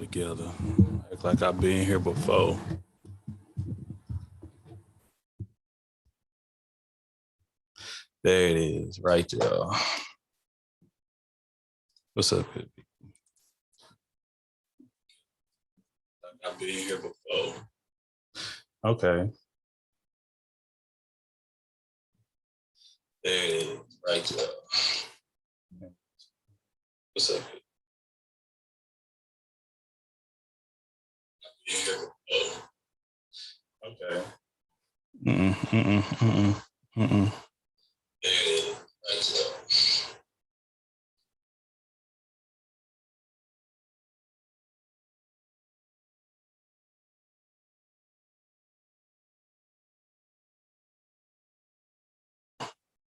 together. Act like I've been here before. There it is, right there. What's up, baby? Like I've been here before. Okay. There it is, right there. What's up, baby? I've been here before. Okay. There it is, right there.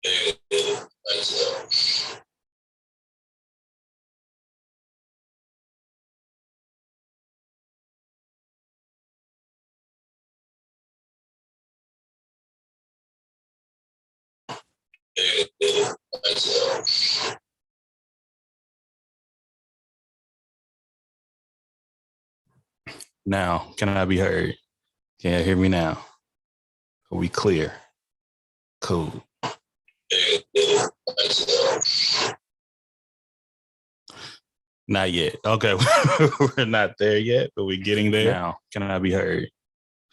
There it is, right there. There it is, right there. Now, can I be heard? Can you hear me now? Are we clear? Cool. Not yet. Okay, we're not there yet, but we're getting there. Now, can I be heard?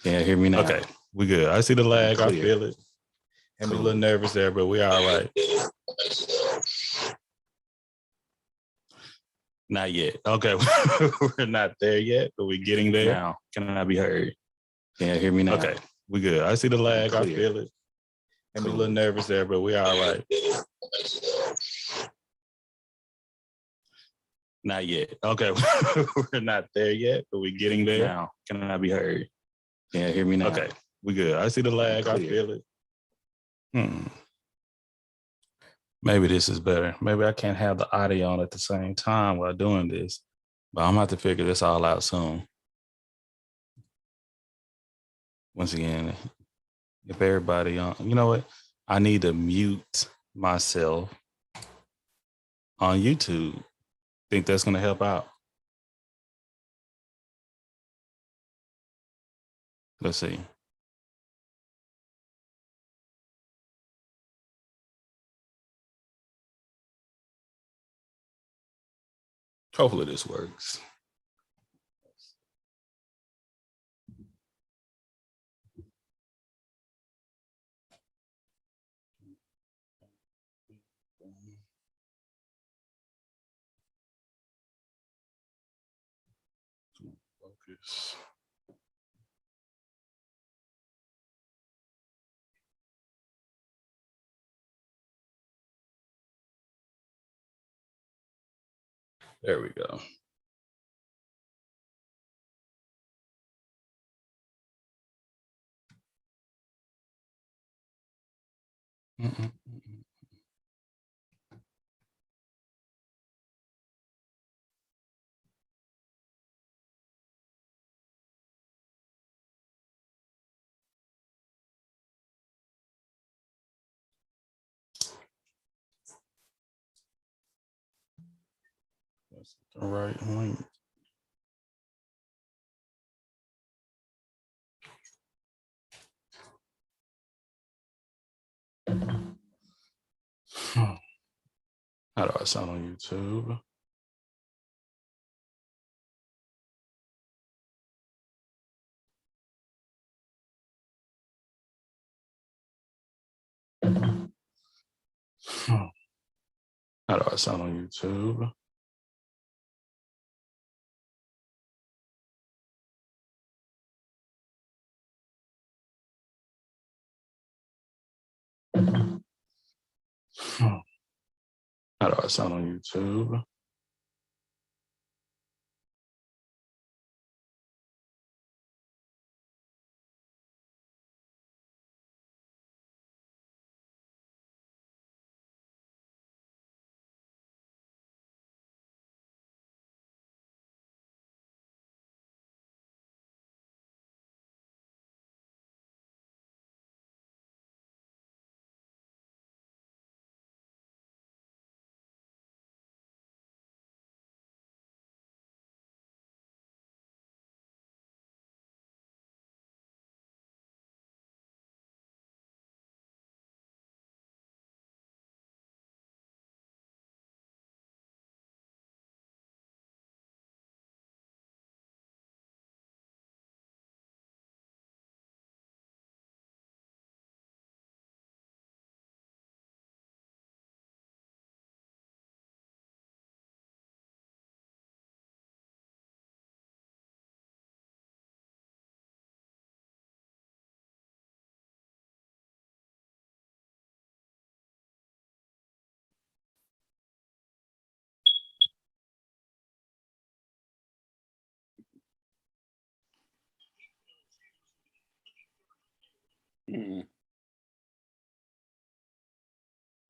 Can you hear me now? Okay, we good. I see the lag. I feel it. I'm a little nervous there, but we're all right. Not yet. Okay, we're not there yet, but we're getting there. Now, can I be heard? Can you hear me now? Okay, we good. I see the lag. I feel it. I'm a little nervous there, but we're all right. Not yet. Okay, we're not there yet, but we're getting there. Now, can I be heard? Can you hear me now? Okay, we good. I see the lag. I feel it. Maybe this is better. Maybe I can't have the audio on at the same time while doing this, but I'm gonna have to figure this all out soon. Once again, if everybody on, you know what? I need to mute myself on YouTube. Think that's gonna help out? Let's see. Hopefully this works. Focus. There we go. That's the right link. How do I sound on YouTube? How do I sound on YouTube? How do I sound on YouTube?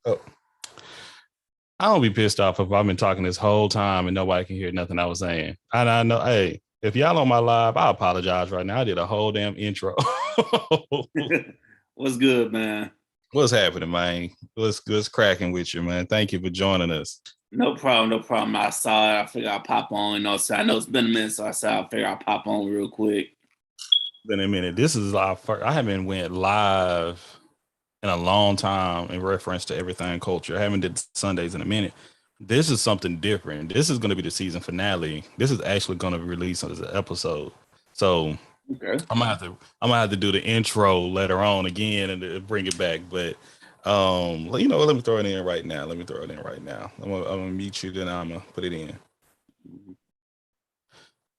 Oh. I don't be pissed off if I've been talking this whole time and nobody can hear nothing I was saying. And I know, hey, if y'all on my live, I apologize right now. I did a whole damn intro. What's good, man? What's happening, man? What's cracking with you, man? Thank you for joining us. No problem. I saw it. I figured I'd pop on. So I know it's been a minute, so I said I figured I'd pop on real quick. Been a minute. This is our first. I haven't went live in a long time in reference to everything culture. I haven't did Sundays in a minute. This is something different. This is going to be the season finale. This is actually going to be released as an episode. So okay. I'm gonna have to do the intro later on again and bring it back. But let me throw it in right now. I'm gonna mute you, then I'm gonna put it in.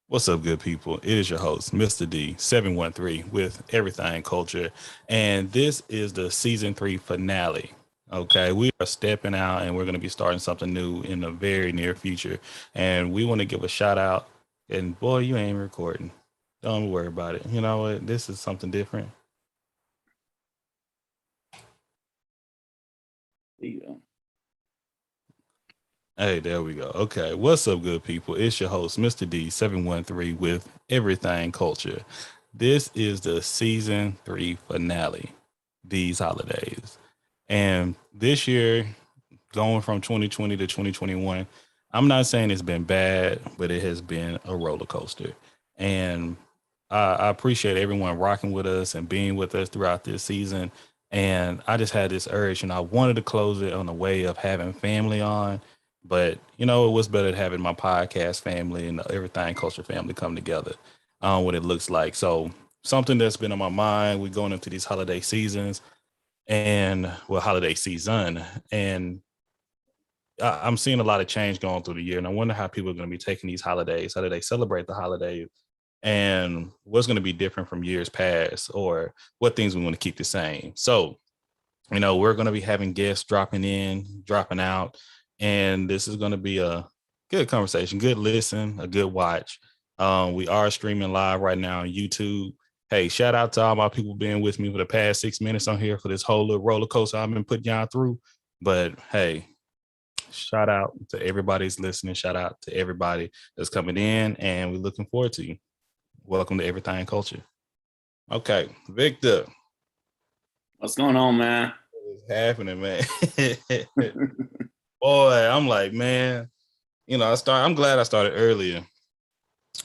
What's up, good people? It is your host, Mr. D 713 with Everything Culture, and this is the season 3 finale. Okay, we are stepping out and we're going to be starting something new in the very near future, and we want to give a shout out. And boy, you ain't recording. Don't worry about it. You know what? This is something different. There you go. Hey, there we go. Okay, what's up, good people? It's your host, Mr. D 713 with Everything Culture. This is the season 3 finale, these holidays. And this year, going from 2020 to 2021, I'm not saying it's been bad, but it has been a roller coaster. And I appreciate everyone rocking with us and being with us throughout this season. And I just had this urge, and I wanted to close it on the way of having family on. But, it was better than having my podcast family and the Everything Culture family come together on what it looks like. So something that's been on my mind, we're going into these holiday seasons holiday season. And I'm seeing a lot of change going through the year. And I wonder how people are going to be taking these holidays, how do they celebrate the holidays, and what's going to be different from years past, or what things we want to keep the same. So, we're going to be having guests dropping in, dropping out. And this is going to be a good conversation, good listen, a good watch. We are streaming live right now on YouTube. Hey, shout out to all my people being with me for the past 6 minutes on here for this whole little roller coaster I've been putting y'all through. But hey, shout out to everybody's listening. Shout out to everybody that's coming in, and we're looking forward to you. Welcome to Everything Culture. Okay, Victor. What's going on, man? What's happening, man? Boy, I'm like, man, I'm glad I started earlier,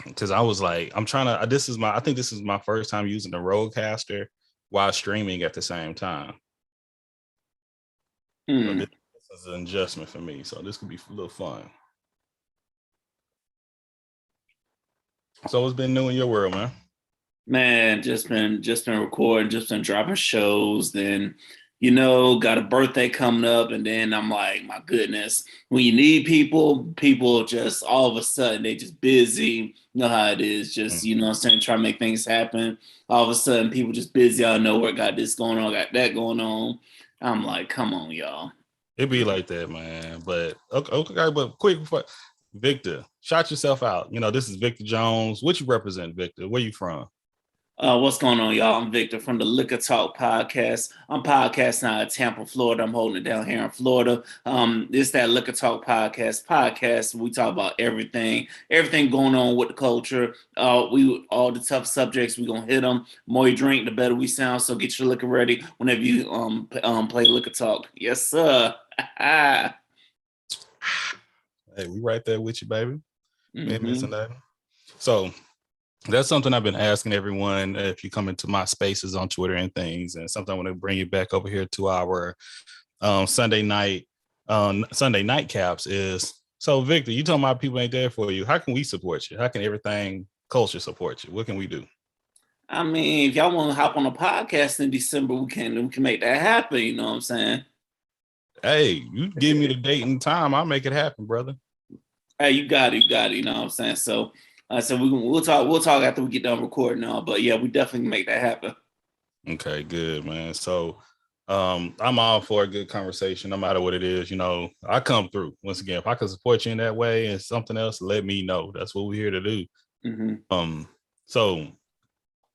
because I was like, I think this is my first time using the Rodecaster while streaming at the same time. So this is an adjustment for me. So this could be a little fun. So what's been new in your world, man? Man, just been recording, just been dropping shows. Then, got a birthday coming up, and then I'm like, my goodness, when you need people just all of a sudden they just busy. You know how it is, just I'm saying, trying to make things happen. All of a sudden, people just busy out of nowhere. Got this going on, got that going on. I'm like, come on, y'all. It be like that, man. But okay, but quick, Victor, shout yourself out. This is Victor Jones. What you represent, Victor? Where you from? What's going on, y'all? I'm Victor from the Liquor Talk podcast. I'm podcasting out of Tampa, Florida. I'm holding it down here in Florida. It's that Liquor Talk podcast. We talk about everything going on with the culture. All the tough subjects, we gonna hit them. The more you drink, the better we sound. So get your liquor ready whenever you play Liquor Talk. Yes, sir. Hey, we right there with you, baby. Ain't missing that. So that's something I've been asking everyone if you come into my spaces on Twitter and things, and something I want to bring you back over here to our Sunday night caps is, so Victor, you talking about people ain't there for you. How can we support you? How can Everything Culture support you? What can we do? I mean, if y'all want to hop on a podcast in December, we can make that happen. You know what I'm saying? Hey, you give me the date and time, I'll make it happen, brother. Hey, you got it. You know what I'm saying? So we'll talk after we get done recording now. But yeah, we definitely make that happen. Okay, good, man. So I'm all for a good conversation, no matter what it is. I come through. Once again, if I can support you in that way and something else, let me know. That's what we're here to do. Mm-hmm. So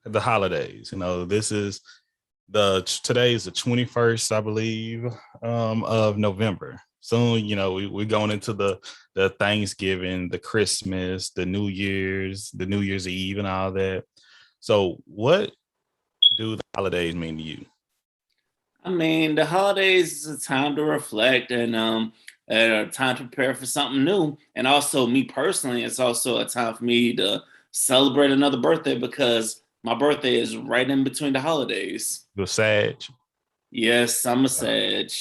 the holidays, this is Today is the 21st, I believe, of November. Soon, we're going into the Thanksgiving, the Christmas, the New Year's Eve, and all that. So, what do the holidays mean to you? I mean, the holidays is a time to reflect and a time to prepare for something new. And also, me personally, it's also a time for me to celebrate another birthday because my birthday is right in between the holidays. The Sag? Yes, I'm a Uh, Sag,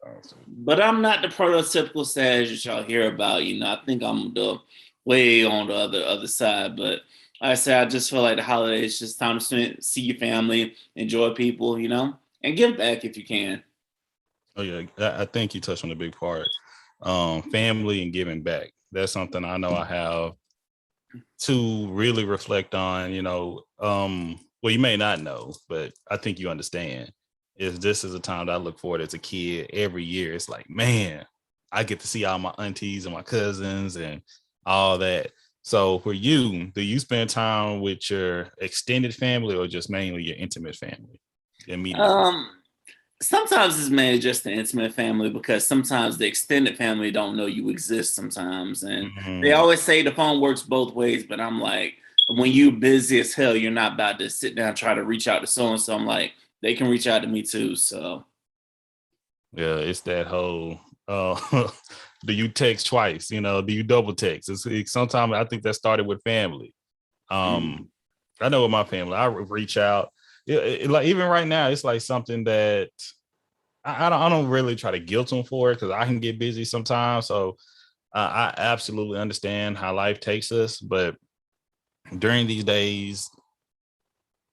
awesome. but I'm not the prototypical Sag that y'all hear about. I think I'm the way on the other side. But like I say, I just feel like the holidays is just time to see your family, enjoy people, and give back if you can. Oh yeah, I think you touched on a big part. Family and giving back. That's something I know I have to really reflect on. Well, you may not know, but I think you understand. Is this is a time that I look forward as a kid every year. It's like, man, I get to see all my aunties and my cousins and all that. So for you, do you spend time with your extended family or just mainly your intimate family, immediate family? Um, Sometimes it's mainly just the intimate family because sometimes the extended family don't know you exist sometimes. And they Mhm. always say the phone works both ways, but I'm like, when you busy as hell, you're not about to sit down and try to reach out to so and so. I'm like, they can reach out to me too. So Yeah, it's that whole do you text twice? Do you double text? Sometimes I think that started with family. mm, Um, I know with my family, I reach out. Like even right now, it's like something that I don't really try to guilt them for it because I can get busy sometimes. So I absolutely understand how life takes us, but during these days,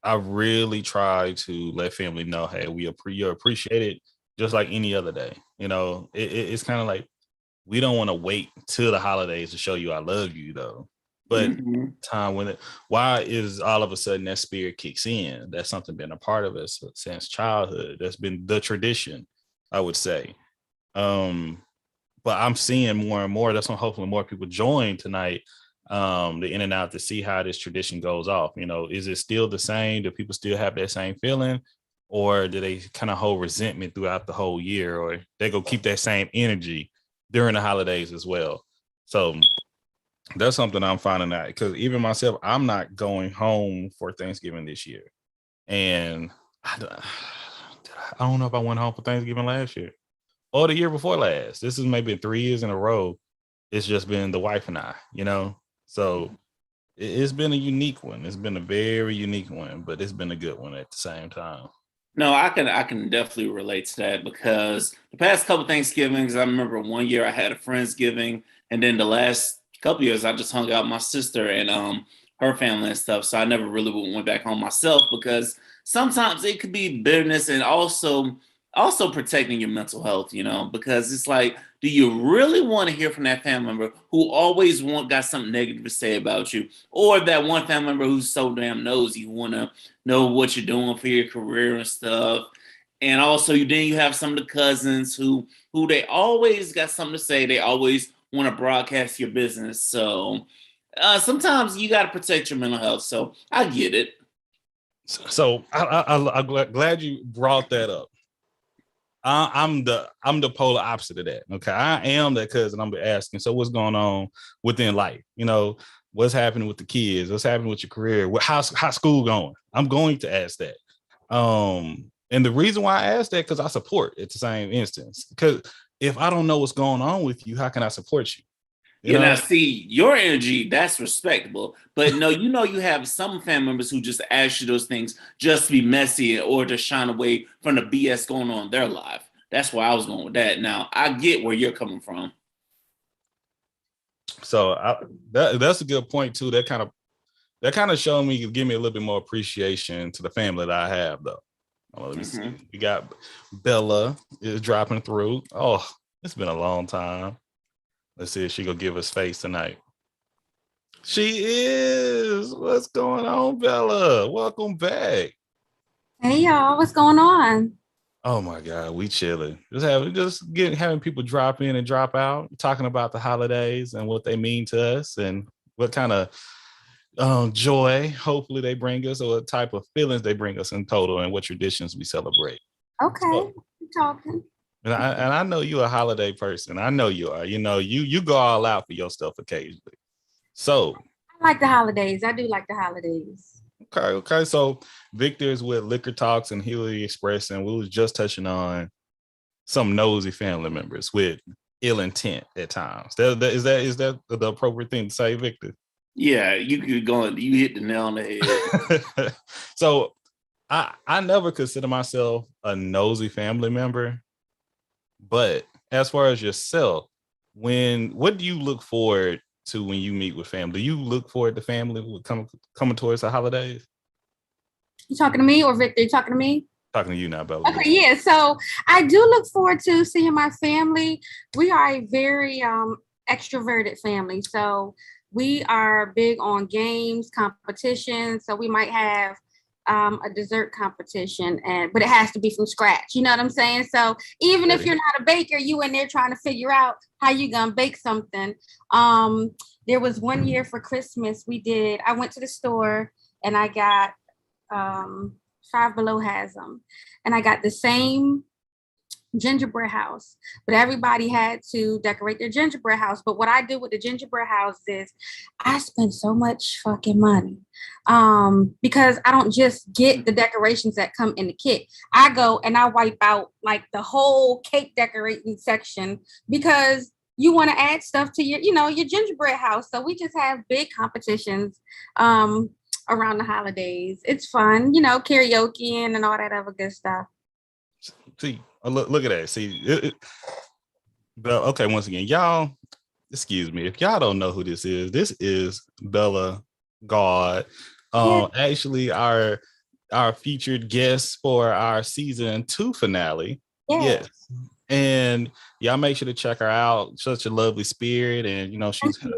I really try to let family know, hey, you're appreciated just like any other day. It's kind of like we don't want to wait till the holidays to show you I love you though. But mhm. time when why is all of a sudden that spirit kicks in? That's something been a part of us since childhood. That's been the tradition, I would say. Um, but I'm seeing more and more. That's why hopefully more people join tonight. The in and out to see how this tradition goes off. Is it still the same? Do people still have that same feeling? Or do they kind of hold resentment throughout the whole year? Or they go keep that same energy during the holidays as well? So that's something I'm finding out because even myself, I'm not going home for Thanksgiving this year. And I don't know if I went home for Thanksgiving last year or the year before last. This is maybe 3 years in a row. It's just been the wife and I. So it's been a unique one. It's been a very unique one, but it's been a good one at the same time. No, I can definitely relate to that because the past couple Thanksgivings, I remember one year I had a Friendsgiving, and then the last couple years I just hung out with my sister and her family and stuff. So I never really went back home myself because sometimes it could be bitterness and also protecting your mental health, because it's like, do you really want to hear from that family member who always got something negative to say about you, or that one family member who's so damn nosy who wanna know what you're doing for your career and stuff. And also you have some of the cousins who they always got something to say. They always want to broadcast your business. So sometimes you got to protect your mental health. So I get it. So I'm glad you brought that up. I'm the polar opposite of that. Okay, I am that cousin. I'm asking. So what's going on within life? What's happening with the kids? What's happening with your career? How's school going? I'm going to ask that. And the reason why I ask that because I support at the same instance. Because if I don't know what's going on with you, how can I support you? You Now know. see your energy, that's respectable. But no, you have some family members who just ask you those things just to be messy or to shine away from the BS going on in their life. That's where I was going with that. Now I get where you're coming from. So that's a good point too. That kind of showed me, give me a little bit more appreciation to the family that I have, though. Let me see. Mhm. We got Bella is dropping through. Oh, it's been a long time. Let's see if she gonna give us face tonight. She is. What's going on, Bella? Welcome back. Hey y'all, what's going on? Oh my God, we chilling. Having people drop in and drop out, talking about the holidays and what they mean to us and what kind of joy, hopefully they bring us, or what type of feelings they bring us in total, and what traditions we celebrate. Okay, So, talking. and I know you're a holiday person. I know you are. You go all out for your stuff occasionally. So I like the holidays. I do like the holidays. okay. So Victor is with Liquor Talks and Healy Express, and we was just touching on some nosy family members with ill intent at times. Is that the appropriate thing to say, Victor? Yeah, you hit the nail on the head. So I never consider myself a nosy family member, but as far as yourself, what do you look forward to when you meet with family? Do you look forward to family coming towards the holidays? You talking to me or Victor? You talking to me? Talking to you now, Bella. Okay, yeah. So I do look forward to seeing my family. We are a very extroverted family. So we are big on games, competitions. So we might have a dessert competition, but it has to be from scratch. You know what I'm saying? So even if you're not a baker, you in there trying to figure out how you gonna bake something. There was one year for Christmas I went to the store and I got Five Below has them, and I got the same gingerbread house, but everybody had to decorate their gingerbread house. But what I do with the gingerbread house is I spend so much fucking money because I don't just get the decorations that come in the kit. I go and I wipe out like the whole cake decorating section because you want to add stuff to your gingerbread house. So we just have big competitions around the holidays. It's fun, karaoke and all that other good stuff. See, look at that. See, okay, once again, y'all, excuse me, if y'all don't know who this is Bella God. Actually, our featured guest for our season 2 finale. Yes. And y'all make sure to check her out. Such a lovely spirit, and she's a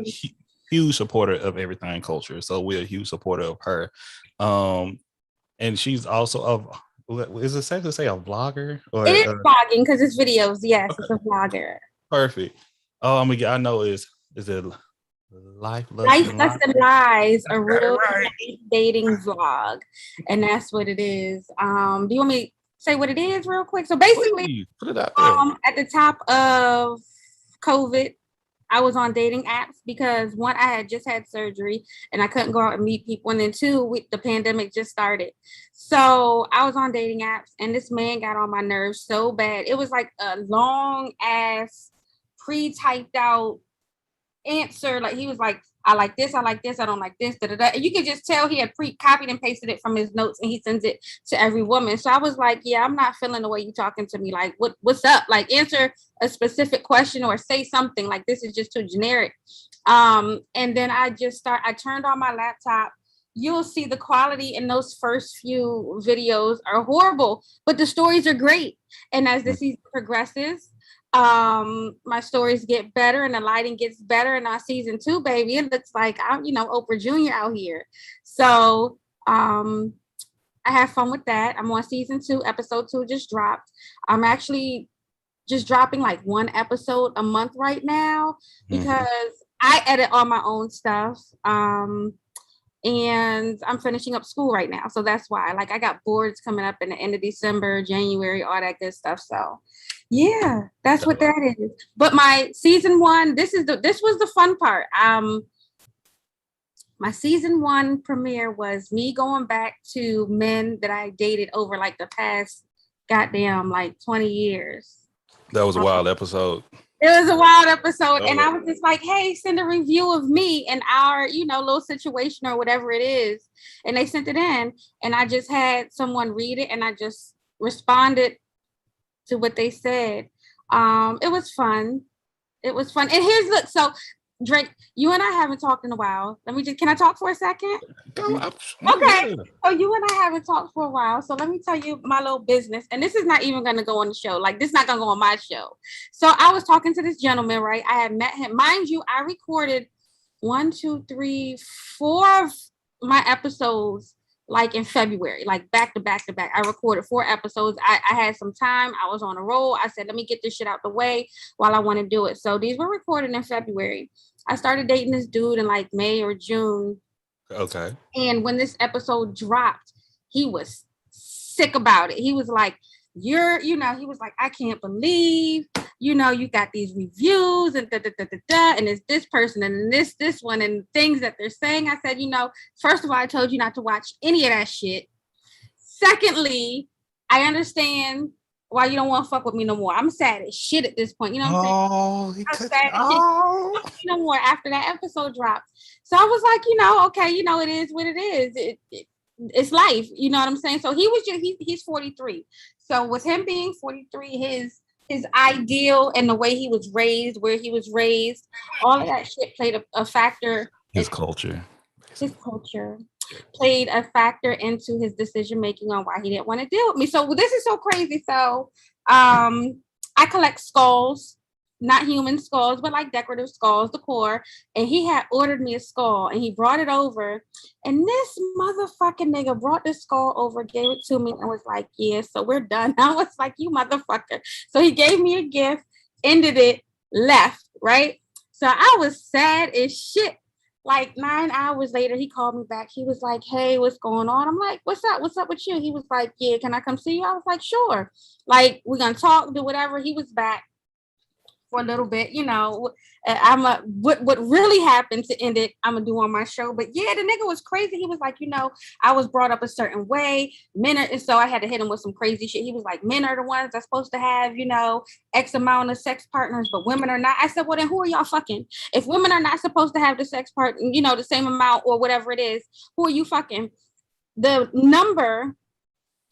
huge supporter of everything culture. So we're a huge supporter of her. And she's also is it safe to say a vlogger? Or, it is vlogging because it's videos. Yes, okay. It's a vlogger. Perfect. I know is it Life Lesson Lies, a real dating vlog, and that's what it is. Do you want me to say what it is real quick? So basically, please, put it out there. At the top of COVID, I was on dating apps because one, I had just had surgery and I couldn't go out and meet people. And then two, the pandemic just started. So I was on dating apps and this man got on my nerves so bad. It was like a long ass pre-typed out answer. Like he was like, I like this, I don't like this, da, da, da. And you could just tell he had copied and pasted it from his notes and he sends it to every woman. So I was like, yeah, I'm not feeling the way you talking to me. Like, what's up? Like, answer a specific question or say something. Like, this is just too generic. And then I turned on my laptop. You'll see the quality in those first few videos are horrible, but the stories are great. And as the season progresses, my stories get better and the lighting gets better. And on season 2, baby, it looks like I'm, Oprah Jr. out here. So I have fun with that. I'm on season 2. Episode 2 just dropped. I'm actually just dropping like one episode a month right now because I edit all my own stuff. And I'm finishing up school right now. So that's why, like, I got boards coming up in the end of December, January, all that good stuff. So yeah, that's what that is. But my season 1, this was the fun part. My season 1 premiere was me going back to men that I dated over like the past goddamn like 20 years. That was a wild episode. It was a wild episode. And I was just like, hey, send a review of me and our, little situation or whatever it is. And they sent it in and I just had someone read it and I just responded to what they said. It was fun. And so Drake, you and I haven't talked in a while. Can I talk for a second? Okay. So you and I haven't talked for a while. So let me tell you my little business. And this is not even going to go on the show. Like, this is not going to go on my show. So I was talking to this gentleman, right? I had met him. Mind you, I recorded 1, 2, 3, 4 of my episodes like in February, like back to back to back. I recorded 4 episodes. I had some time. I was on a roll. I said, let me get this shit out the way while I want to do it. So these were recorded in February. I started dating this dude in like May or June Okay. And when this episode dropped, he was sick about it. He was like, he was like, I can't believe, you got these reviews and and it's this person and this one and things that they're saying. I said, first of all, I told you not to watch any of that shit. Secondly, I understand why you don't want to fuck with me no more. I'm sad as shit at this point. You know what I'm saying? I'm sad as shit no more after that episode dropped. So I was like, okay, it is what it is. It's life. You know what I'm saying? So he's 43. So with him being 43, his ideal and the way he was raised, where he was raised, all of that shit played a factor. His culture played a factor into his decision making on why he didn't want to deal with me. So this is so crazy. So I collect skulls, not human skulls, but like decorative skulls, decor. And he had ordered me a skull and he brought it over. And this motherfucking nigga brought the skull over, gave it to me, and was like, yeah, so we're done. I was like, you motherfucker. So he gave me a gift, ended it, left, right? So I was sad as shit. Like 9 hours later, he called me back. He was like, hey, what's going on? I'm like, what's up? What's up with you? He was like, yeah, can I come see you? I was like, sure. Like, we're going to talk, do whatever. He was back for a little bit, what really happened to end it, I'm gonna do on my show. But yeah, the nigga was crazy. He was like, I was brought up a certain way. And so I had to hit him with some crazy shit. He was like, men are the ones that's supposed to have, X amount of sex partners, but women are not. I said, well, then who are y'all fucking? If women are not supposed to have the sex part, the same amount or whatever it is, who are you fucking? The number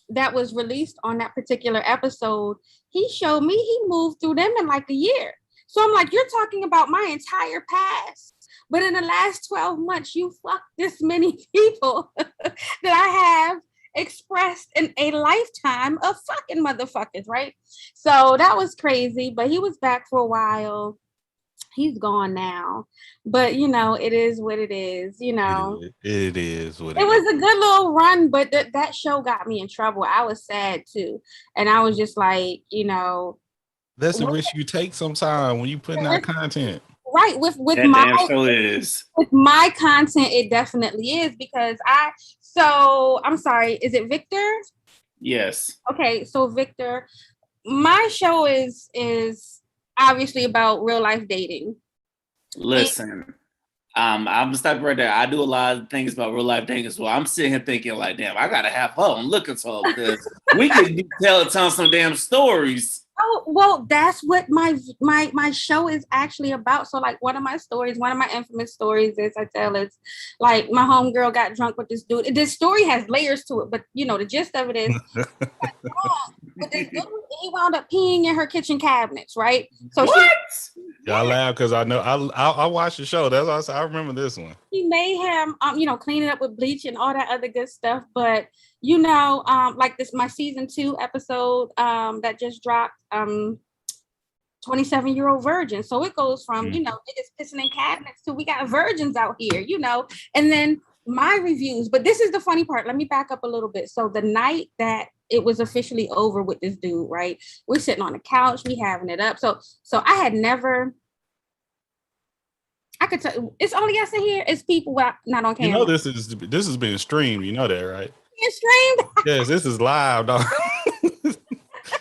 that was released on that particular episode, he showed me he moved through them in like a year. So I'm like, you're talking about my entire past, but in the last 12 months, you fucked this many people that I have expressed in a lifetime of fucking motherfuckers, right? So that was crazy, but he was back for a while. He's gone now, but it is what it is. It is what it was a good little run, but that show got me in trouble. I was sad too, and I was just like, that's the risk you take sometimes when you putting out content. Right, with my content, it definitely is because I'm sorry, is it Victor? Yes. Okay, so Victor, my show is obviously about real life dating. Listen, I'm gonna stop right there. I do a lot of things about real life dating as well. I'm sitting here thinking like, damn, I gotta have her on looking for her because we could tell some damn stories. Oh, well, that's what my show is actually about. So like one of my infamous stories is I tell is like my homegirl got drunk with this dude. This story has layers to it, but the gist of it is but this dude, he wound up peeing in her kitchen cabinets, right? So y'all laugh because I know I watched the show. That's why I remember this one. He made him clean it up with bleach and all that other good stuff, but like this my season 2 episode that just dropped 27-year-old virgin. So it goes from niggas pissing in cabinets to we got virgins out here, and then my reviews. But this is the funny part. Let me back up a little bit. So the night that it was officially over with this dude, right? We're sitting on the couch, we having it up. So I had never. I could tell it's only us in here. It's people not on camera. This is being streamed. You know that, right? Being streamed. Yes, this is live, dog.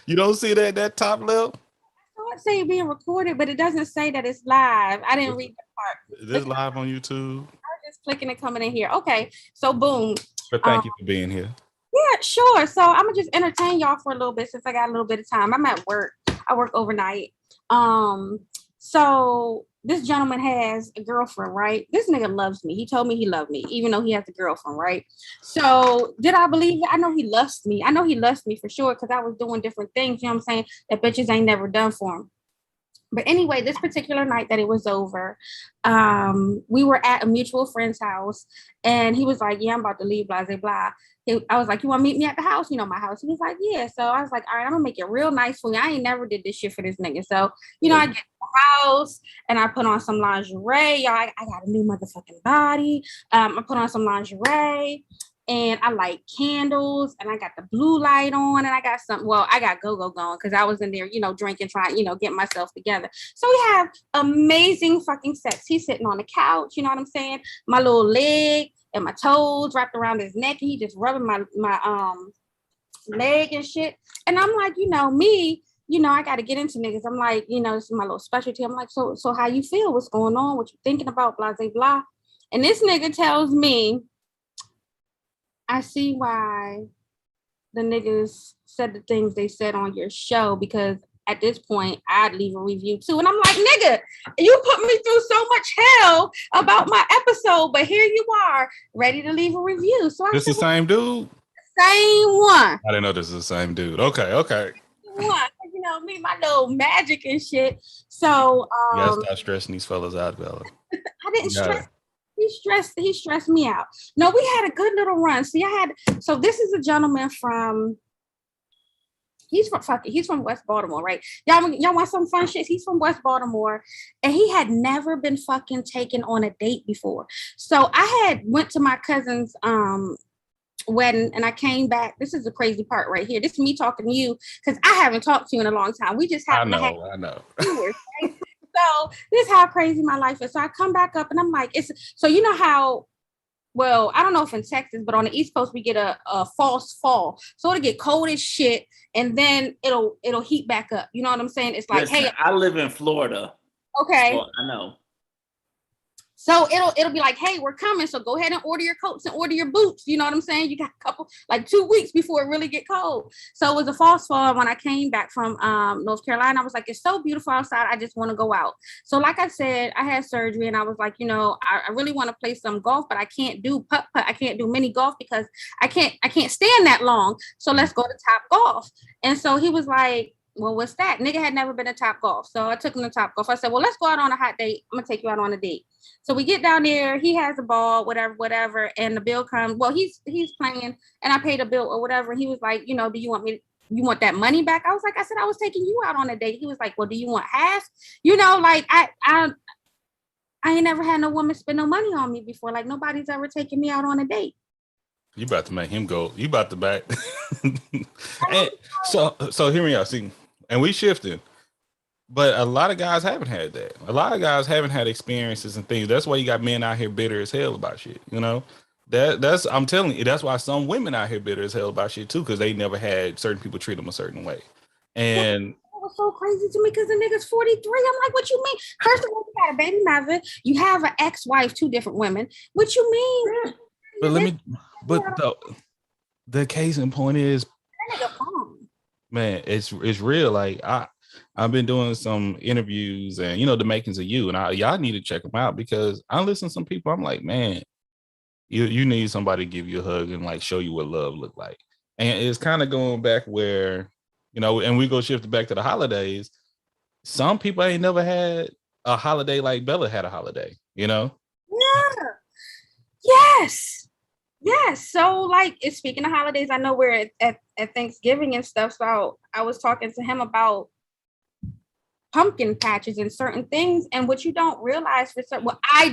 You don't see that top left? I would say being recorded, but it doesn't say that it's live. I didn't read that part. Is this live on YouTube? I was just clicking and coming in here. Okay, so boom. But thank you for being here. Yeah, sure. So I'm gonna just entertain y'all for a little bit since I got a little bit of time. I'm at work. I work overnight. So this gentleman has a girlfriend, right? This nigga loves me. He told me he loved me, even though he has a girlfriend, right? So did I believe it? I know he lusts me. I know he lusts me for sure because I was doing different things, you know what I'm saying, that bitches ain't never done for him. But anyway, this particular night that it was over, we were at a mutual friend's house and he was like, yeah, I'm about to leave, blah, blah, blah. I was like, you want to meet me at the house? My house. He was like, yeah. So I was like, all right, I'm gonna make it real nice for you. I ain't never did this shit for this nigga. So, I get to the house and I put on some lingerie. Y'all, I got a new motherfucking body. I put on some lingerie and I light candles and I got the blue light on and I got I got go-go going because I was in there, drinking, trying, getting myself together. So we have amazing fucking sex. He's sitting on the couch, you know what I'm saying? My little leg and my toes wrapped around his neck, and he just rubbing my leg and shit. And I'm like, me, I got to get into niggas. I'm like, this is my little specialty. I'm like, so how you feel? What's going on? What you thinking about? Blah, blah, blah. And this nigga tells me, I see why the niggas said the things they said on your show, because at this point I'd leave a review too. And I'm like, nigga, you put me through so much hell about my episode, but here you are ready to leave a review. So this the same dude? Same one. I didn't know this is the same dude. Okay. One. Me, my little magic and shit. So you gotta stop stressing these fellas out, Bella. I didn't stress. He stressed me out. No, we had a good little run. See, so this is a gentleman he's from West Baltimore, right? Y'all want some fun shit? He's from West Baltimore, and he had never been fucking taken on a date before. So I had went to my cousin's wedding, and I came back. This is the crazy part right here. This is me talking to you because I haven't talked to you in a long time. We just happened to have I know. Viewers, right? So this is how crazy my life is. So I come back up and I'm like, so you know how, well, I don't know if in Texas, but on the East Coast we get a false fall. So it'll get cold as shit, and then it'll heat back up. You know what I'm saying? It's like, listen, hey, I live in Florida. Okay. So I know. So it'll be like, hey, we're coming. So go ahead and order your coats and order your boots. You know what I'm saying? You got a couple, like 2 weeks before it really get cold. So it was a false fall when I came back from North Carolina. I was like, it's so beautiful outside. I just want to go out. So like I said, I had surgery, and I was like, I really want to play some golf, but I can't do putt-putt. I can't do mini golf because I can't stand that long. So let's go to Top Golf. And so he was like, well, what's that? Nigga had never been to Top Golf. So I took him to Top Golf. I said, well, let's go out on a hot date. I'm going to take you out on a date. So we get down there. He has a ball, whatever. And the bill comes. Well, he's playing, and I paid a bill or whatever. He was like, do you want that money back? I was like, I said, I was taking you out on a date. He was like, well, do you want half? Like I ain't never had no woman spend no money on me before. Like nobody's ever taken me out on a date. You about to make him go. You about to back. And so hear me out. See, and we shifted. But a lot of guys haven't had that. A lot of guys haven't had experiences and things. That's why you got men out here bitter as hell about shit. That's I'm telling you. That's why some women out here bitter as hell about shit too, because they never had certain people treat them a certain way. And it was so crazy to me because the nigga's 43. I'm like, what you mean? First of all, you got a baby mother. You have an ex-wife, 2 different women. What you mean? But the case in point is, man, it's real. Like I've been doing some interviews and the makings of you, and y'all need to check them out, because I listen to some people. I'm like, man, you need somebody to give you a hug and like show you what love look like. And it's kind of going back where, and we go shift back to the holidays. Some people ain't never had a holiday like Bella had a holiday, Yeah. Yes. So like, speaking of holidays, I know we're at Thanksgiving and stuff. So I was talking to him about pumpkin patches and certain things, and what you don't realize I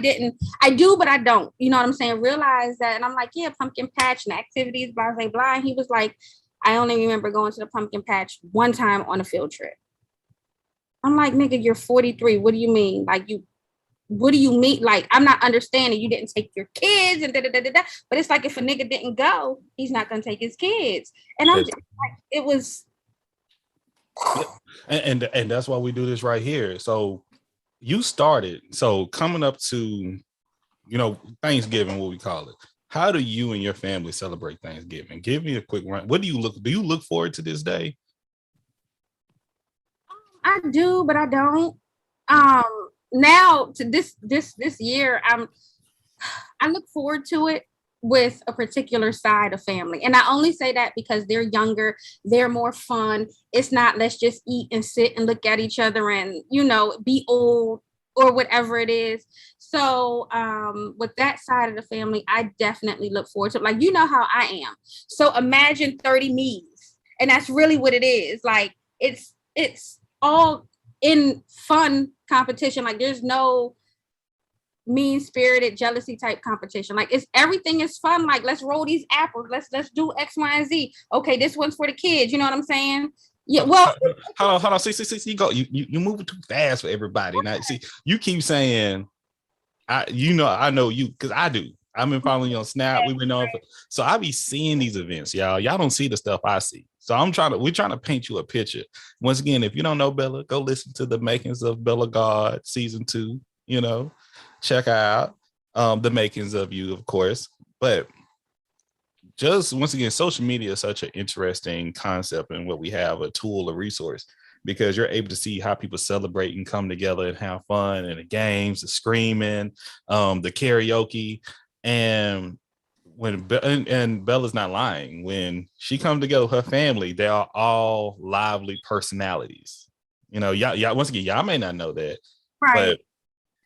do, but I don't, you know what I'm saying, realize that. And I'm like, yeah, pumpkin patch and activities, blah blah blah. And he was like, I only remember going to the pumpkin patch one time on a field trip. I'm like, nigga, you're 43. What do you mean? Like, what do you mean? Like, I'm not understanding. You didn't take your kids and da-da-da-da-da. But it's like, if a nigga didn't go, he's not gonna take his kids. And I'm just like, it was. And that's why we do this right here. So you started. So coming up to, Thanksgiving, what we call it. How do you and your family celebrate Thanksgiving? Give me a quick run. Do you look forward to this day? I do, but I don't. Now to this year, I look forward to it with a particular side of family. And I only say that because they're younger, they're more fun. It's not, let's just eat and sit and look at each other and, be old or whatever it is. So with that side of the family, I definitely look forward to it. Like, you know how I am. So imagine 30 me's. And that's really what it is. Like, it's all in fun competition. Like, there's no mean-spirited jealousy type competition. Like, everything is fun. Like, let's roll these apples, let's do X, Y, and Z. Okay, this one's for the kids, you know what I'm saying? Yeah, well, hold on. See, you go, you moving too fast for everybody. Now, see, you keep saying, I know you, because I do. I've been following you on Snap. We've been on, so I be seeing these events, y'all. Y'all don't see the stuff I see. So we're trying to paint you a picture. Once again, if you don't know Bella, go listen to the makings of Bella God season 2. Check out the makings of you, of course. But just once again, social media is such an interesting concept and what we have, a tool, a resource, because you're able to see how people celebrate and come together and have fun, and the games, the screaming, the karaoke. And and Bella's not lying, when she comes together with her family, they are all lively personalities. Y'all once again, y'all may not know that, Right.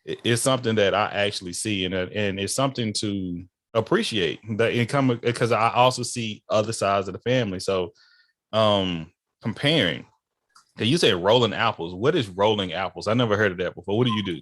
but it's something that I actually see, and it's something to appreciate that income, because I also see other sides of the family. So comparing, you say rolling apples. What is rolling apples? I never heard of that before. What do you do?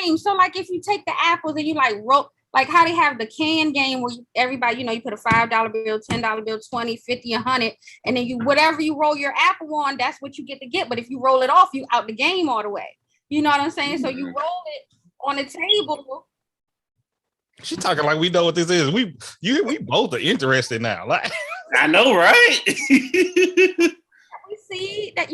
Game. So like if you take the apples and you like roll, like how they have the can game where everybody, you put a $5 bill, $10 bill, 20, 50, 100, and then you whatever you roll your apple on, that's what you get. But if you roll it off, you out the game all the way. You know what I'm saying? So you roll it on the table. She's talking like we know what this is. We both are interested now. Like, I know, right? We see that,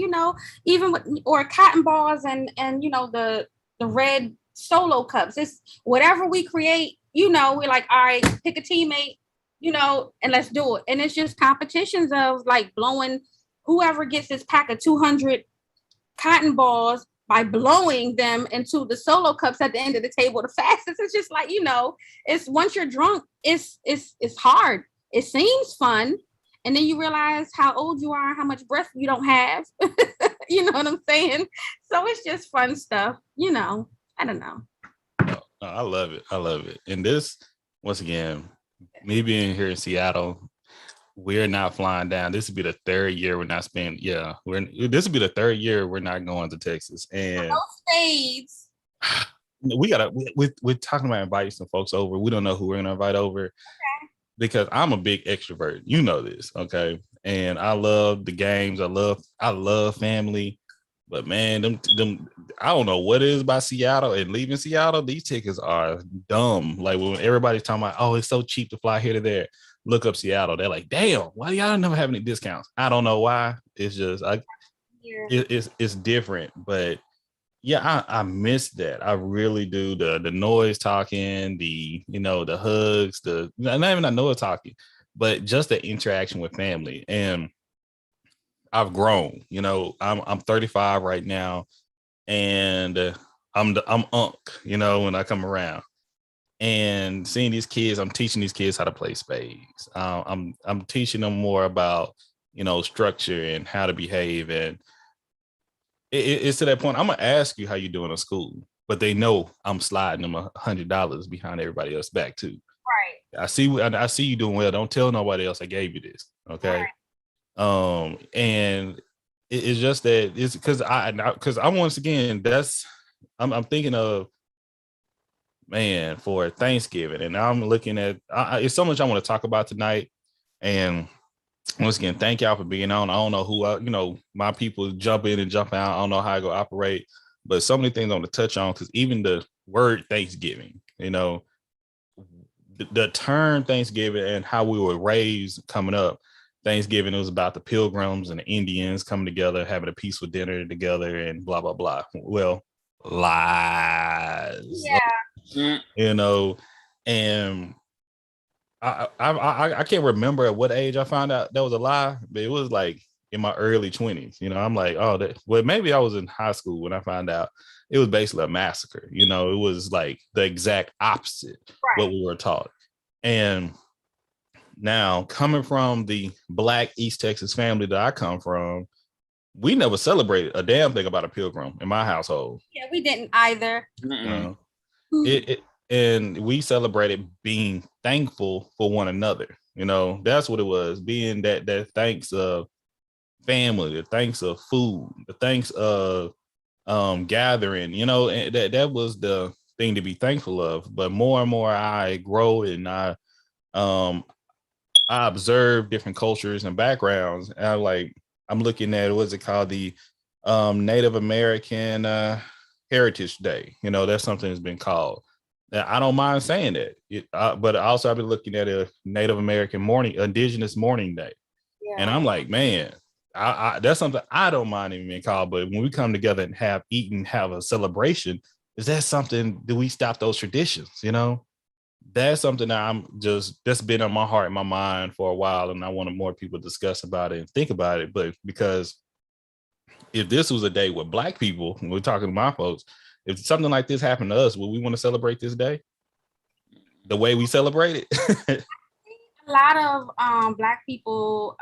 even with or cotton balls and the red solo cups. It's whatever we create, we're like, all right, pick a teammate, and let's do it. And it's just competitions of like blowing whoever gets this pack of 200 cotton balls by blowing them into the solo cups at the end of the table the fastest. It's just like, it's once you're drunk, it's hard. It seems fun. And then you realize how old you are, how much breath you don't have. You know what I'm saying? So it's just fun stuff, I don't know. No, I love it. I love it. And this, once again, me being here in Seattle, we're not flying down. This will be the third year we're not spending. Yeah, this will be the third year we're not going to Texas. And no spades. We're talking about inviting some folks over. We don't know who we're gonna invite over. Okay. Because I'm a big extrovert. You know this, okay? And I love the games. I love family. But man, them I don't know what it is about Seattle and leaving Seattle. These tickets are dumb. Like when everybody's talking about, oh, it's so cheap to fly here to there. Look up Seattle. They're like, damn, why do y'all never have any discounts? I don't know why. It's just it's different. But yeah, I miss that. I really do. The noise talking, the hugs, not even the noise talking, but just the interaction with family. And I've grown. I'm 35 right now, and I'm unk. When I come around and seeing these kids, I'm teaching these kids how to play spades. I'm teaching them more about structure and how to behave. And it's to that point. I'm gonna ask you how you doing in school, but they know I'm sliding them $100 behind everybody else back too. Right. I see you doing well. Don't tell nobody else I gave you this. Okay. Right. And it's just that it's because I'm once again I'm thinking of, man, for Thanksgiving, and I'm looking at it's so much I want to talk about tonight. And once again, thank y'all for being on. I don't know who my people jump in and jump out. I don't know how I go operate, but so many things I want to touch on, because even the word Thanksgiving, the term Thanksgiving and how we were raised coming up. Thanksgiving, it was about the Pilgrims and the Indians coming together, having a peaceful dinner together, and blah blah blah. Well, lies. Yeah. And I can't remember at what age I found out that was a lie, but it was like in my early 20s. I'm like, maybe I was in high school when I found out it was basically a massacre. It was like the exact opposite what we were taught. And now, coming from the Black East Texas family that I come from, we never celebrated a damn thing about a pilgrim in my household. Yeah, we didn't either. And we celebrated being thankful for one another. That's what it was. Being that thanks of family, the thanks of food, the thanks of gathering. And that was the thing to be thankful of. But more and more I grow, and I observe different cultures and backgrounds. And I'm looking at, what's it called, the Native American Heritage Day. That's something that's been called. I don't mind saying that. But also I've been looking at a Native American Indigenous Mourning Day. Yeah. And I'm like, man, that's something I don't mind even being called. But when we come together and have a celebration, is that something, do we stop those traditions? That's something that that's been on my heart and my mind for a while. And I wanted more people to discuss about it and think about it. But because if this was a day with Black people, when we're talking to my folks, if something like this happened to us, would we want to celebrate this day the way we celebrate it? A lot of Black people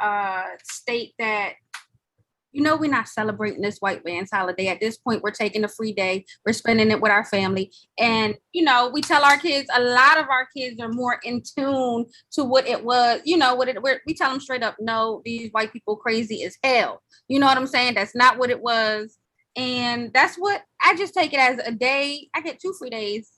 state that, we're not celebrating this white man's holiday. At this point, we're taking a free day. We're spending it with our family. And, we tell our kids, a lot of our kids are more in tune to what it was, we tell them straight up, no, these white people crazy as hell. You know what I'm saying? That's not what it was. And that's what I just take it as a day. I get 2 free days.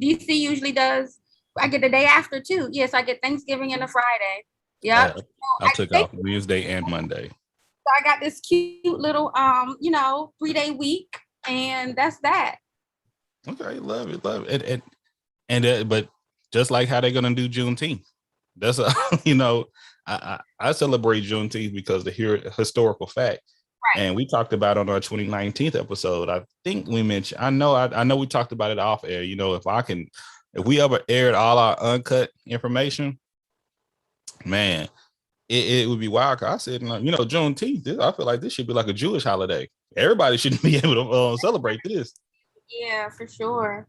DC usually does. I get the day after too. Yes, I get Thanksgiving and a Friday. Yep. I took off Wednesday and Monday. So I got this cute little 3-day week, and that's that. Okay, love it. And but just like how they're gonna do Juneteenth, that's I celebrate Juneteenth because the historical fact. Right. And we talked about on our 2019 episode. I think we mentioned. I know we talked about it off air. If we ever aired all our uncut information, man, it would be wild. Cause I said, Juneteenth. I feel like this should be like a Jewish holiday. Everybody should be able to celebrate this. Yeah, for sure.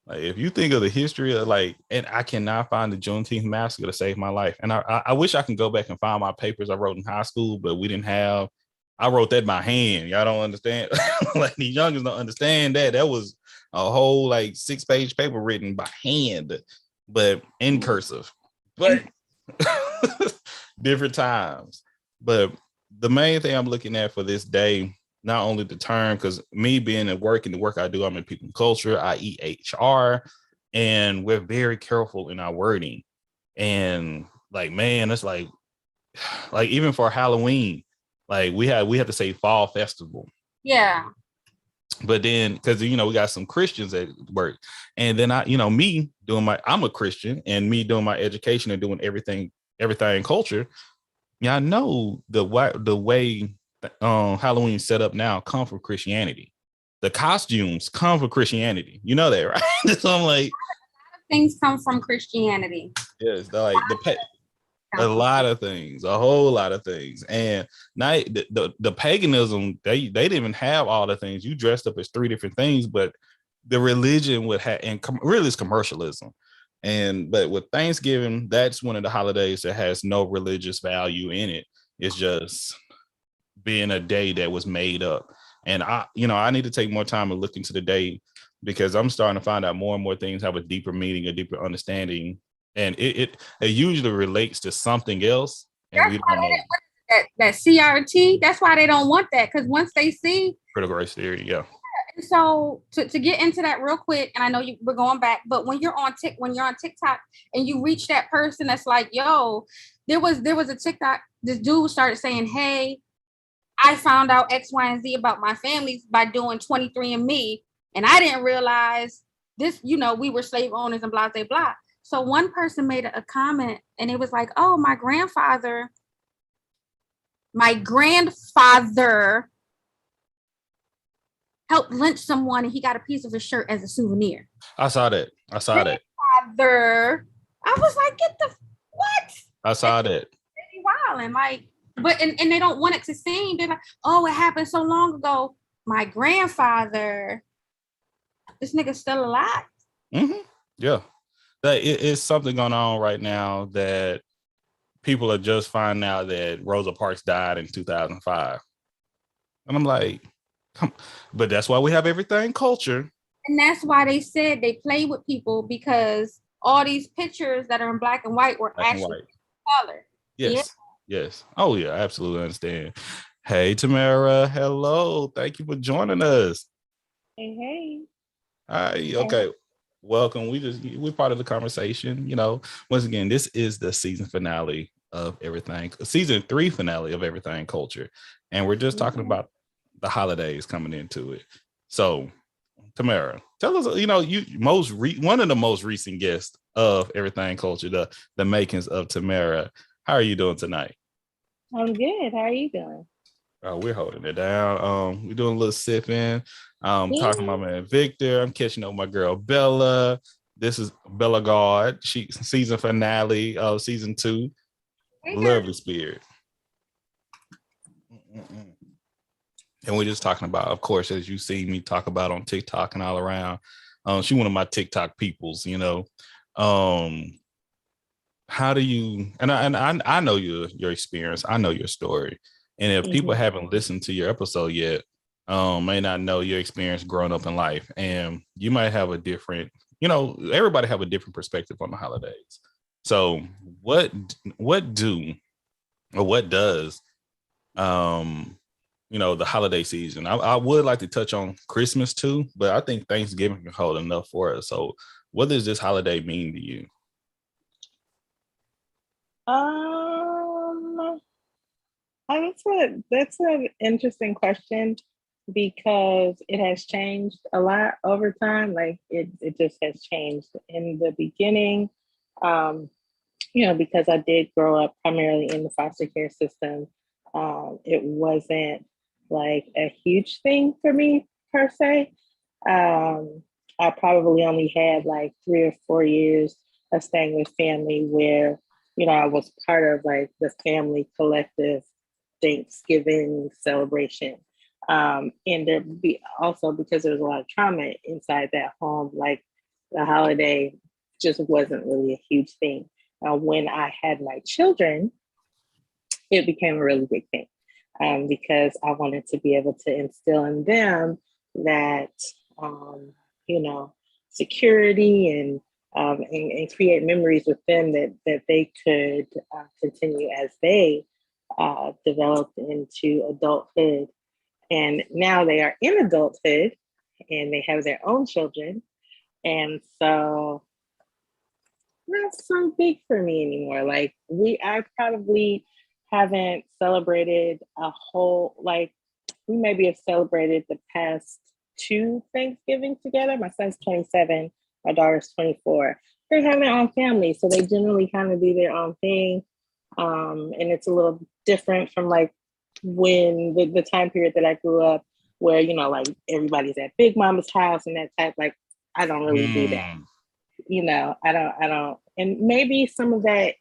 Like if you think of the history of and I cannot find the Juneteenth massacre to save my life. And I wish I can go back and find my papers I wrote in high school, but we didn't have. I wrote that by hand. Y'all don't understand. These youngins don't understand that. That was a whole 6-page paper written by hand, but in cursive. But different times. But the main thing I'm looking at for this day, not only the term, because me being at work and the work I do, I'm in people and culture, i.e. HR, and we're very careful in our wording. And man, it's like even for Halloween, we have to say fall festival. Yeah. But then, because we got some Christians at work, and then I'm a Christian, and me doing my education and doing everything culture. Yeah, I know the way Halloween set up now come from Christianity. The costumes come from Christianity. You know that, right? So I'm like, things come from Christianity. Yes, a lot of things, a whole lot of things. And now the paganism, they didn't even have all the things. You dressed up as 3 different things, but the religion would have, and really it's commercialism. But with Thanksgiving, that's one of the holidays that has no religious value in it. It's just being a day that was made up. And I need to take more time and look into the day, because I'm starting to find out more and more things have a deeper meaning, a deeper understanding. And it usually relates to something else. And we don't know. That CRT, that's why they don't want that. Because once they see critical race theory, yeah. So to get into that real quick, and I know we're going back, but when you're on TikTok and you reach that person that's like, yo, there was a TikTok, this dude started saying, hey, I found out X, Y, and Z about my families by doing 23andMe, and I didn't realize this, we were slave owners and blah, blah, blah. So one person made a comment, and it was like, oh, my grandfather helped lynch someone, and he got a piece of his shirt as a souvenir. I saw that. Grandfather. I was like, get the what? I saw that. Wild, and and they don't want it to seem, they're like, oh, it happened so long ago. My grandfather, this nigga's still alive. Mm-hmm. Yeah. It's something going on right now that people are just finding out that Rosa Parks died in 2005. And I'm like, but that's why we have everything culture. And that's why they said they play with people, because all these pictures that are in black and white were actually color. Yes. Yeah. Yes. Oh, yeah, I absolutely understand. Hey, Tamara. Hello. Thank you for joining us. Hey. Hi. Okay. Welcome. We're part of the conversation. Once again, this is the season finale of everything, season 3 finale of Everything Culture. And we're just talking about the holidays coming into it. So Tamara, tell us, one of the most recent guests of Everything Culture, the makings of Tamara. How are you doing tonight? I'm good. How are you doing? We're holding it down. We're doing a little sipping. Talking to my man Victor. I'm catching up with my girl Bella. This is Bella God. She season finale of season 2. Lovely spirit. And we're just talking about, of course, as you see me talk about on TikTok and all around. She one of my TikTok peoples, How do you, and I know your experience, I know your story. And if people haven't listened to your episode yet, may not know your experience growing up in life, and you might have a different, everybody have a different perspective on the holidays. So what does the holiday season? I would like to touch on Christmas too, but I think Thanksgiving can hold enough for us. So what does this holiday mean to you? That's an interesting question, because it has changed a lot over time. Like it just has changed. In the beginning, because I did grow up primarily in the foster care system, it wasn't like a huge thing for me per se. I probably only had like 3 or 4 years of staying with family where, I was part of like the family collective Thanksgiving celebration. And there would be also, because there was a lot of trauma inside that home, like the holiday just wasn't really a huge thing. When I had my children, it became a really big thing, because I wanted to be able to instill in them that, security and create memories with them that they could continue as they developed into adulthood. And now they are in adulthood and they have their own children. And so not so big for me anymore. Like I probably haven't celebrated a whole, like we maybe have celebrated the past 2 Thanksgivings together. My son's 27, my daughter's 24. They have their own family, so they generally kind of do their own thing. And it's a little different from like when the time period that I grew up, where, like everybody's at Big Mama's house and that type. Like I don't really do that. I don't. And maybe some of that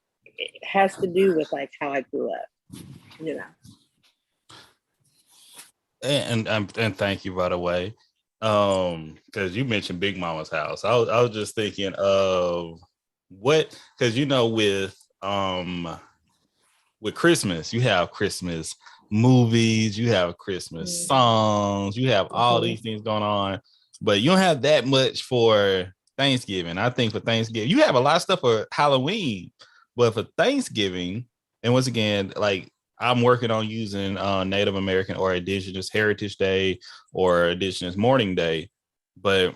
has to do with like how I grew up, And thank you, by the way, because you mentioned Big Mama's house. I was just thinking of what, because with Christmas, you have Christmas movies, you have Christmas songs, you have all these things going on, but you don't have that much for Thanksgiving. I think for Thanksgiving, you have a lot of stuff for Halloween, but for Thanksgiving, and once again, like I'm working on using Native American or Indigenous Heritage Day or Indigenous Mourning Day, but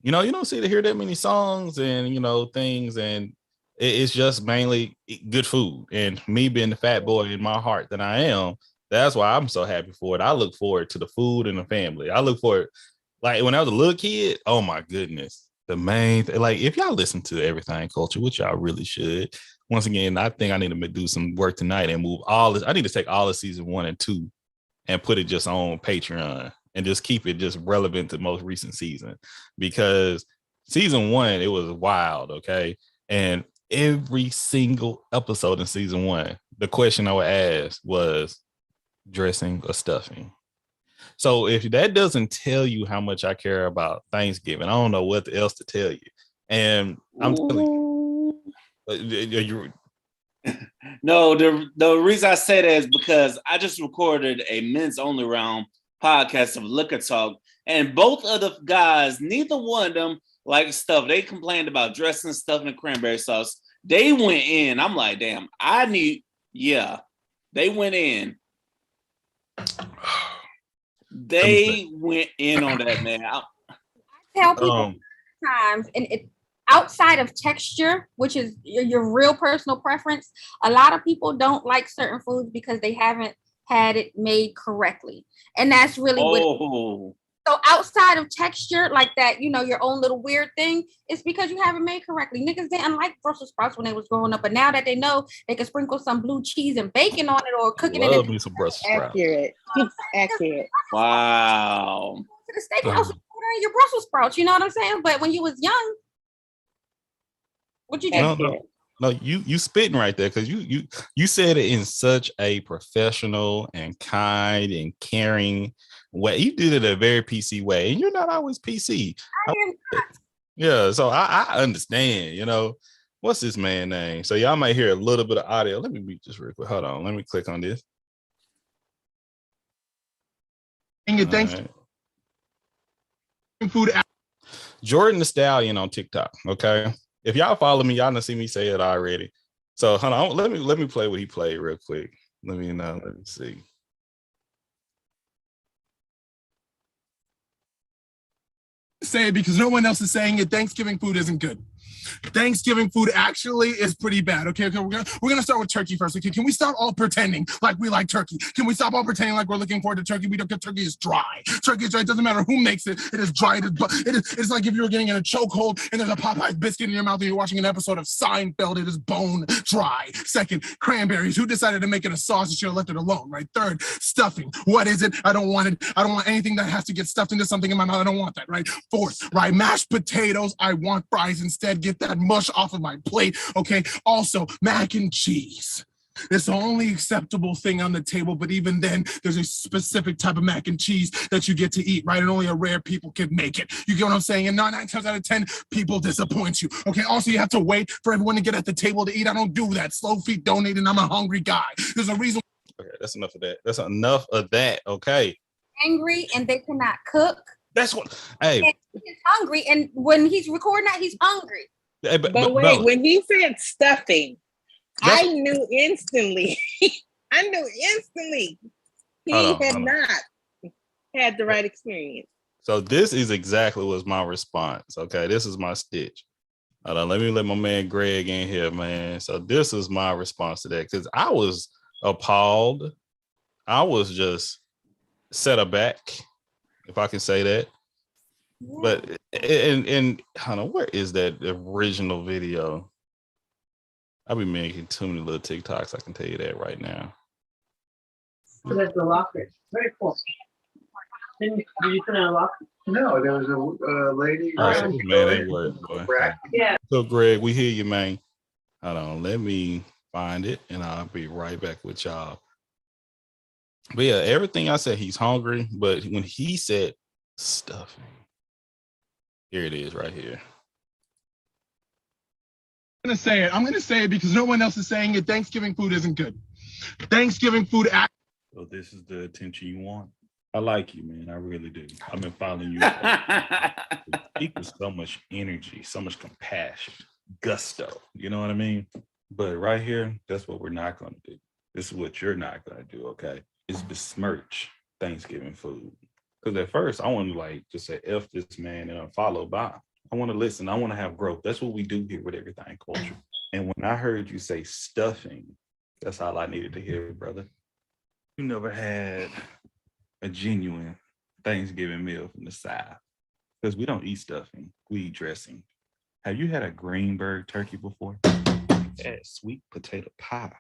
you don't see to hear that many songs and things, and it's just mainly good food. And me being the fat boy in my heart that I am, that's why I'm so happy for it. I look forward to the food and the family. I look forward, like when I was a little kid, oh my goodness, the main thing, like if y'all listen to Everything Culture, which y'all really should. Once again, I think I need to do some work tonight and move all this. I need to take all of season 1 and 2 and put it just on Patreon and just keep it just relevant to most recent season, because season 1, it was wild. Okay. And every single episode in season 1, the question I would ask was dressing or stuffing. So if that doesn't tell you how much I care about Thanksgiving, I don't know what else to tell you. And I'm telling you, no, the reason I say that is because I just recorded a men's only round podcast of Liquor Talk, and both of the guys, neither one of them like stuff. They complained about dressing stuff in cranberry sauce. They went in. I'm like, damn, they went in. They went in on that, man. I tell people times, and it outside of texture, which is your real personal preference, a lot of people don't like certain foods because they haven't had it made correctly, and that's really So outside of texture like that, your own little weird thing, it's because you haven't made correctly. Niggas didn't like Brussels sprouts when they was growing up, but now that they know, they can sprinkle some blue cheese and bacon on it or cook it in Love me some Brussels sprouts. Accurate. Wow. To the steakhouse, order your Brussels sprouts. You know what I'm saying? But when you was young, what you do? No, you spitting right there because you said it in such a professional and kind and caring way. You did it a very PC way, and you're not always PC. Yeah, so I understand. What's this man name? So y'all might hear a little bit of audio. Let me be just real quick. Hold on. Let me click on this. Thanks. Food. Jordan the Stallion on TikTok. Okay. If y'all follow me, y'all done see me say it already. So hold on, let me play what he played real quick. Let me see. Say it because no one else is saying it. Thanksgiving food isn't good. Thanksgiving food actually is pretty bad. Okay, we're gonna start with turkey first. Okay, can we stop all pretending like we like turkey? Can we stop all pretending like we're looking forward to turkey? We don't get turkey is dry. Turkey is dry. It doesn't matter who makes it. It is dry. It's like if you were getting in a chokehold and there's a Popeye biscuit in your mouth and you're watching an episode of Seinfeld. It is bone dry. Second, cranberries. Who decided to make it a sauce? You should have left it alone. Right. Third, stuffing. What is it? I don't want it. I don't want anything that has to get stuffed into something in my mouth. I don't want that. Right. Fourth, right, mashed potatoes. I want fries instead. Get that mush off of my plate. Okay. Also, mac and cheese. It's the only acceptable thing on the table, but even then, there's a specific type of mac and cheese that you get to eat, right? And only a rare people can make it. You get what I'm saying? And 9 times out of 10, people disappoint you. Okay. Also, you have to wait for everyone to get at the table to eat. I don't do that. Slow feet donate, and I'm a hungry guy. There's a reason. Okay, that's enough of that. That's enough of that. Okay. Angry and they cannot cook. That's what. Hey, and he's hungry, and when he's recording that, he's hungry. Hey, but wait, when he said stuffing, I knew instantly. He had not had the right experience. So this is exactly what's my response. Okay, this is my stitch. Hold on, let me let my man Greg in here, man. So this is my response to that because I was appalled. I was just set aback, if I can say that. But and I don't know, where is that original video? I'll be making too many little TikToks. I can tell you that right now. So there's the locker. Very cool. Did you put in a locker? No, there was a lady. Man, they were, boy. Yeah. So Greg, we hear you, man. Hold on, let me find it, and I'll be right back with y'all. But yeah, everything I said, he's hungry. But when he said stuffing, here it is right here. I'm going to say it because no one else is saying it. Thanksgiving food isn't good. Thanksgiving food. So this is the attention you want. I like you, man. I really do. I've been following you. Speak with so much energy, so much compassion, gusto. You know what I mean? But right here, that's what we're not going to do. This is what you're not going to do, okay? Is besmirch Thanksgiving food. Because at first, I want to just say F this man and unfollow by. I want to listen. I want to have growth. That's what we do here with Everything Culture. And when I heard you say stuffing, that's all I needed to hear, brother. You never had a genuine Thanksgiving meal from the South because we don't eat stuffing. We eat dressing. Have you had a Greenberg turkey before? That sweet potato pie.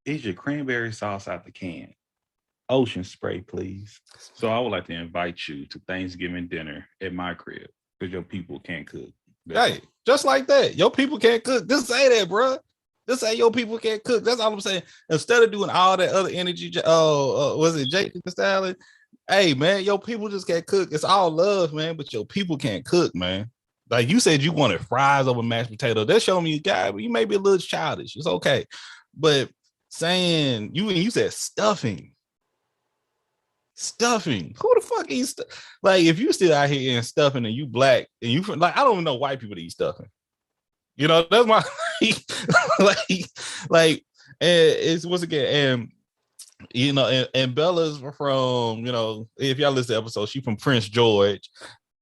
Is your cranberry sauce out the can? Ocean spray, please. So I would like to invite you to Thanksgiving dinner at my crib because your people can't cook. Hey, just like that. Your people can't cook. Just say that, bro. Just say your people can't cook. That's all I'm saying. Instead of doing all that other energy, was it Jake the Stallion? Hey, man, your people just can't cook. It's all love, man, but your people can't cook, man. Like you said, you wanted fries over mashed potato. That showing me, guy, you may be a little childish. It's okay. But saying, you said stuffing. Stuffing. Who the fuck eats like if you still out here eating stuffing and you black and you like I don't even know white people that eat stuffing. You know, that's my like and it's once again and you know and Bella's from, you know, if y'all listen to the episode, she from Prince George.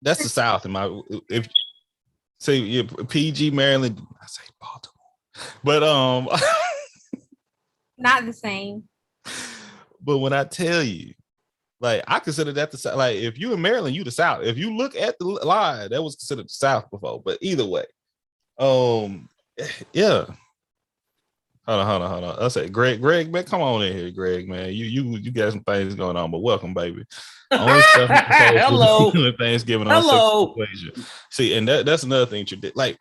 That's the South in my if say yeah, PG Maryland, I say Baltimore. But not the same. But when I tell you Like I consider that the South. Like if you in Maryland, you the South. If you look at the line, that was considered the South before. But either way, yeah. Hold on. I say, Greg, man, come on in here, Greg, man. You got some things going on, but welcome, baby. Only stuff Hello. Thanksgiving Hello. on See, and that's another thing. Like,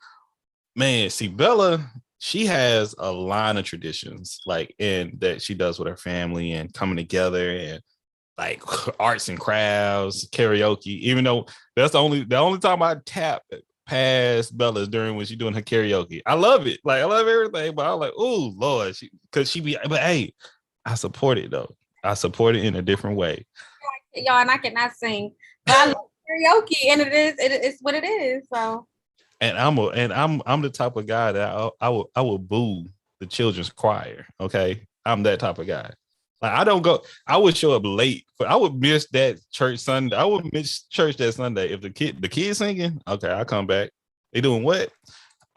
man, see, Bella, she has a line of traditions, like, and that she does with her family and coming together and like arts and crafts, karaoke. Even though that's the only time I tap past Bella is during when she's doing her karaoke. I love it. Like I love everything, but I'm like, oh Lord, but hey, I support it though. I support it in a different way. Y'all, and I cannot sing, but I love karaoke, and it's what it is. So, and I'm the type of guy that I will boo the children's choir. Okay, I'm that type of guy. Like I don't go. I would show up late, but I would miss that church Sunday. I would miss church that Sunday if the kids singing. Okay, I'll come back. They doing what?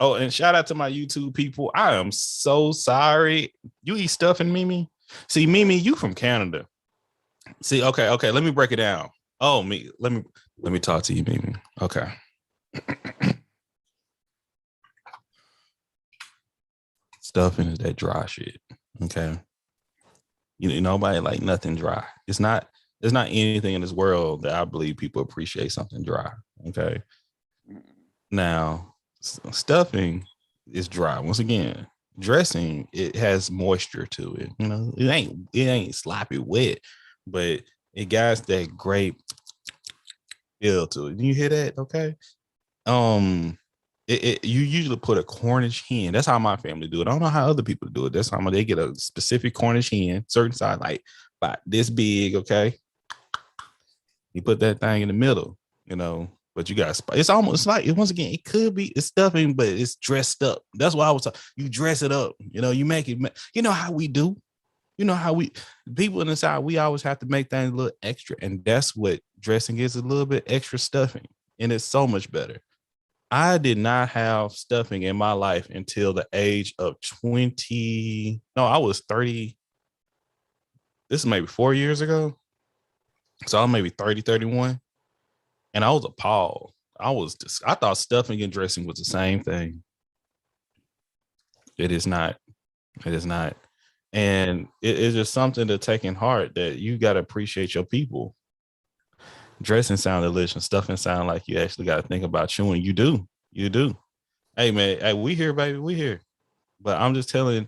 Oh, and shout out to my YouTube people. I am so sorry. You eat stuffing, Mimi? See, Mimi, you from Canada. See, okay. Let me break it down. Oh, let me talk to you, Mimi. Okay. Stuffing is that dry shit. Okay. Nobody like nothing dry. It's not anything in this world that I believe people appreciate something dry. Okay. Now, stuffing is dry. Once again, dressing, it has moisture to it. It ain't sloppy wet, but it got that great feel to it. Do you hear that? Okay. You usually put a Cornish hen. That's how my family do it. I don't know how other people do it. That's how they get a specific Cornish hen, certain size, like about this big. Okay, you put that thing in the middle, But you got it's almost like once again, it could be it's stuffing, but it's dressed up. That's why I was talking. You dress it up. You make it. You know how we do. You know how people in the South, we always have to make things a little extra, and that's what dressing is, a little bit extra stuffing, and it's so much better. I did not have stuffing in my life until the age of 20. No, I was 30. This is maybe 4 years ago. So I'm maybe 30, 31. And I was appalled. I thought stuffing and dressing was the same thing. It is not. It is not. And it is just something to take in heart that you got to appreciate your people. Dressing sound delicious. Stuffing sound like you actually got to think about chewing. You do. Hey man, hey, we here, baby. We here. But I'm just telling,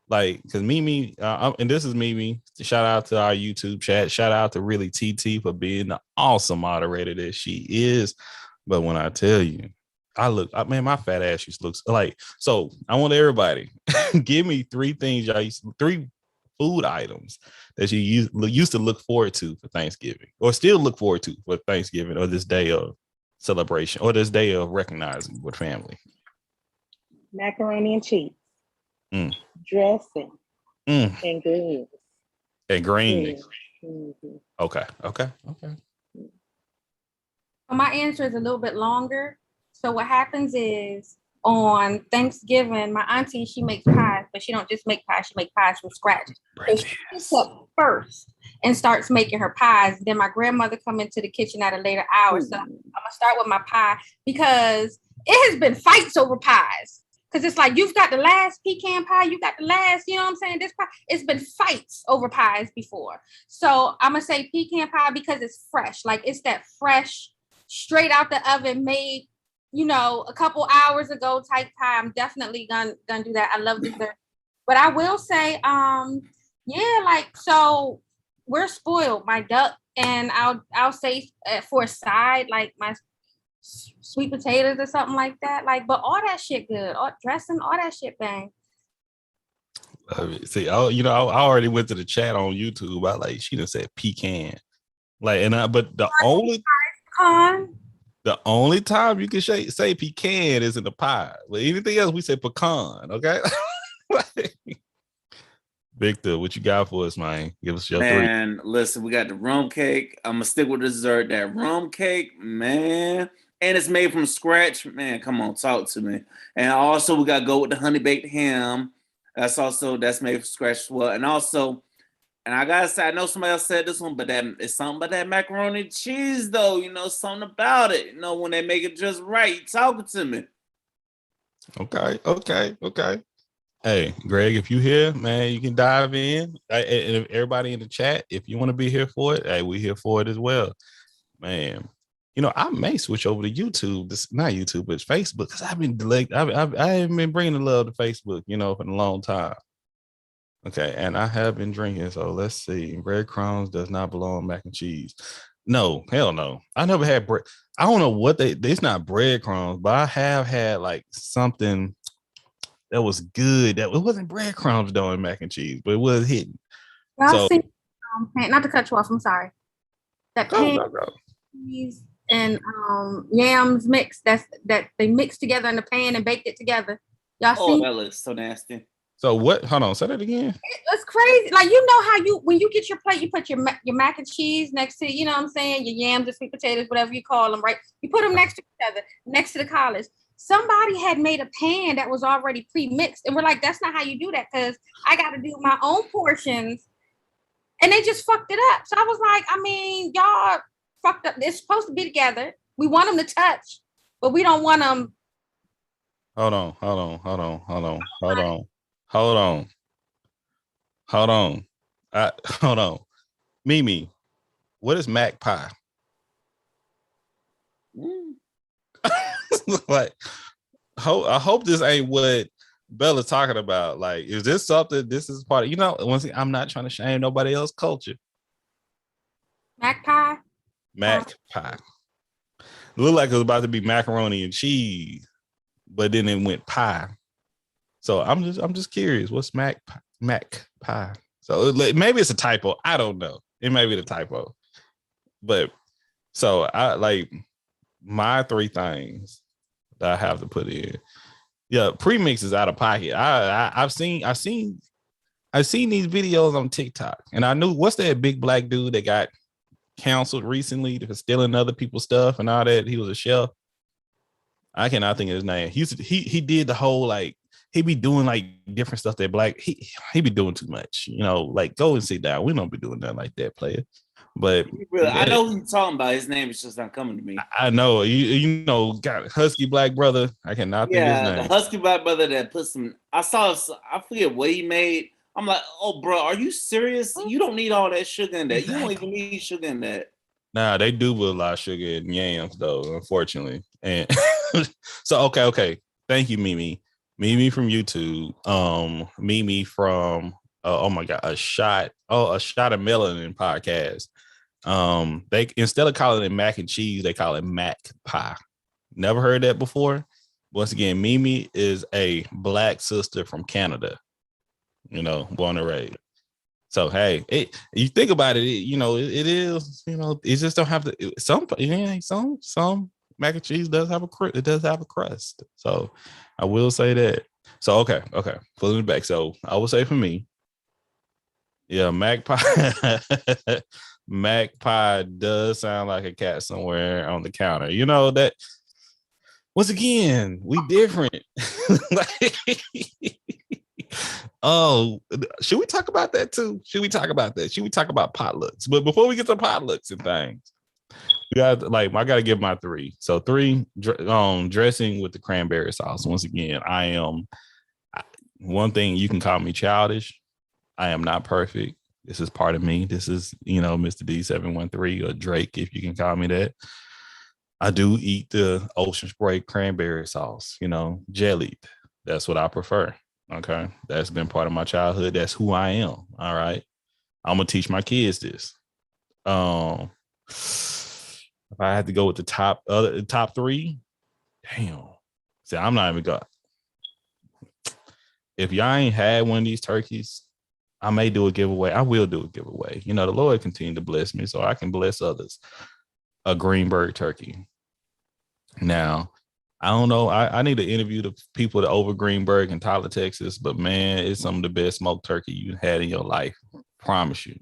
like, because Mimi, and this is Mimi. Shout out to our YouTube chat. Shout out to really TT for being the awesome moderator that she is. But when I tell you, my fat ass just looks like. So I want everybody give me three food items that you used to look forward to for Thanksgiving, or still look forward to for Thanksgiving, or this day of celebration, or this day of recognizing with family. Macaroni and cheese, dressing, and greens. And greens. Mm-hmm. Okay. My answer is a little bit longer. So what happens is on Thanksgiving, my auntie, she makes pies, but she don't just make pies, she makes pies from scratch. So she gets up first and starts making her pies. Then my grandmother come into the kitchen at a later hour. So I'm gonna start with my pie because it has been fights over pies. Because it's like, you've got the last pecan pie, you got the last, you know what I'm saying? This pie, it's been fights over pies before. So I'm gonna say pecan pie because it's fresh. Like it's that fresh, straight out the oven made, a couple hours ago type pie. I'm definitely gonna do that. I love dessert. But I will say, so we're spoiled. My duck, and I'll say for a side, like my sweet potatoes or something like that. Like, but all that shit good. All dressing, all that shit bang. See, I already went to the chat on YouTube. She done said pecan. But the only time you can say pecan is in the pie. But anything else, we say pecan. Okay. Victor, what you got for us, man? Give us your three. Man, listen, we got the rum cake. I'm gonna stick with dessert. That rum cake, man. And it's made from scratch. Man, come on, talk to me. And also we gotta go with the honey baked ham. That's made from scratch as well. And also And I gotta say, I know somebody else said this one, but that it's something about that macaroni and cheese, though. You know, something about it. You know, when they make it just right, you talking to me. Okay. Hey, Greg, if you here, man, you can dive in. And if everybody in the chat, if you want to be here for it, hey, we here for it as well, man. You know, I may switch over to YouTube. This not YouTube, but it's Facebook, because I've been delayed. I haven't been bringing the love to Facebook, you know, for a long time. Okay, and I have been drinking. So let's see. Breadcrumbs does not belong in mac and cheese. No, hell no. I never had bread. I don't know what it's not breadcrumbs, but I have had like something that was good. That it wasn't breadcrumbs though in mac and cheese, but it was hidden. Y'all see, not to cut you off. I'm sorry. That pan cheese and yams mix. That they mixed together in the pan and baked it together. Y'all see? That looks so nasty. So what? Hold on, say that again. It's crazy. Like, you know how when you get your plate, you put your mac and cheese next to, you know what I'm saying, your yams or sweet potatoes, whatever you call them, right? You put them next to each other, next to the collard. Somebody had made a pan that was already pre-mixed, and we're like, that's not how you do that, because I got to do my own portions, and they just fucked it up. So I was like, I mean, y'all fucked up. It's supposed to be together. We want them to touch, but we don't want them. Hold on. Mimi, what is mac pie? Like, I hope this ain't what Bella's talking about. Like, is this something? This is part of, you know, once again, I'm not trying to shame nobody else's culture. Mac pie? Mac pie. It looked like it was about to be macaroni and cheese, but then it went pie. So I'm just curious. What's mac pie? So maybe it's a typo. I don't know. It may be the typo. But so I like my three things that I have to put in. Yeah, premix is out of pocket. I've seen these videos on TikTok, and I knew, what's that big black dude that got canceled recently for stealing other people's stuff and all that? He was a chef. I cannot think of his name. He did the whole, like, he be doing like different stuff that black, he be doing too much, you know, like, go and sit down. We don't be doing nothing like that, player. But I know who you're talking about. His name is just not coming to me. I know, you know, got husky black brother. I cannot think his name. The husky black brother that put some, I forget what he made. I'm like, oh, bro, are you serious? You don't need all that sugar in that. Exactly. You don't even need sugar in that. Nah, they do put a lot of sugar in yams, though, unfortunately. And so, okay. Thank you, Mimi. Mimi from YouTube. Mimi from oh my God, a shot of melanin podcast. They, instead of calling it mac and cheese, they call it mac pie. Never heard that before. Once again, Mimi is a black sister from Canada, you know, born and raised. So hey, you think about it, you know, it is, you know, it just don't have to. Some mac and cheese does have a crust. So I will say that. So okay, pulling it back. So I will say for me, yeah, mac pie. Mac pie does sound like a cat somewhere on the counter. You know that. Once again, we different. Oh, should we talk about that too? Should we talk about potlucks? But before we get to potlucks and things, we got, like, I got to give my three. So 3, dressing with the cranberry sauce. Once again, one thing, you can call me childish. I am not perfect. This is part of me. This is, you know, Mr. D713 or Drake, if you can call me that. I do eat the Ocean Spray cranberry sauce, you know, jellied. That's what I prefer. Okay. That's been part of my childhood. That's who I am. All right. I'm going to teach my kids this. If I had to go with the top 3, damn. See, I'm not even going. If y'all ain't had one of these turkeys, I may do a giveaway. I will do a giveaway. You know, the Lord continue to bless me so I can bless others. A Greenberg turkey. Now, I don't know. I need to interview the people that over Greenberg in Tyler, Texas, but man, it's some of the best smoked turkey you've had in your life. Promise you.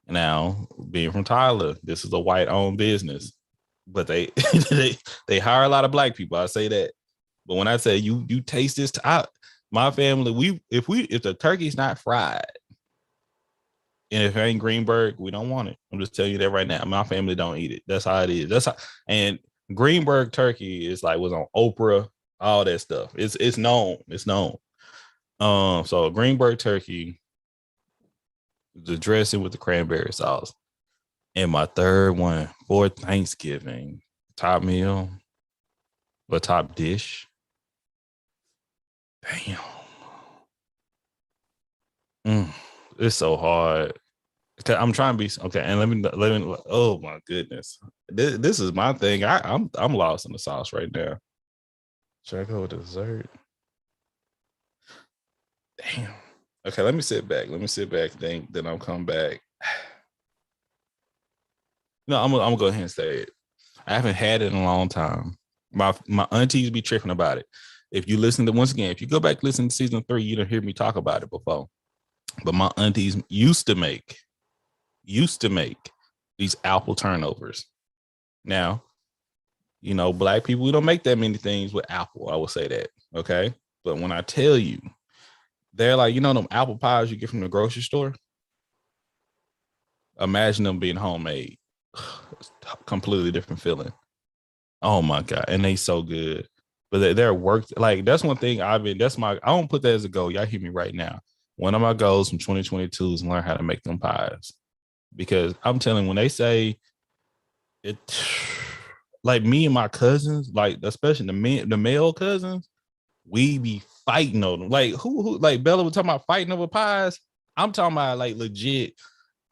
Now, being from Tyler, this is a white-owned business, but they they hire a lot of black people. I say that. But when I say you taste this, my family, if the turkey's not fried, And if it ain't Greenberg, we don't want it. I'm just telling you that right now. My family don't eat it. That's how it is. That's how. And Greenberg turkey is like was on Oprah, all that stuff. It's known. It's known. So Greenberg turkey, the dressing with the cranberry sauce, and my third one for Thanksgiving, top meal, or top dish. Damn. It's so hard. I'm trying to be okay, and let me. Oh my goodness, this is my thing. I'm lost in the sauce right now. Should I go with dessert? Damn. Okay, let me sit back. Think. Then I'll come back. No, I'm gonna go ahead and say it. I haven't had it in a long time. My aunties be tripping about it. If you listen to once again, if you go back listen to season 3, you don't hear me talk about it before. But my aunties used to make these apple turnovers. Now, you know, Black people, we don't make that many things with apple. I will say that. Okay. But when I tell you, they're like, you know, them apple pies you get from the grocery store. Imagine them being homemade. It's a completely different feeling. Oh my God. And they so good. But they're worked. Like, that's one thing I don't put that as a goal. Y'all hear me right now. One of my goals from 2022 is learn how to make them pies. Because I'm telling you, when they say it, like me and my cousins, like especially the male cousins, we be fighting on them. Like who like Bella was talking about fighting over pies. I'm talking about like legit.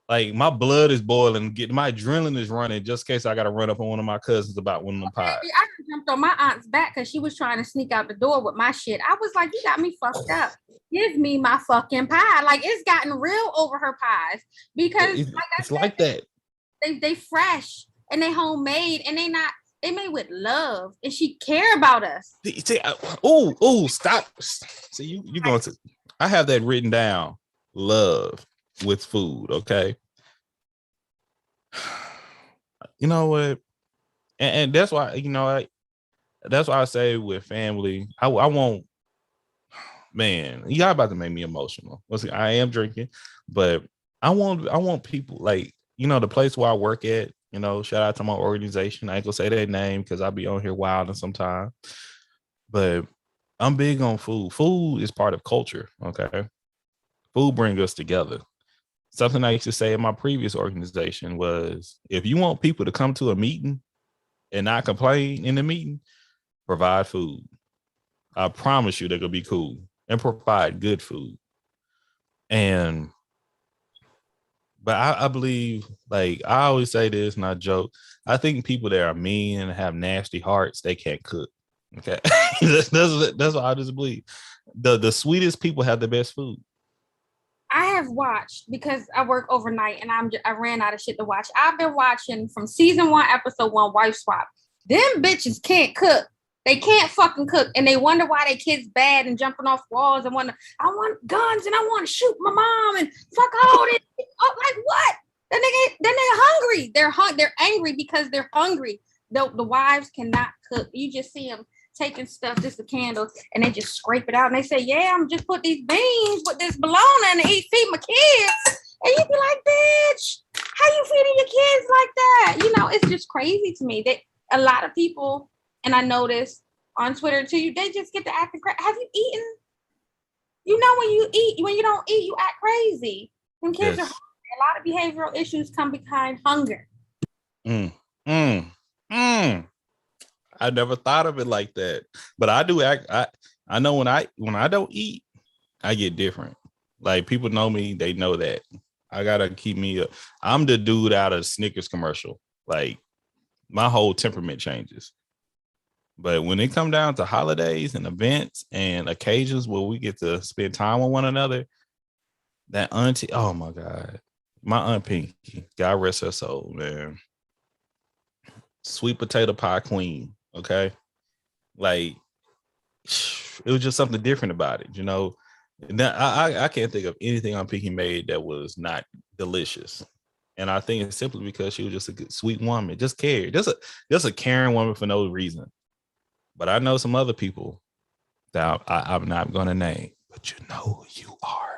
Like my blood is boiling, my adrenaline is running just in case I got to run up on one of my cousins about one of them pies. I jumped on my aunt's back because she was trying to sneak out the door with my shit. I was like, you got me fucked up. Give me my fucking pie. Like, it's gotten real over her pies because it's like that. They fresh and they homemade and they made with love and she care about us. Stop. See, you going to, I have that written down. Love with food, okay? You know what? And that's why, you know, that's why I say with family, I won't, man, y'all about to make me emotional. I am drinking, but I want people like, you know, the place where I work at, you know, shout out to my organization. I ain't gonna say their name because I'll be on here wilding sometime. But I'm big on food. Food is part of culture, okay? Food brings us together. Something I used to say in my previous organization was, if you want people to come to a meeting and not complain in the meeting, provide food. I promise you they're gonna be cool and provide good food. But I believe, like I always say this and I joke, I think people that are mean and have nasty hearts, they can't cook. Okay. that's what I just believe. The sweetest people have the best food. I have watched because I work overnight and I ran out of shit to watch. I've been watching from season 1, episode 1, Wife Swap. Them bitches can't cook. They can't fucking cook, and they wonder why their kids bad and jumping off walls and I want guns and I want to shoot my mom and fuck all this. Oh, like what? Then they hungry. They're angry because they're hungry. The wives cannot cook. You just see them taking stuff, just a candle, and they just scrape it out and they say, yeah, I'm just put these beans with this bologna and feed my kids. And you be like, bitch, how you feeding your kids like that? You know, it's just crazy to me that a lot of people, and I notice on Twitter too, they just get to acting crazy. Have you eaten? You know, when you don't eat, you act crazy. When kids are hungry, a lot of behavioral issues come behind hunger. I never thought of it like that, but I do act. I know when I don't eat, I get different. Like people know me, they know that. I gotta keep me up. I'm the dude out of Snickers commercial. Like my whole temperament changes. But when it come down to holidays and events and occasions where we get to spend time with one another, that auntie, oh my God, my Aunt Pinky, God rest her soul, man. Sweet potato pie queen, okay? Like, it was just something different about it, you know? Now, I can't think of anything Aunt Pinky made that was not delicious. And I think it's simply because she was just a good, sweet woman, just cared. Just a caring woman for no reason. But I know some other people that I'm not going to name, but you know who you are.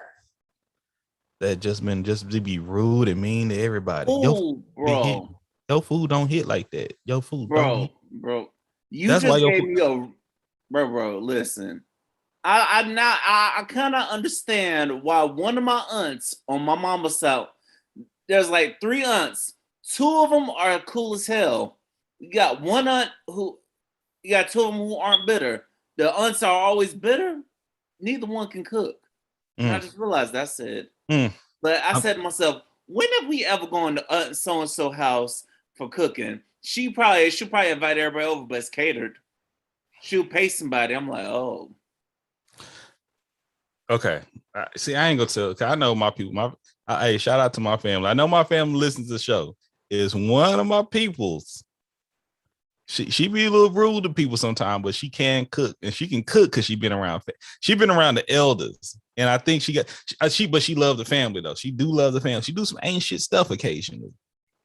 that just to be rude and mean to everybody. Ooh, bro. Your food don't hit like that. Your food don't hit. Bro. You That's just why gave me a bro. Listen, I kind of understand why one of my aunts on my mama's side. There's like 3 aunts. 2 of them are cool as hell. You got 1 aunt you got 2 of them who aren't bitter. The aunts are always bitter. Neither one can cook. And I just realized that's it. But I said to myself, when have we ever gone to Aunt so-and-so house for cooking? She'll probably invite everybody over, but it's catered. She'll pay somebody. I'm like, oh. Okay. See, I ain't gonna tell. Cause I know my people. Hey, shout out to my family. I know my family listens to the show. Is one of my peoples. She be a little rude to people sometimes, but she can cook, and she can cook because she been around the elders, and I think but she loved the family though. She do love the family. She do some ain't shit stuff occasionally,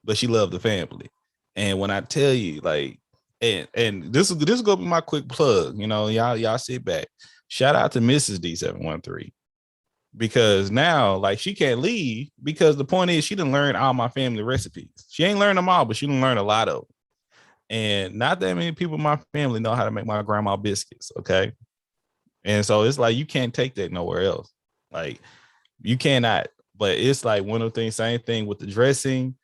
but she loved the family. And when I tell you, like, and this is gonna be my quick plug. You know, y'all sit back. Shout out to Mrs. D713 because now, like, she can't leave because the point is she didn't learn all my family recipes. She ain't learned them all, but she didn't learn a lot of them. And not that many people in my family know how to make my grandma biscuits. Okay. And so it's like, you can't take that nowhere else. Like, you cannot, but it's like one of the things, same thing with the dressing.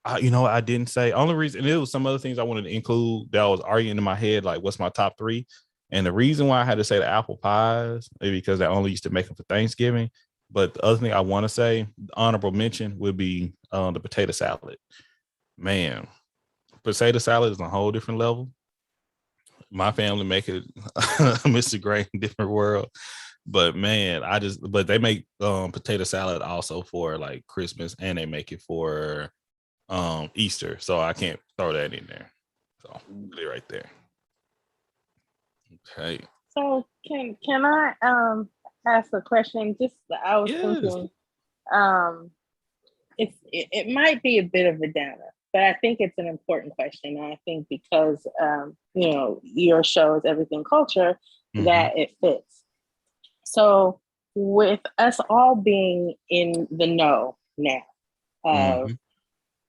I didn't say only reason, and it was some other things I wanted to include that I was arguing in my head, like what's my top 3. And the reason why I had to say the apple pies is because I only used to make them for Thanksgiving. But the other thing I want to say, honorable mention, would be the potato salad. Man, potato salad is a whole different level. My family make it Mr. Gray in different world. But man, but they make potato salad also for like Christmas, and they make it for Easter. So I can't throw that in there. So put it right there. Okay. So can I ask a question? Just I was thinking it might be a bit of a downer, but I think it's an important question. And I think because your show is Everything Culture, that it fits. So with us all being in the know now of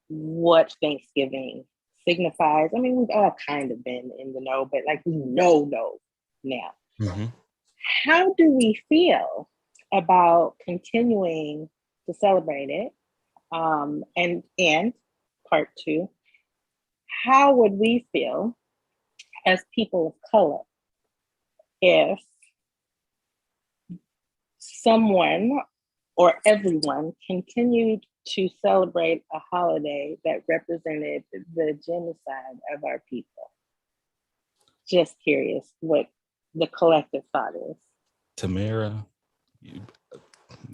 what Thanksgiving signifies, I mean, we've all kind of been in the know, but like we know now. How do we feel about continuing to celebrate it? And part 2, how would we feel as people of color if someone or everyone continued to celebrate a holiday that represented the genocide of our people? Just curious what the collective thought is. Tamara, you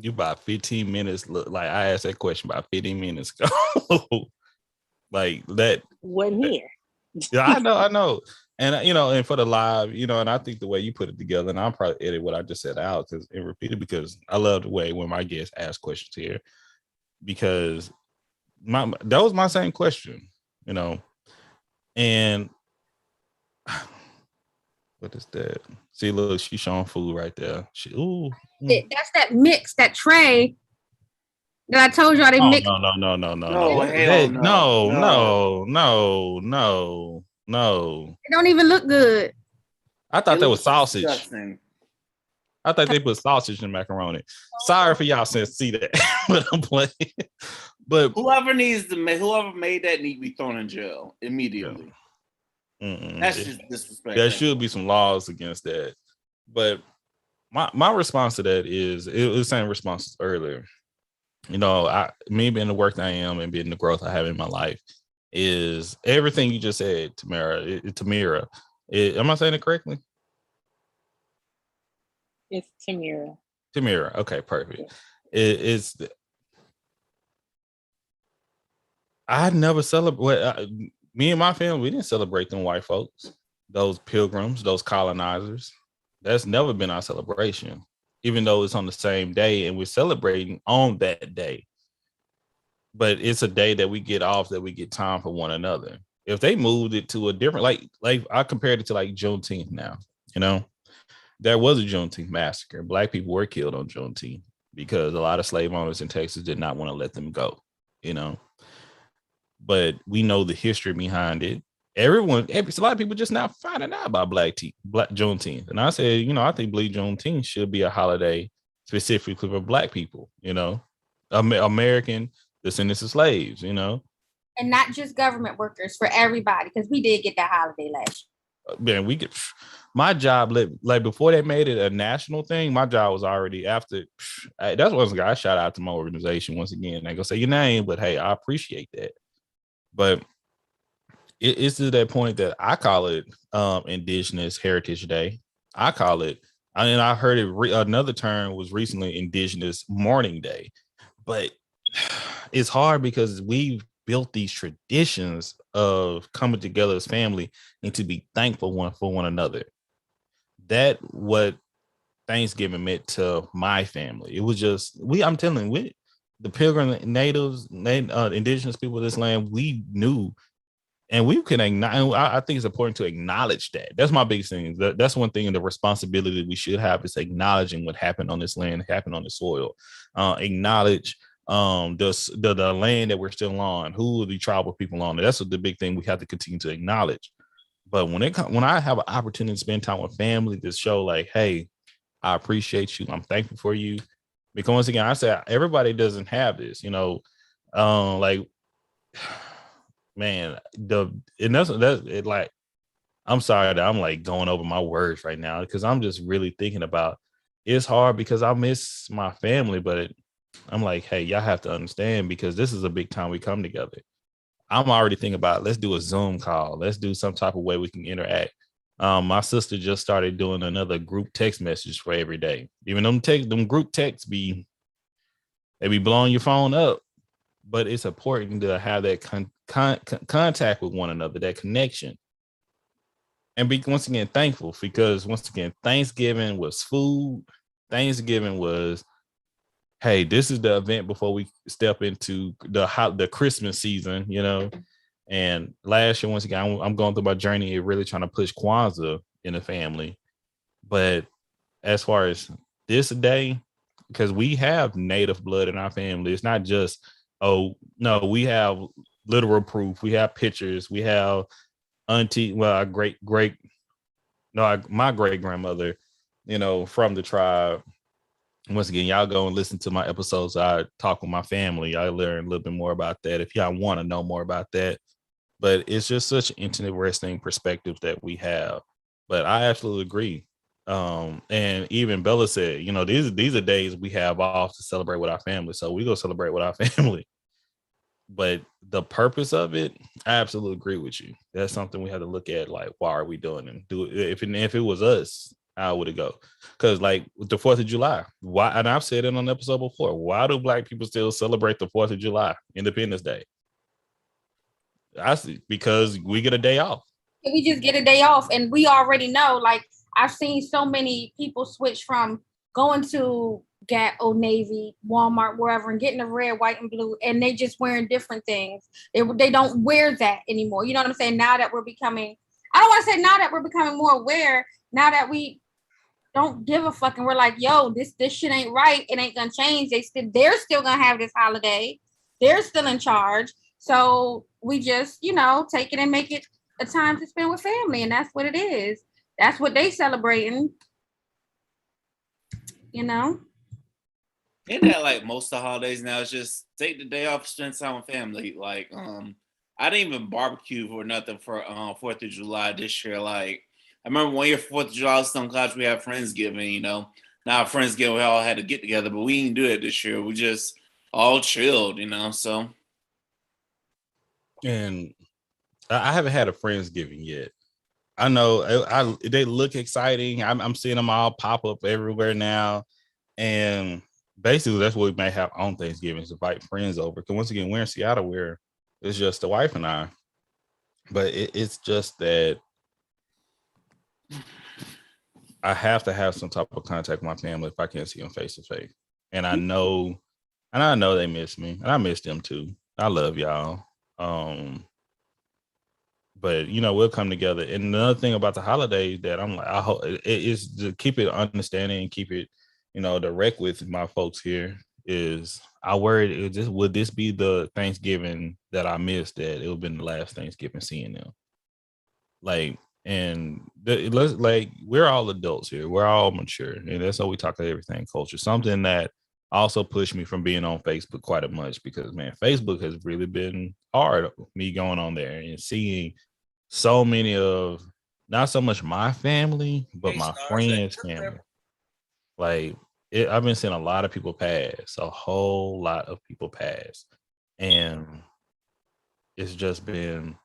about 15 minutes. Look, like I asked that question about 15 minutes ago. Like that. Wasn't here. Yeah, I know. And and for the live, and I think the way you put it together, and I'll probably edit what I just said out and repeat it because I love the way when my guests ask questions here, because that was my same question, and what is that? See, look, she's showing food right there. That's that mix, that tray that I told you I didn't mix. No. It don't even look good. I thought that was sausage. Disgusting. I thought they put sausage in macaroni. Sorry for y'all since see that, but I'm playing. But whoever made that need to be thrown in jail immediately. That's just disrespect. There should be some laws against that. But my response to that is it was the same response earlier. Me being the work that I am and being the growth I have in my life is everything you just said, Tamira. Am I saying it correctly? It's Tamira. Tamira. Okay, perfect. Yeah. I never celebrate. Me and my family, we didn't celebrate them white folks, those pilgrims, those colonizers. That's never been our celebration, even though it's on the same day and we're celebrating on that day. But it's a day that we get off, that we get time for one another. If they moved it to a different, like I compared it to like Juneteenth now, there was a Juneteenth massacre. Black people were killed on Juneteenth. because a lot of slave owners in Texas did not want to let them go, you know. But we know the history behind it. A lot of people just now finding out about Black Juneteenth. And I said, you know, I believe Juneteenth should be a holiday specifically for Black people, you know, American descendants of slaves, you know. And not just government workers, for everybody, because we did get that holiday last year. Man, we get my job like before they made it a national thing. My job was already after. That's one guy. I shout out to my organization once again. I go say your name, but hey, I appreciate that. But it's to that point that I call it Indigenous Heritage Day. I call it, and I heard it. Another term was recently Indigenous Mourning Day, but it's hard because we've built these traditions of coming together as family and to be thankful for one another. That what Thanksgiving meant to my family. It was just I'm telling you, the Pilgrim natives, indigenous people of this land, we knew, and we can acknowledge. I think it's important to acknowledge that. That's my biggest thing. That's one thing, and the responsibility we should have is acknowledging what happened on this land, happened on the soil. Acknowledge the land that we're still on, who are the tribal people on it. That's the big thing we have to continue to acknowledge. But when I have an opportunity to spend time with family to show like, hey, I appreciate you, I'm thankful for you, because once again, I say everybody doesn't have this, you know. Like, man, that's it. Like, I'm sorry that I'm like going over my words right now because I'm just really thinking about it's hard because I miss my family, but I'm like, hey, y'all have to understand because this is a big time we come together. I'm already thinking about let's do a Zoom call. Let's do some type of way we can interact. My sister just started doing another group text message for every day. Even them group texts they be blowing your phone up, but it's important to have that contact with one another, that connection, and be once again thankful because once again, Thanksgiving was food. Thanksgiving was, hey, this is the event before we step into the Christmas season, you know. And last year, once again, I'm going through my journey of really trying to push Kwanzaa in the family. But as far as this day, because we have Native blood in our family, it's not just, oh, no, we have literal proof. We have pictures. We have my great grandmother, you know, from the tribe. Once again, y'all go and listen to my episodes. I talk with my family. I learn a little bit more about that if y'all want to know more about that. But it's just such an interesting perspective that we have. But I absolutely agree. And even Bella said, you know, these are days we have off to celebrate with our family. So we go celebrate with our family. But the purpose of it, I absolutely agree with you. That's something we have to look at. Like, why are we doing it? If it was us, how would it go? Because like with the 4th of July, why? And I've said it on the episode before. Why do Black people still celebrate the 4th of July, Independence Day? I see, because we get a day off. We just get a day off, and we already know. Like, I've seen so many people switch from going to Gap, Old Navy, Walmart, wherever, and getting the red, white, and blue, and they just wearing different things. They don't wear that anymore. You know what I'm saying? Now that we're becoming, I don't want to say now that we're becoming more aware. Now that we don't give a fuck, and we're like, yo, this shit ain't right. It ain't gonna change. They're still gonna have this holiday. They're still in charge. So we just, you know, take it and make it a time to spend with family, and that's what it is. That's what they celebrating. You know. Isn't that like most of the holidays now? It's just take the day off, spend time with family. Like, I didn't even barbecue or nothing for 4th of July this year. Like, I remember 1 year 4th of July, some college we had Friendsgiving, you know. Now Friendsgiving, we all had to get together, but we didn't do it this year. We just all chilled, you know. So, and I haven't had a Friendsgiving yet. I know they look exciting. I'm seeing them all pop up everywhere now, and basically that's what we may have on Thanksgiving, is invite friends over. Because once again, we're in Seattle where it's just the wife and I. But it's just that I have to have some type of contact with my family if I can't see them face to face. And I know they miss me, and I miss them too. I love y'all. But you know, we'll come together. And another thing about the holidays that I'm like, I hope it is to keep it understanding and keep it direct with my folks here is I worried would this be the Thanksgiving that I missed, that it would have been the last Thanksgiving seeing them. Like, and we're all adults here. We're all mature. And that's how we talk about everything culture. Something that also pushed me from being on Facebook quite a much, because man, Facebook has really been hard. Me going on there and seeing so many of, not so much my family, but my friends' family. Like, I've been seeing a lot of people pass, a whole lot of people pass. And it's just been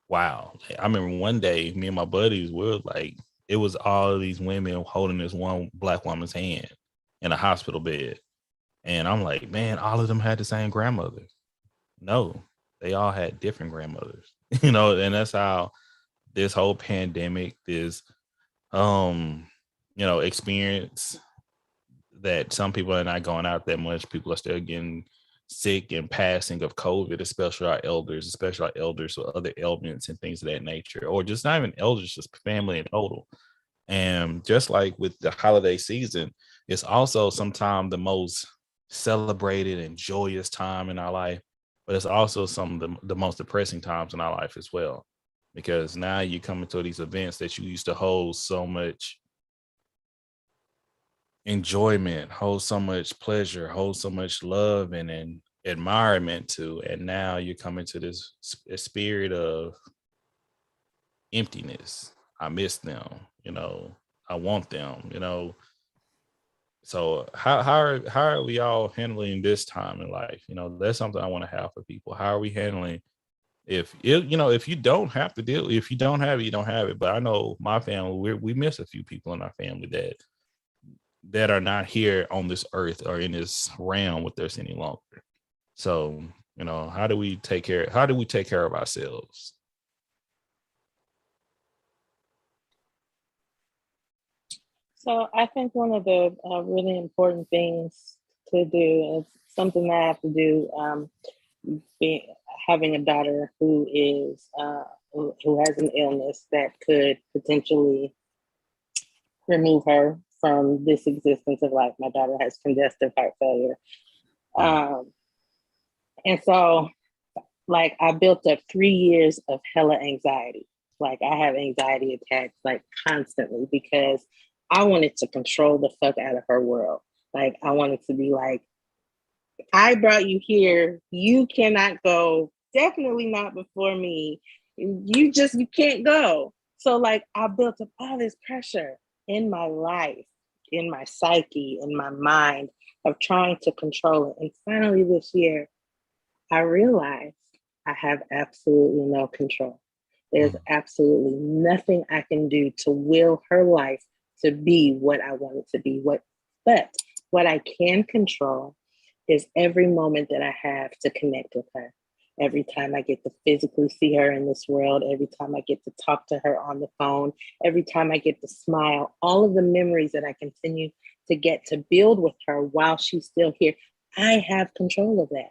wow. I remember one day, me and my buddies were like, it was all of these women holding this one Black woman's hand in a hospital bed. And I'm like, man, all of them had the same grandmother. No, they all had different grandmothers, and that's how this whole pandemic, this, experience that some people are not going out that much. People are still getting sick and passing of COVID, especially our elders with other ailments and things of that nature, or just not even elders, just family in total. And just like with the holiday season, it's also sometimes the most celebrated and joyous time in our life, but it's also some of the most depressing times in our life as well, because now you come into these events that you used to hold so much enjoyment, hold so much pleasure, hold so much love and admirement to, and now you're coming to this spirit of emptiness. I miss them, I want them, So how are we all handling this time in life? That's something I want to have for people. How are we handling if you don't have to deal, if you don't have it, you don't have it. But I know my family, we miss a few people in our family that are not here on this earth or in this realm with us any longer. So, how do we take care of ourselves? So I think one of the really important things to do is something that I have to do, having a daughter who has an illness that could potentially remove her from this existence of life. My daughter has congestive heart failure. And so, like, I built up 3 years of hella anxiety. Like, I have anxiety attacks, like, constantly, because I wanted to control the fuck out of her world. Like, I wanted to be like, I brought you here. You cannot go. Definitely not before me. You can't go. So, like, I built up all this pressure in my life, in my psyche, in my mind, of trying to control it. And finally this year, I realized I have absolutely no control. There's absolutely nothing I can do to will her life to be what I want it to be. But what I can control is every moment that I have to connect with her. Every time I get to physically see her in this world, every time I get to talk to her on the phone, every time I get to smile, all of the memories that I continue to get to build with her while she's still here, I have control of that.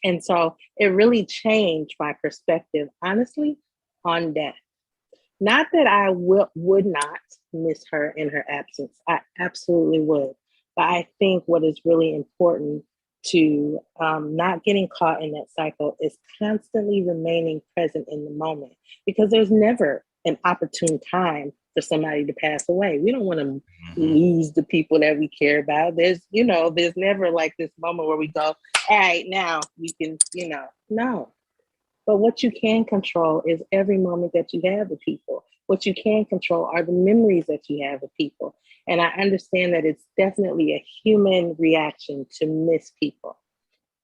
And so it really changed my perspective, honestly, on death. Not that I would not miss her in her absence. I absolutely would. But I think what is really important to not getting caught in that cycle is constantly remaining present in the moment, because there's never an opportune time for somebody to pass away. We don't want to lose the people that we care about. There's never like this moment where we go, all right, now we can, no. But what you can control is every moment that you have with people. What you can control are the memories that you have with people. And I understand that it's definitely a human reaction to miss people.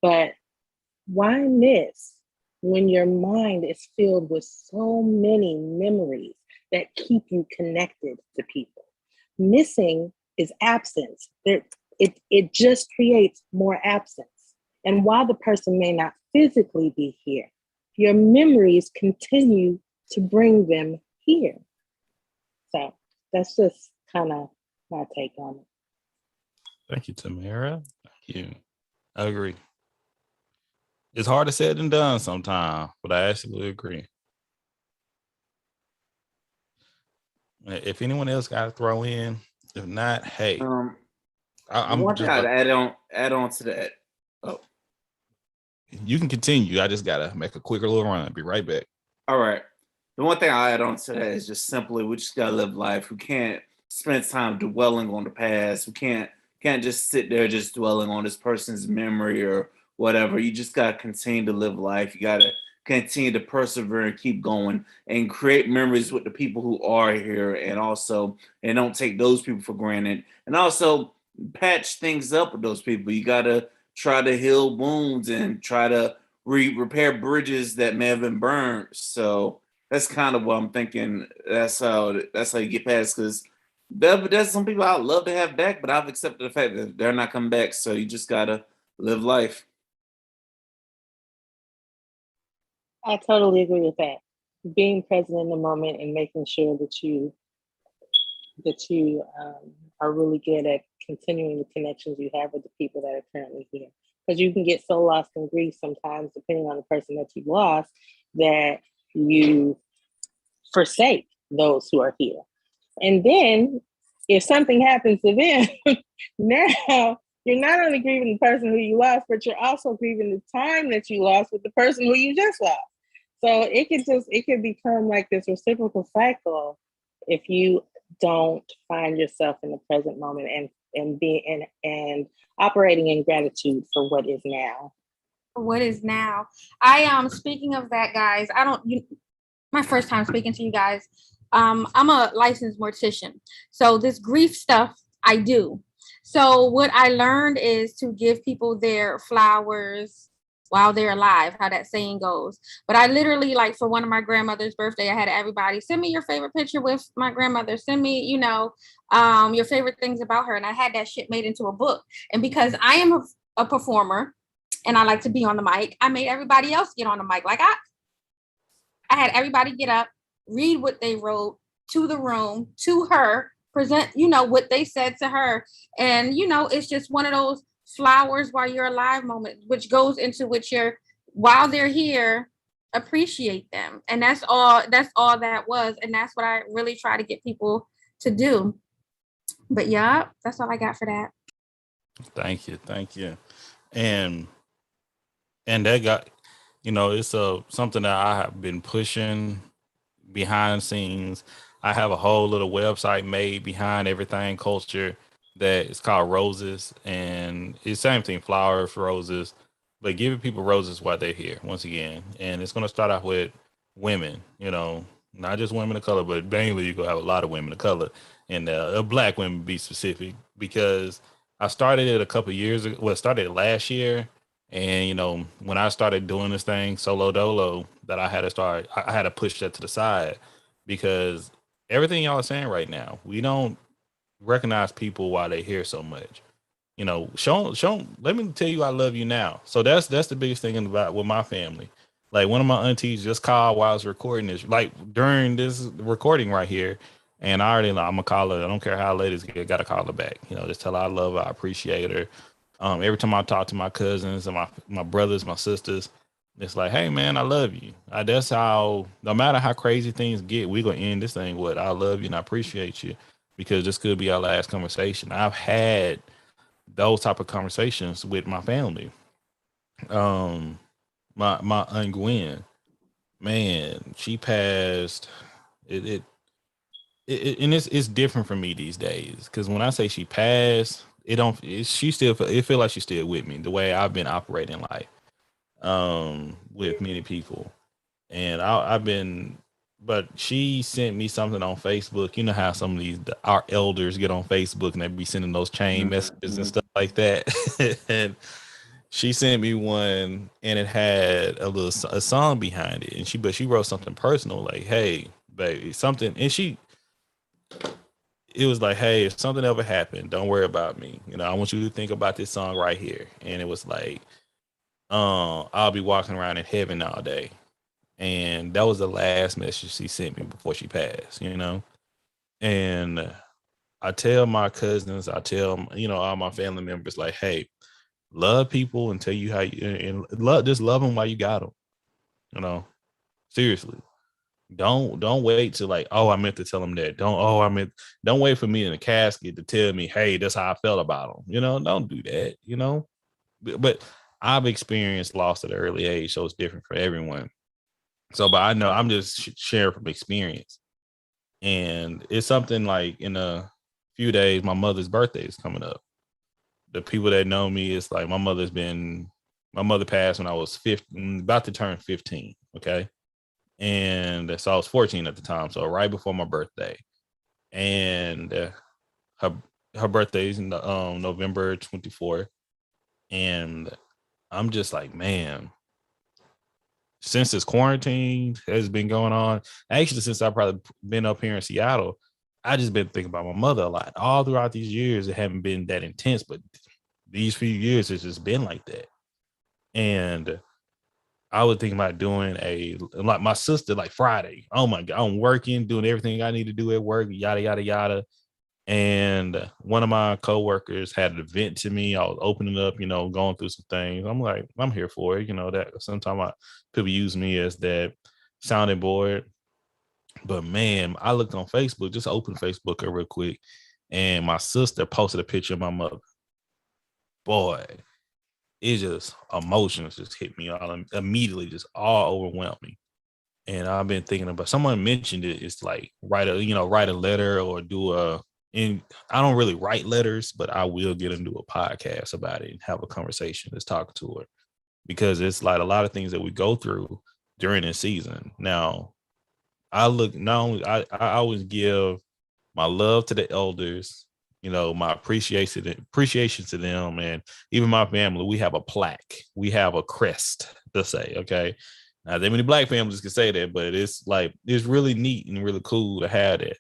But why miss when your mind is filled with so many memories that keep you connected to people? Missing is absence. It just creates more absence. And while the person may not physically be here, your memories continue to bring them here. So that's just kind of my take on it. Thank you, Tamara. Thank you. I agree. It's hard to say than done sometimes, but I absolutely agree. If anyone else got to throw in, if not, hey. I'm one just thing I'd add on to that. Oh, you can continue. I just gotta make a quicker little run. Be right back. all right. The one thing I add on to that is just simply we just gotta live life. We can't spend time dwelling on the past. We can't just sit there just dwelling on this person's memory or whatever. You just gotta continue to live life. You gotta continue to persevere and keep going and create memories with the people who are here, and don't take those people for granted. And also patch things up with those people. You gotta try to heal wounds and try to repair bridges that may have been burned. So that's kind of what I'm thinking. That's how you get past, because there's some people I'd love to have back, but I've accepted the fact that they're not coming back. So you just gotta live life. I totally agree with that. Being present in the moment and making sure that you are really good at continuing the connections you have with the people that are currently here. Because you can get so lost in grief sometimes, depending on the person that you've lost, that you forsake those who are here. And then if something happens to them, now you're not only grieving the person who you lost, but you're also grieving the time that you lost with the person who you just lost. So it could become like this reciprocal cycle if you don't find yourself in the present moment and operating in gratitude for what is now. What is now? Speaking of that, guys, my first time speaking to you guys. I'm a licensed mortician. So this grief stuff I do. So what I learned is to give people their flowers while they're alive, how that saying goes. But I literally, like, for one of my grandmother's birthday, I had everybody send me your favorite picture with my grandmother, send me, your favorite things about her. And I had that shit made into a book. And because I am a performer and I like to be on the mic, I made everybody else get on the mic. Like I had everybody get up, read what they wrote to the room, to her, present, what they said to her. And, it's just one of those flowers while you're alive moment, which goes into while they're here, appreciate them. And that's all that was. And that's what I really try to get people to do. But yeah, that's all I got for that. Thank you. And that got, it's something that I have been pushing behind the scenes. I have a whole little website made behind everything culture that is called Roses, and it's the same thing, flowers, roses, but giving people roses while they're here once again. And it's going to start off with women, not just women of color, but mainly you're going to have a lot of women of color, and black women, be specific, because I started it a couple of years ago. Well, started last year. And, when I started doing this thing solo dolo, that I had to push that to the side, because everything y'all are saying right now, we don't recognize people while they're here so much. Show let me tell you I love you now. So that's the biggest thing about with my family. Like, one of my aunties just called while I was recording this, like during this recording right here, and I'm gonna call her. I don't care how late it's gotta call her back. Just tell her I love her, I appreciate her. Every time I talk to my cousins and my brothers, my sisters, it's like, hey man, I love you. That's how, no matter how crazy things get, we're gonna end this thing with I love you and I appreciate you, because this could be our last conversation. I've had those type of conversations with my family. My Aunt Gwen, man, she passed. And it's different for me these days, because when I say she passed, it feel like she's still with me, the way I've been operating life with many people. And but she sent me something on Facebook. You know how some of our elders get on Facebook and they be sending those chain messages and stuff like that. And she sent me one, and it had a song behind it. And she wrote something personal, like, hey, baby, something. And it was like, hey, if something ever happened, don't worry about me. I want you to think about this song right here. And it was like, I'll be walking around in heaven all day. And that was the last message she sent me before she passed, And I tell my cousins, I tell, all my family members, like, hey, love people and tell you how you, and just love them while you got them, seriously. Don't wait to like, oh, I meant to tell them that. Don't wait for me in the casket to tell me, hey, that's how I felt about them. Don't do that, But I've experienced loss at an early age, so it's different for everyone. So, but I know I'm just sharing from experience. And it's something like in a few days, my mother's birthday is coming up. The people that know me, it's like my mother passed when I was 15, about to turn 15. Okay. And so I was 14 at the time. So right before my birthday. And her birthday is November 24th. And I'm just like, man, since this quarantine has been going on, actually, since I've probably been up here in Seattle, I just been thinking about my mother a lot. All throughout these years, it haven't been that intense, but these few years, it's just been like that. And I was thinking about doing like my sister, like Friday. Oh my God, I'm working, doing everything I need to do at work, yada, yada, yada. And one of my coworkers had an event to me. I was opening up, going through some things. I'm like, I'm here for it. That sometimes people use me as that sounding board. But man, I looked on Facebook, just opened Facebook real quick, and my sister posted a picture of my mother. Boy, it just emotions just hit me all immediately, just all overwhelmed me. And I've been thinking about, someone mentioned it. It's like write a letter or and I don't really write letters, but I will get into a podcast about it and have a conversation. Let's talk to her, because it's like a lot of things that we go through during this season. Now, I always give my love to the elders, my appreciation to them, and even my family. We have a plaque, we have a crest to say, okay. Not that many Black families can say that, but it's really neat and really cool to have that.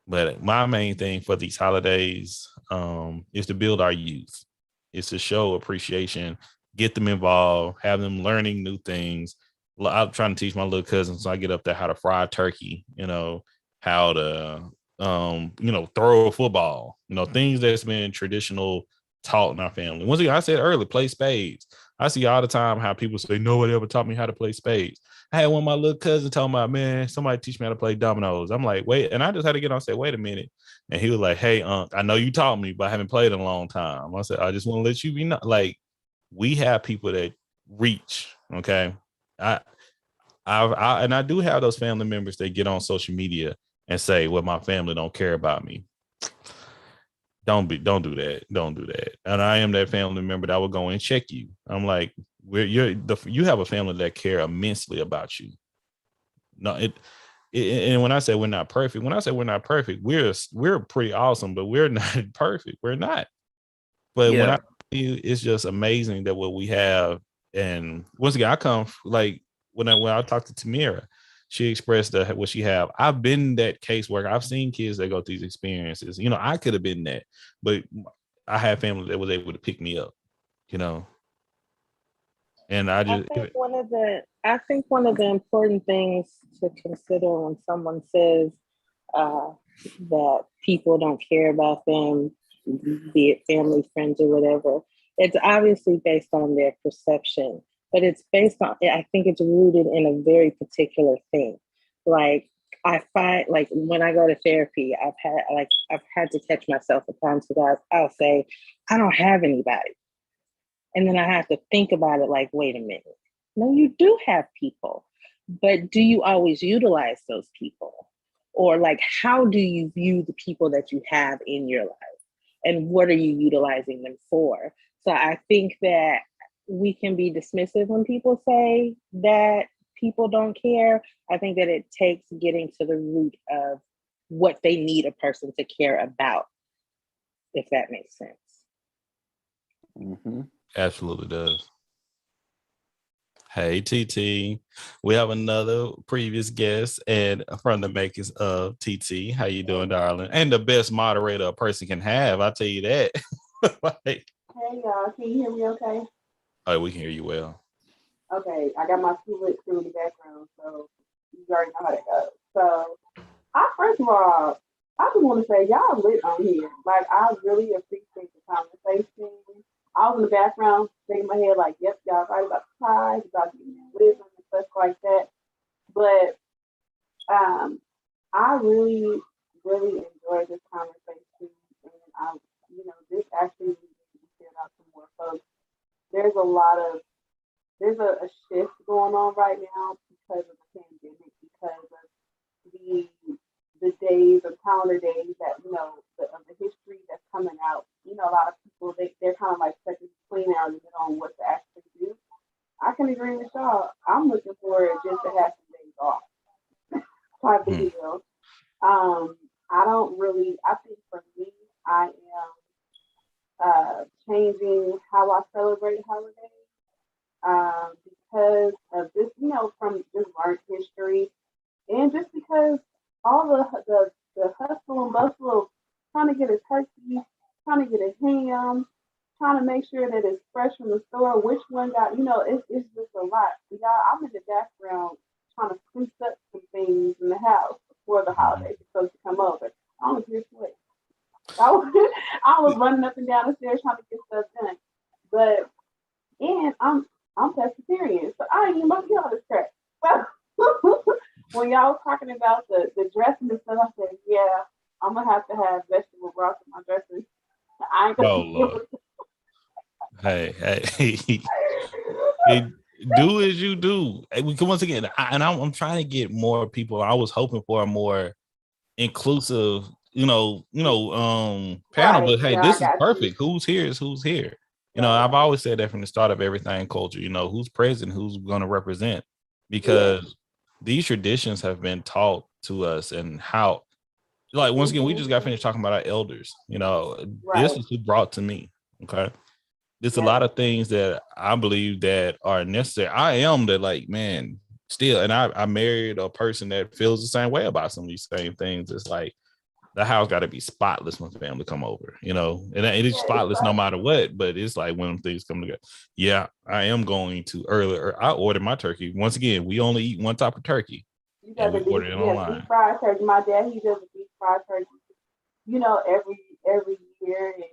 But my main thing for these holidays is to build our youth. It's to show appreciation, get them involved, have them learning new things. I'm trying to teach my little cousins, so I get up there how to fry a turkey, how to throw a football, things that's been traditional taught in our family. Once again, I said earlier, play spades. I see all the time how people say, nobody ever taught me how to play spades. I had one of my little cousins tell me, man, somebody teach me how to play dominoes. I'm like, wait. And I just had to get on and say, wait a minute. And he was like, hey, I know you taught me, but I haven't played in a long time. I said, I just want to let you be like, we have people that reach. Okay. I do have those family members that get on social media and say, well, my family don't care about me. Don't do that. And I am that family member that will go and check you. I'm like, you have a family that care immensely about you. No, and when I say we're not perfect, we're pretty awesome, but we're not perfect. We're not. But when I you, it's just amazing that what we have. And once again, I come like when I talked to Tamira, she expressed what she have. I've been that caseworker. I've seen kids that go through these experiences. I could have been that, but I had family that was able to pick me up. And I think one of the important things to consider when someone says that people don't care about them, be it family, friends, or whatever, it's obviously based on their perception. But it's based on, I think it's rooted in a very particular thing. Like I find, like when I go to therapy, I've had to catch myself at times because I'll say, I don't have anybody. And then I have to think about it like, wait a minute. No, you do have people, but do you always utilize those people? Or like, how do you view the people that you have in your life? And what are you utilizing them for? So I think that we can be dismissive when people say that people don't care. I think that it takes getting to the root of what they need a person to care about, if that makes sense. Mm-hmm. Absolutely does. Hey, TT. We have another previous guest and from the makers of TT. How you doing, darling? And the best moderator a person can have, I'll tell you that. Hey, y'all. Can you hear me okay? Oh, we can hear you well. Okay. I got my school lit crew in the background, so you already know how that goes. So, first of all, I just want to say y'all lit on here. Like, I really appreciate the conversation. I was in the background, thinking in my head, like, yep, y'all right about the ties, about getting wisdom and stuff like that. But I really, really enjoyed this conversation, and this actually needs to be shared out to more folks. There's there's a shift going on right now because of the pandemic, because of the days or calendar days that of the history that's coming out. A lot of people they're kind of like second clean out on what to actually do. I can agree with y'all. I'm looking forward just to have some days off type of deal. I don't really. I think for me, I am changing how I celebrate holidays because of this, from just learned history, and just because all the hustle and bustle of trying to get a turkey, trying to get a ham, trying to make sure that it's fresh from the store, which one got, it's just a lot. Y'all, I'm in the background trying to spruce up some things in the house before the holidays are supposed to come over. I was here to wait. I was running up and down the stairs trying to get stuff done. But, and I'm pescatarian, so I ain't even about to get all this crap. But when y'all was talking about the dressing and stuff, I said, yeah, I'm going to have vegetable broth in my dressing. I ain't gonna Hey, do as you do. Once again, I'm trying to get more people. I was hoping for a more inclusive, panel. Right. But hey, Yeah, this is I got perfect. Who's here is who's here. I've always said that from the start of everything culture. Who's present, who's going to represent, because these traditions have been taught to us, and how. Like, once again, we just got finished talking about our elders. This is who brought to me. Okay. There's a lot of things that I believe that are necessary. I am that, like, man, still, and I married a person that feels the same way about some of these same things. It's like the house got to be spotless when family come over, and it is spotless no matter what. But it's like when things come together. Yeah, I am going to earlier. I ordered my turkey. Once again, we only eat one type of turkey. You got the deep fried turkey. My dad, he does a deep fried turkey, every year. And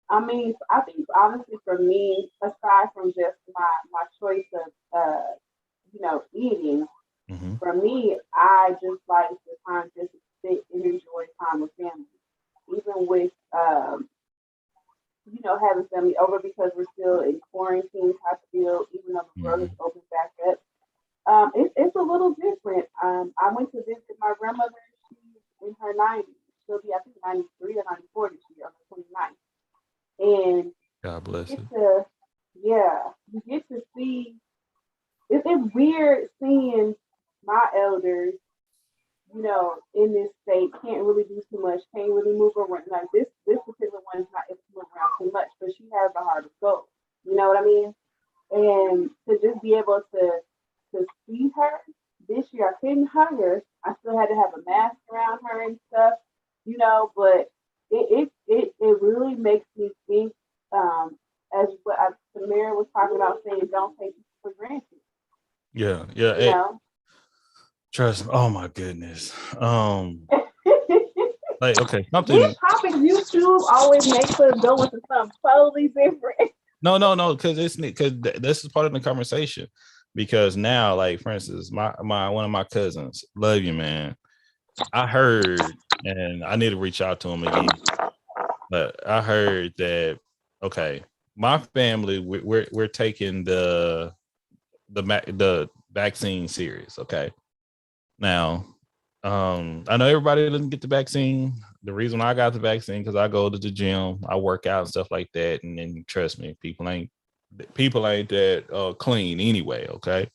I mean, I think honestly for me, aside from just my choice of eating, for me, I just like the time just to sit and enjoy time with family, even with having family over, because we're still in quarantine type of deal, even though the world is open back up. It's a little different. I went to visit my grandmother. She's in her 90s. She'll be, I think, 93 or 94 this year on the 29th. And God bless you. You get to see. It's weird seeing my elders, in this state, can't really do too much, can't really move around. Like this particular one is not able to move around too much, but she has the heart of gold. You know what I mean? And to just be able to see her this year, I couldn't hug her. I still had to have a mask around her and stuff, but it really makes me think, as what Samira was talking about, saying don't take it for granted. Yeah. Hey, trust me. Oh my goodness. Like, okay, something. These topics YouTube always makes us go into something totally different. No, because this is part of the conversation. Because now, like, for instance, my one of my cousins, love you, man. I heard, and I need to reach out to him again. But I heard that, okay, my family, we're taking the vaccine serious. Okay, now, I know everybody doesn't get the vaccine. The reason I got the vaccine because I go to the gym, I work out and stuff like that, and then trust me, people ain't that clean anyway. Okay.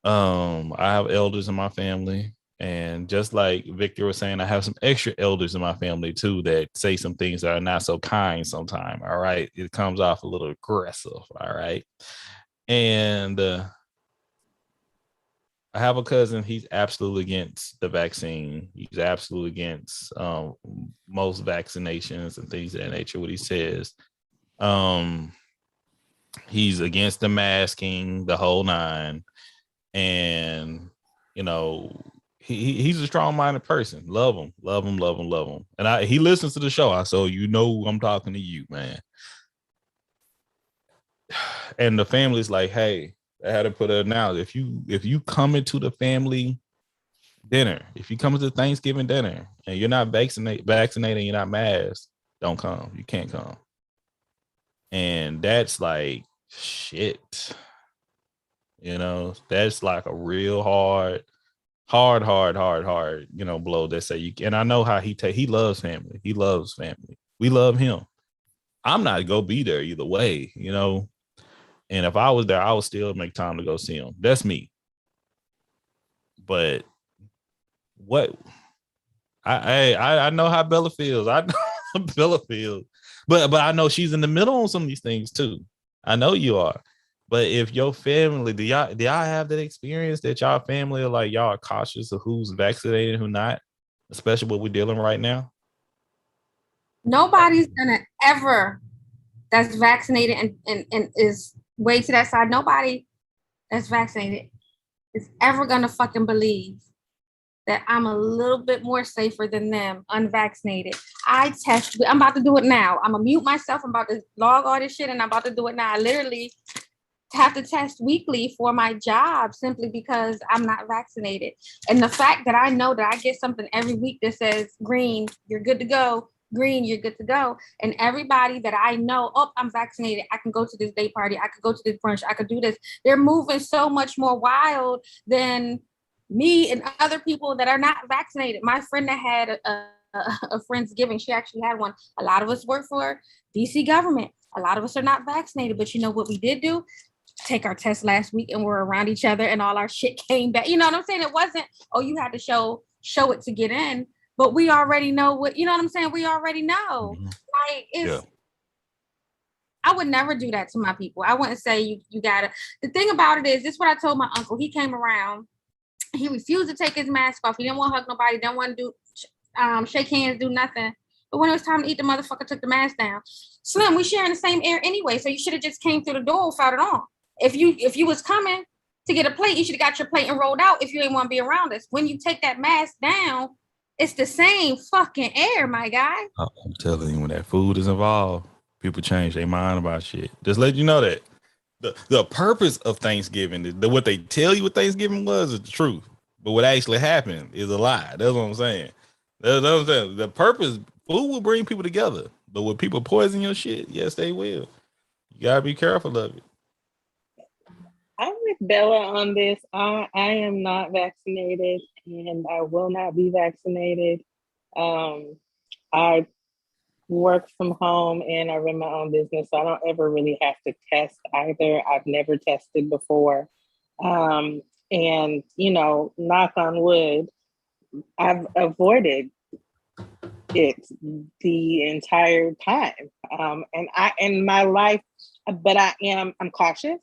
I have elders in my family, and just like Victor was saying, I have some extra elders in my family too that say some things that are not so kind sometimes. All right, it comes off a little aggressive. All right, and I have a cousin. He's absolutely against the vaccine. He's absolutely against most vaccinations and things of that nature. What he says. He's against the masking, the whole nine, and he's a strong-minded person. Love him, and he listens to the show. So I'm talking to you, man. And the family's like, hey, I had to put it now. If you come into the family dinner. If you come to Thanksgiving dinner and you're not vaccinated, you're not masked, don't come. You can't come. And that's like shit. You know, that's like a real hard, blow that say you. And I know how he loves family. He loves family. We love him. I'm not gonna be there either way, you know. And if I was there, I would still make time to go see him. That's me. But what I know how Bella feels. I know how Bella feels. But I know she's in the middle on some of these things too. I know you are. But if your family, do y'all have that experience that y'all family are like y'all are cautious of who's vaccinated and who not, especially what we're dealing right now? Nobody's gonna ever that's vaccinated and is way to that side. Nobody that's vaccinated is ever gonna fucking believe that I'm a little bit more safer than them unvaccinated. I'm about to do it now. I'm gonna mute myself. I'm about to log all this shit and I'm about to do it now. I literally have to test weekly for my job simply because I'm not vaccinated. And the fact that I know that I get something every week that says green, you're good to go. Green, you're good to go. And everybody that I know, oh, I'm vaccinated. I can go to this day party. I could go to this brunch. I could do this. They're moving so much more wild than me and other people that are not vaccinated. My friend that had a Friendsgiving, she actually had one. A lot of us work for DC government. A lot of us are not vaccinated, but you know what we did do? Take our test last week and we're around each other and all our shit came back. You know what I'm saying? It wasn't, oh, you had to show it to get in, but we already know what, you know what I'm saying? We already know. Like I would never do that to my people. I wouldn't say you gotta. The thing about it is, this is what I told my uncle. He came around. He refused to take his mask off. He didn't want to hug nobody. Didn't want to do shake hands, do nothing. But when it was time to eat, the motherfucker took the mask down. Slim, we sharing the same air anyway, so you should have just came through the door without it on. If you was coming to get a plate, you should have got your plate and rolled out if you didn't want to be around us. When you take that mask down, it's the same fucking air, my guy. I'm telling you, when that food is involved, people change their mind about shit. Just let you know that the purpose of Thanksgiving, what they tell you what Thanksgiving was is the truth. But what actually happened is a lie. That's what I'm saying. That's what I'm saying. The purpose, food will bring people together. But when people poison your shit, yes, they will. You gotta be careful of it. I'm with Bella on this. I am not vaccinated and I will not be vaccinated. I work from home and I run my own business, so I don't ever really have to test either. I've never tested before. And, you know, knock on wood, I've avoided it the entire time. In my life, but I'm cautious.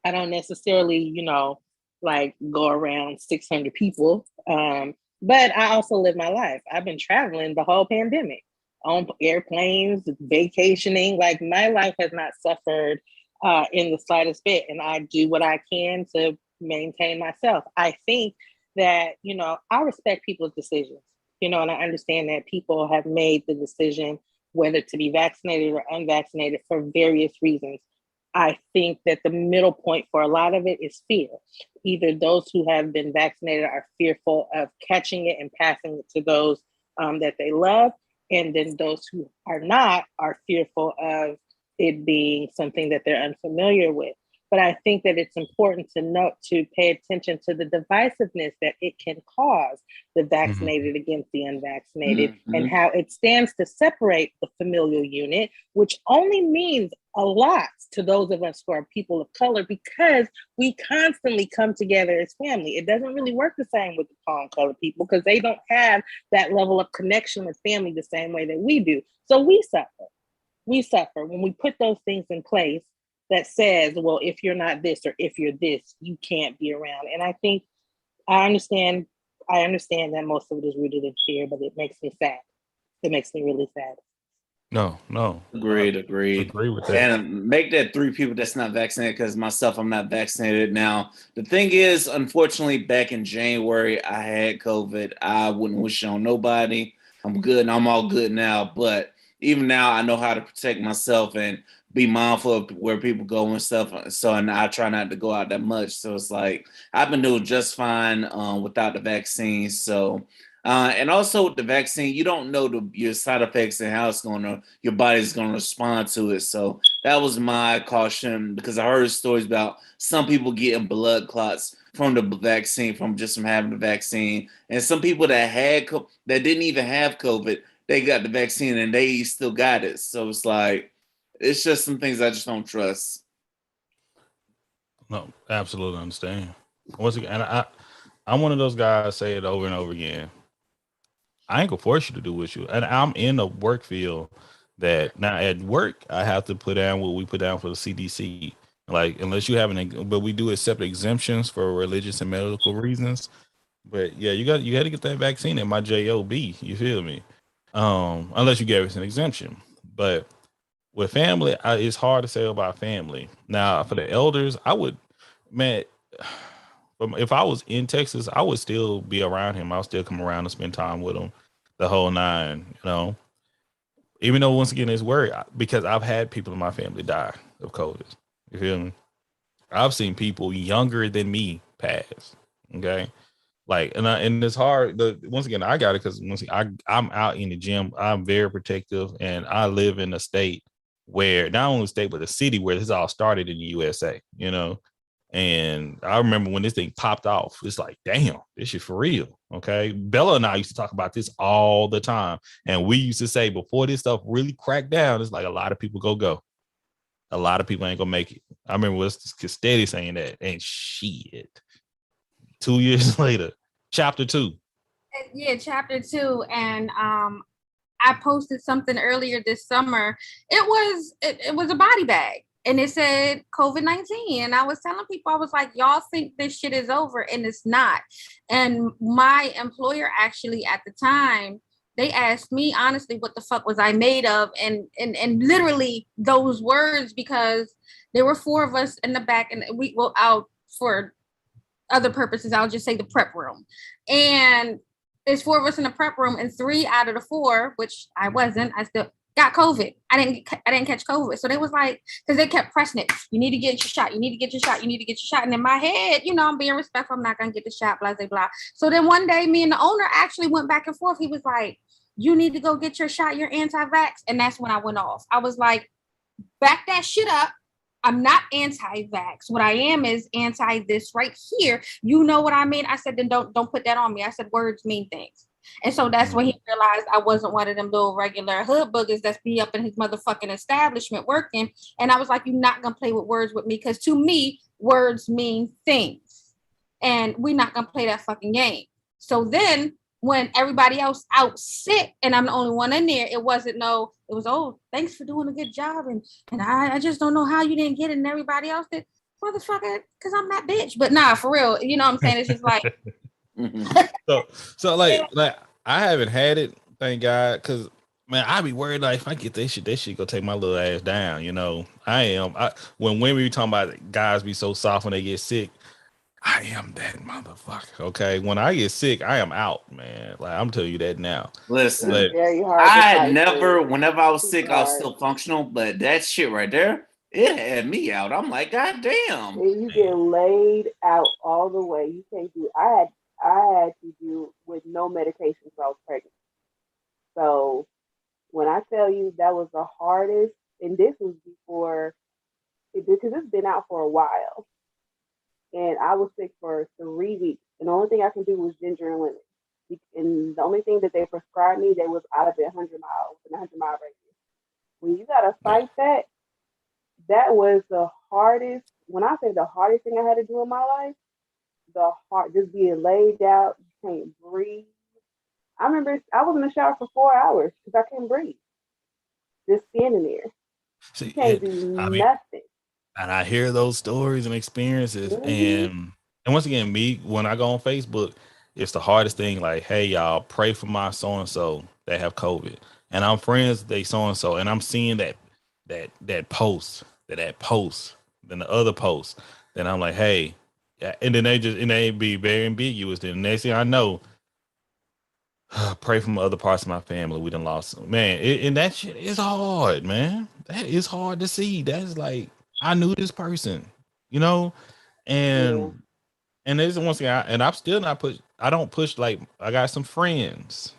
I don't necessarily, you know, like go around 600 people. But I also live my life. I've been traveling the whole pandemic on airplanes, vacationing. Like my life has not suffered in the slightest bit. And I do what I can to maintain myself. I think that, you know, I respect people's decisions, you know, and I understand that people have made the decision whether to be vaccinated or unvaccinated for various reasons. I think that the middle point for a lot of it is fear. Either those who have been vaccinated are fearful of catching it and passing it to those that they love. And then those who are not are fearful of it being something that they're unfamiliar with. But I think that it's important to note, to pay attention to the divisiveness that it can cause the vaccinated against the unvaccinated, and how it stands to separate the familial unit, which only means a lot to those of us who are people of color, because we constantly come together as family. It doesn't really work the same with the palm color people because they don't have that level of connection with family the same way that we do. So we suffer. We suffer when we put those things in place that says, well, if you're not this or if you're this, you can't be around. And I think I understand that most of it is rooted in fear, but it makes me sad. It makes me really sad. No. Agreed. Agree with that. And make that 3 people that's not vaccinated, because myself, I'm not vaccinated. Now, the thing is, unfortunately, back in January, I had COVID. I wouldn't wish it on nobody. I'm good and I'm all good now. But even now, I know how to protect myself. And be mindful of where people go and stuff. So, and I try not to go out that much. So it's like I've been doing just fine without the vaccine. So, and also with the vaccine, you don't know your side effects and how it's your body's going to respond to it. So that was my caution, because I heard stories about some people getting blood clots from the vaccine, from having the vaccine, and some people that didn't even have COVID, they got the vaccine and they still got it. So it's like, it's just some things I just don't trust. No, absolutely understand. Once again, and I'm one of those guys, say it over and over again. I ain't gonna force you to do what you, and I'm in a work field that now at work I have to put down what we put down for the CDC. Like, unless you have but we do accept exemptions for religious and medical reasons. But yeah, you got to get that vaccine at my job. You feel me? Unless you gave us an exemption. But with family, it's hard to say about family. Now, for the elders, I would, man, if I was in Texas, I would still be around him. I'll still come around and spend time with him, the whole nine, even though once again it's worried, because I've had people in my family die of COVID. You feel me? I've seen people younger than me pass. Okay. Like, and it's hard. Once again, I got it because I'm out in the gym. I'm very protective, and I live in a state where, not only the state, but the city where this all started in the USA, And I remember when this thing popped off, it's like, damn, this shit for real. Okay. Bella and I used to talk about this all the time. And we used to say, before this stuff really cracked down, it's like a lot of people go. A lot of people ain't gonna make it. I remember was steady saying that, and shit. 2 years later, chapter 2. Yeah, chapter 2. And I posted something earlier this summer. It was a body bag, and it said COVID-19. And I was telling people, I was like, y'all think this shit is over, and it's not. And my employer actually at the time, they asked me honestly, what the fuck was I made of? And literally those words, because there were 4 of us in the back, and we were out for other purposes. I'll just say the prep room. And there's 4 of us in the prep room, and 3 out of the 4, which I wasn't, I still got COVID. I didn't catch COVID. So they was like, because they kept pressing it. You need to get your shot. You need to get your shot. You need to get your shot. And in my head, I'm being respectful. I'm not going to get the shot, blah, blah, blah. So then one day, me and the owner actually went back and forth. He was like, you need to go get your shot. You're anti-vax. And that's when I went off. I was like, back that shit up. I'm not anti-vax. What I am is anti this right here. You know what I mean? I said, then don't put that on me. I said, words mean things. And so that's when he realized I wasn't one of them little regular hood boogers that's be up in his motherfucking establishment working. And I was like, you're not going to play with words with me, because to me, words mean things. And we're not going to play that fucking game. So then when everybody else out sick and I'm the only one in there, it was, oh, thanks for doing a good job. And I just don't know how you didn't get it and everybody else did. Motherfucker, because I'm that bitch. But nah, for real, you know what I'm saying? It's just like. so like I haven't had it, thank God, because man, I be worried like if I get this shit gonna take my little ass down. When women be talking about guys be so soft when they get sick, I am that motherfucker. Okay, when I get sick, I am out, man. Like, I'm telling you that now. Listen, whenever I was sick, I was still functional, but that shit right there, it had me out. I'm like, God damn. You get laid out all the way. You can't do. I had to do with no medication, so I was pregnant. So when I tell you that was the hardest, and this was before, because it's been out for a while. And I was sick for 3 weeks. And the only thing I can do was ginger and lemon. And the only thing that they prescribed me, they was out of it 100 miles, and 100-mile radius. When you got to fight that was the hardest. When I say the hardest thing I had to do in my life, just being laid out, you can't breathe. I remember I was in the shower for 4 hours because I couldn't breathe. Just standing there. See, you can't do nothing. And I hear those stories and experiences. And once again, when I go on Facebook, it's the hardest thing. Like, hey, y'all, pray for my so-and-so that have COVID. And I'm friends with they so-and-so. And I'm seeing that post, then the other post. Then I'm like, hey, yeah. And then they be very ambiguous. Then the next thing I know, pray for other parts of my family. We done lost, man. And that shit is hard, man. that is hard to see. That's like, I knew this person, you know, and this once again, and I'm still not push. I don't push, like, I got some friends.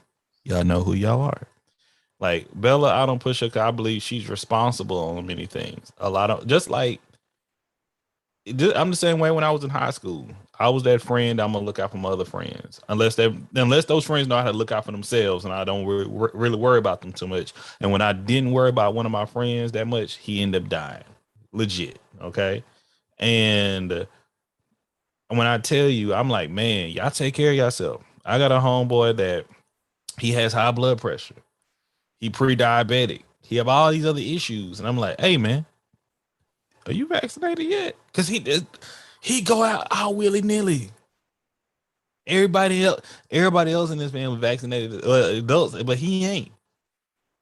Y'all know who y'all are. Like Bella, I don't push her because I believe she's responsible on many things. A lot of, just like, I'm the same way when I was in high school. I was that friend. I'm gonna look out for my other friends, unless those friends know how to look out for themselves, and I don't really worry about them too much. And when I didn't worry about one of my friends that much, he ended up dying, legit. Okay, and when I tell you, I'm like, man, y'all take care of yourself. I got a homeboy that he has high blood pressure. He pre-diabetic. He have all these other issues, and I'm like, hey, man, are you vaccinated yet? Because he go out all willy nilly. Everybody else in this family vaccinated, adults, but he ain't.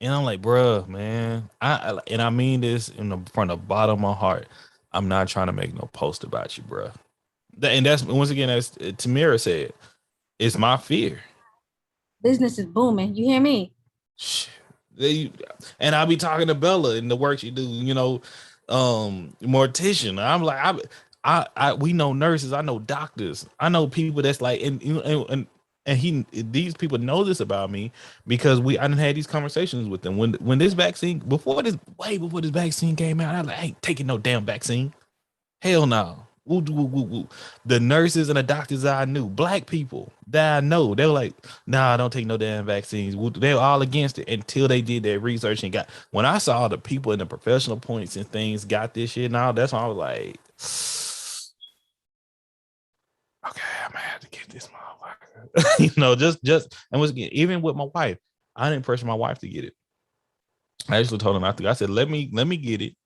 And I'm like, bruh, man, I mean this from the bottom of my heart. I'm not trying to make no post about you, bruh. And that's, once again, as Tamira said, it's my fear. Business is booming. You hear me? And I'll be talking to Bella and the work she do, you know, mortician. I'm like, we know nurses, I know doctors, I know people that's like, and these people know this about me because I didn't have these conversations with them when this vaccine, way before this vaccine came out. I was like, I ain't taking no damn vaccine. Hell no. Woo, woo, woo, woo. The nurses and the doctors I knew, black people that I know, they were like, nah, I don't take no damn vaccines. They were all against it until they did their research and when I saw the people in the professional points and things got this shit now, that's when I was like, okay, I'm gonna have to get this motherfucker. You know, just and once again, even with my wife, I didn't pressure my wife to get it. I actually told her not to. I said, let me get it.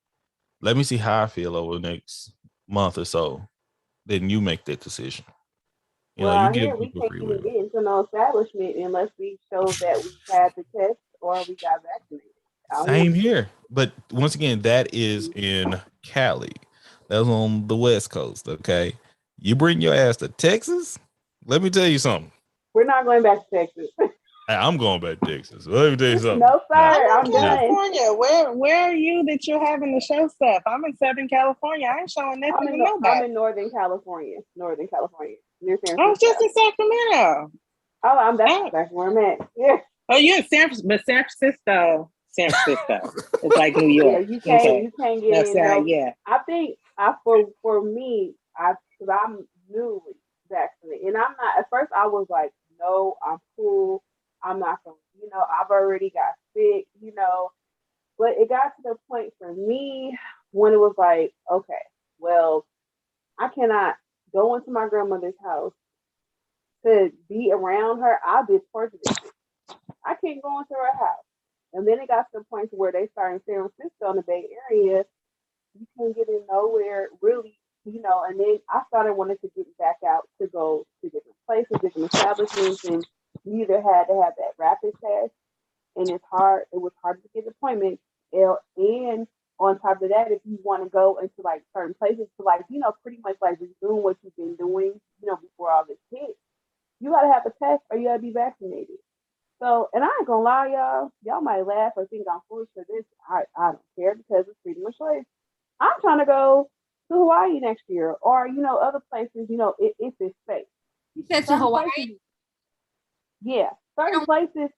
Let me see how I feel over the next month or so. Then you make that decision. You know, you give we people can't free even will. get into no establishment unless we show that we had the test or we got vaccinated. Same here. But once again, that is in Cali. That's on the West Coast. Okay. You bring your ass to Texas. Let me tell you something. We're not going back to Texas. I'm going back to Texas. Let me tell you something. No, sir. I'm California. Where are you that you're having to show stuff? I'm in Southern California. I ain't showing nothing to nobody. I'm in Northern California. Near San Francisco. I was just in Sacramento. Oh, that's where I'm at. Yeah. Oh, you're in San Francisco. San Francisco. It's like New York. Yeah, you can't get in. No, yeah. I think for me, because I'm newly vaccinated, and I'm not. At first, I was like, no, I'm cool. I'm not gonna, I've already got sick, but it got to the point for me when it was like, okay, well, I cannot go into my grandmother's house to be around her. I'll be tortured. I can't go into her house. And then it got to the point where they started in San Francisco in the Bay Area. You can't get in nowhere really, and then I started wanting to get back out to go to different places, different establishments, and you either had to have that rapid test, and it was hard to get appointments. And on top of that, if you want to go into like certain places to like, pretty much like resume what you've been doing, before all this hit, you gotta have a test or you gotta be vaccinated. So, and I ain't gonna lie, y'all might laugh or think I'm foolish for this. I don't care because it's freedom of choice. I'm trying to go to Hawaii next year or, other places, if it's safe. You said to Hawaii? Places, yeah, certain places.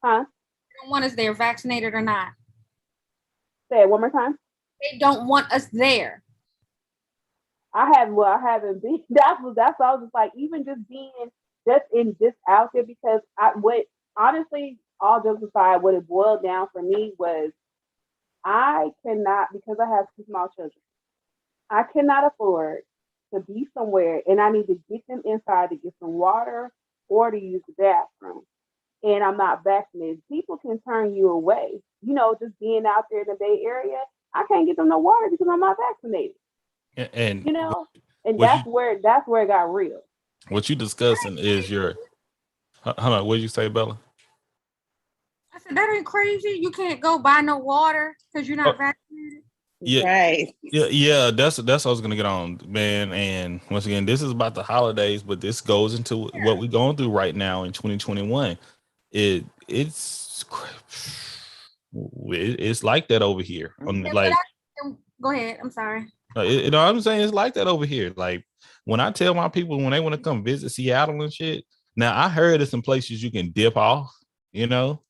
Huh? They don't want us there, vaccinated or not. Say it one more time. They don't want us there. I haven't been. That's all. I was just like, even just being just out there because honestly, all jokes aside, what it boiled down for me was I cannot, because I have 2 small children, I cannot afford to be somewhere and I need to get them inside to get some water or to use the bathroom. And I'm not vaccinated. People can turn you away. Just being out there in the Bay Area, I can't get them no water because I'm not vaccinated. And and that's where it got real. What you discussing is hold on, what did you say, Bella? I said, that ain't crazy. You can't go buy no water because you're not vaccinated. Yeah, right. Yeah. That's what I was gonna get on, man. And once again, this is about the holidays, but this goes into what we're going through right now in 2021. It's it's like that over here. Go ahead. I'm sorry. You know what I'm saying? It's like that over here. Like when I tell my people when they want to come visit Seattle and shit. Now I heard there's some places you can dip off, you know,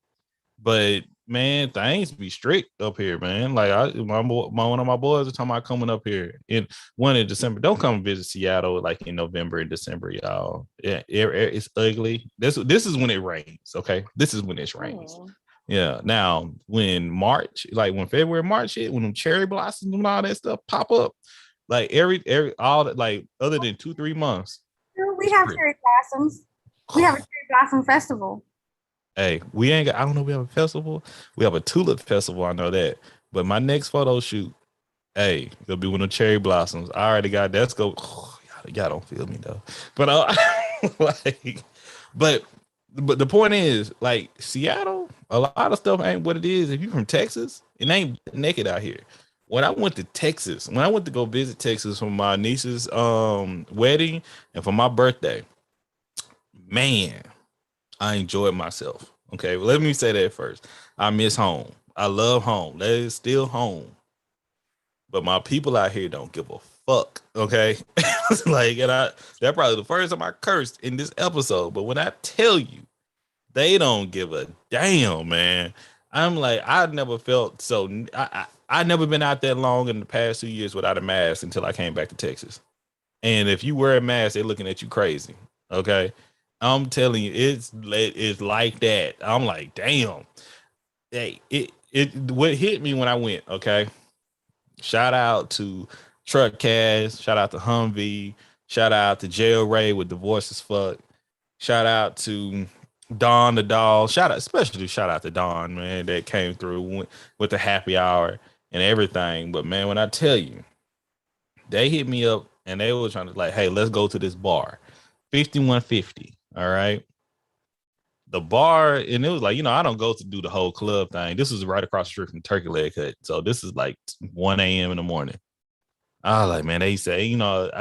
but man, things be strict up here, man. Like one of my boys are talking about coming up here in December. Don't come visit Seattle like in November and December, y'all. Yeah, it's ugly. This is when it rains. Okay, this is when it rains. Oh. Yeah. Now, when February, March hit, when them cherry blossoms and all that stuff pop up, like all that, like other than 2-3 months. We have cherry blossoms. We have a cherry blossom festival. Hey, I don't know if we have a festival. We have a tulip festival, I know that. But my next photo shoot, hey, it'll be one of the cherry blossoms. I already got that's go. Y'all don't feel me though. But but the point is, like Seattle, a lot of stuff ain't what it is. If you're from Texas, it ain't naked out here. When I went to go visit Texas for my niece's wedding and for my birthday, man, I enjoyed myself. Okay, well, let me say that first. I miss home. I love home. That is still home. But my people out here don't give a fuck. Okay, like, and that probably the first time I cursed in this episode. But when I tell you, they don't give a damn, man. I'm like, I've never felt so. I never been out that long in the past 2 years without a mask until I came back to Texas. And if you wear a mask, they're looking at you crazy. Okay, I'm telling you, it's like that. I'm like, damn. Hey, what hit me when I went. Okay, shout out to Truckcast. Shout out to Humvee. Shout out to Jail Ray with Divorce as Fuck. Shout out to Dawn the Doll. Especially shout out to Dawn, man, that came through with the happy hour and everything. But man, when I tell you, they hit me up and they were trying to like, hey, let's go to this bar, 5150. All right. The bar, and it was like, I don't go to do the whole club thing. This was right across the street from Turkey Leg Hut. So this is like 1 a.m. in the morning. I was like, man, they say,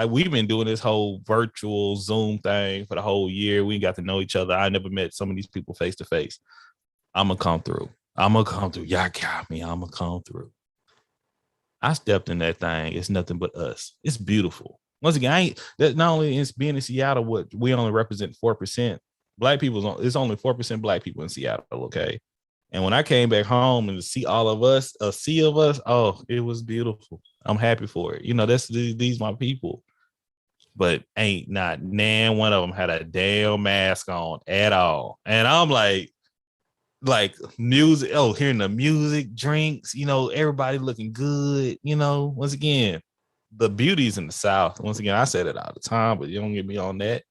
we've been doing this whole virtual Zoom thing for the whole year. We got to know each other. I never met some of these people face to face. I'm going to come through. Y'all got me. I'm going to come through. I stepped in that thing. It's nothing but us. It's beautiful. Once again, not only is being in Seattle, what we only represent 4%. Black people, it's only 4% black people in Seattle, okay? And when I came back home and to see all of us, a sea of us, oh, it was beautiful. I'm happy for it. These my people. But ain't not nan one of them had a damn mask on at all. And I'm like music, hearing the music, drinks, everybody looking good, once again, the beauty's in the South. Once again, I said it all the time, but you don't get me on that.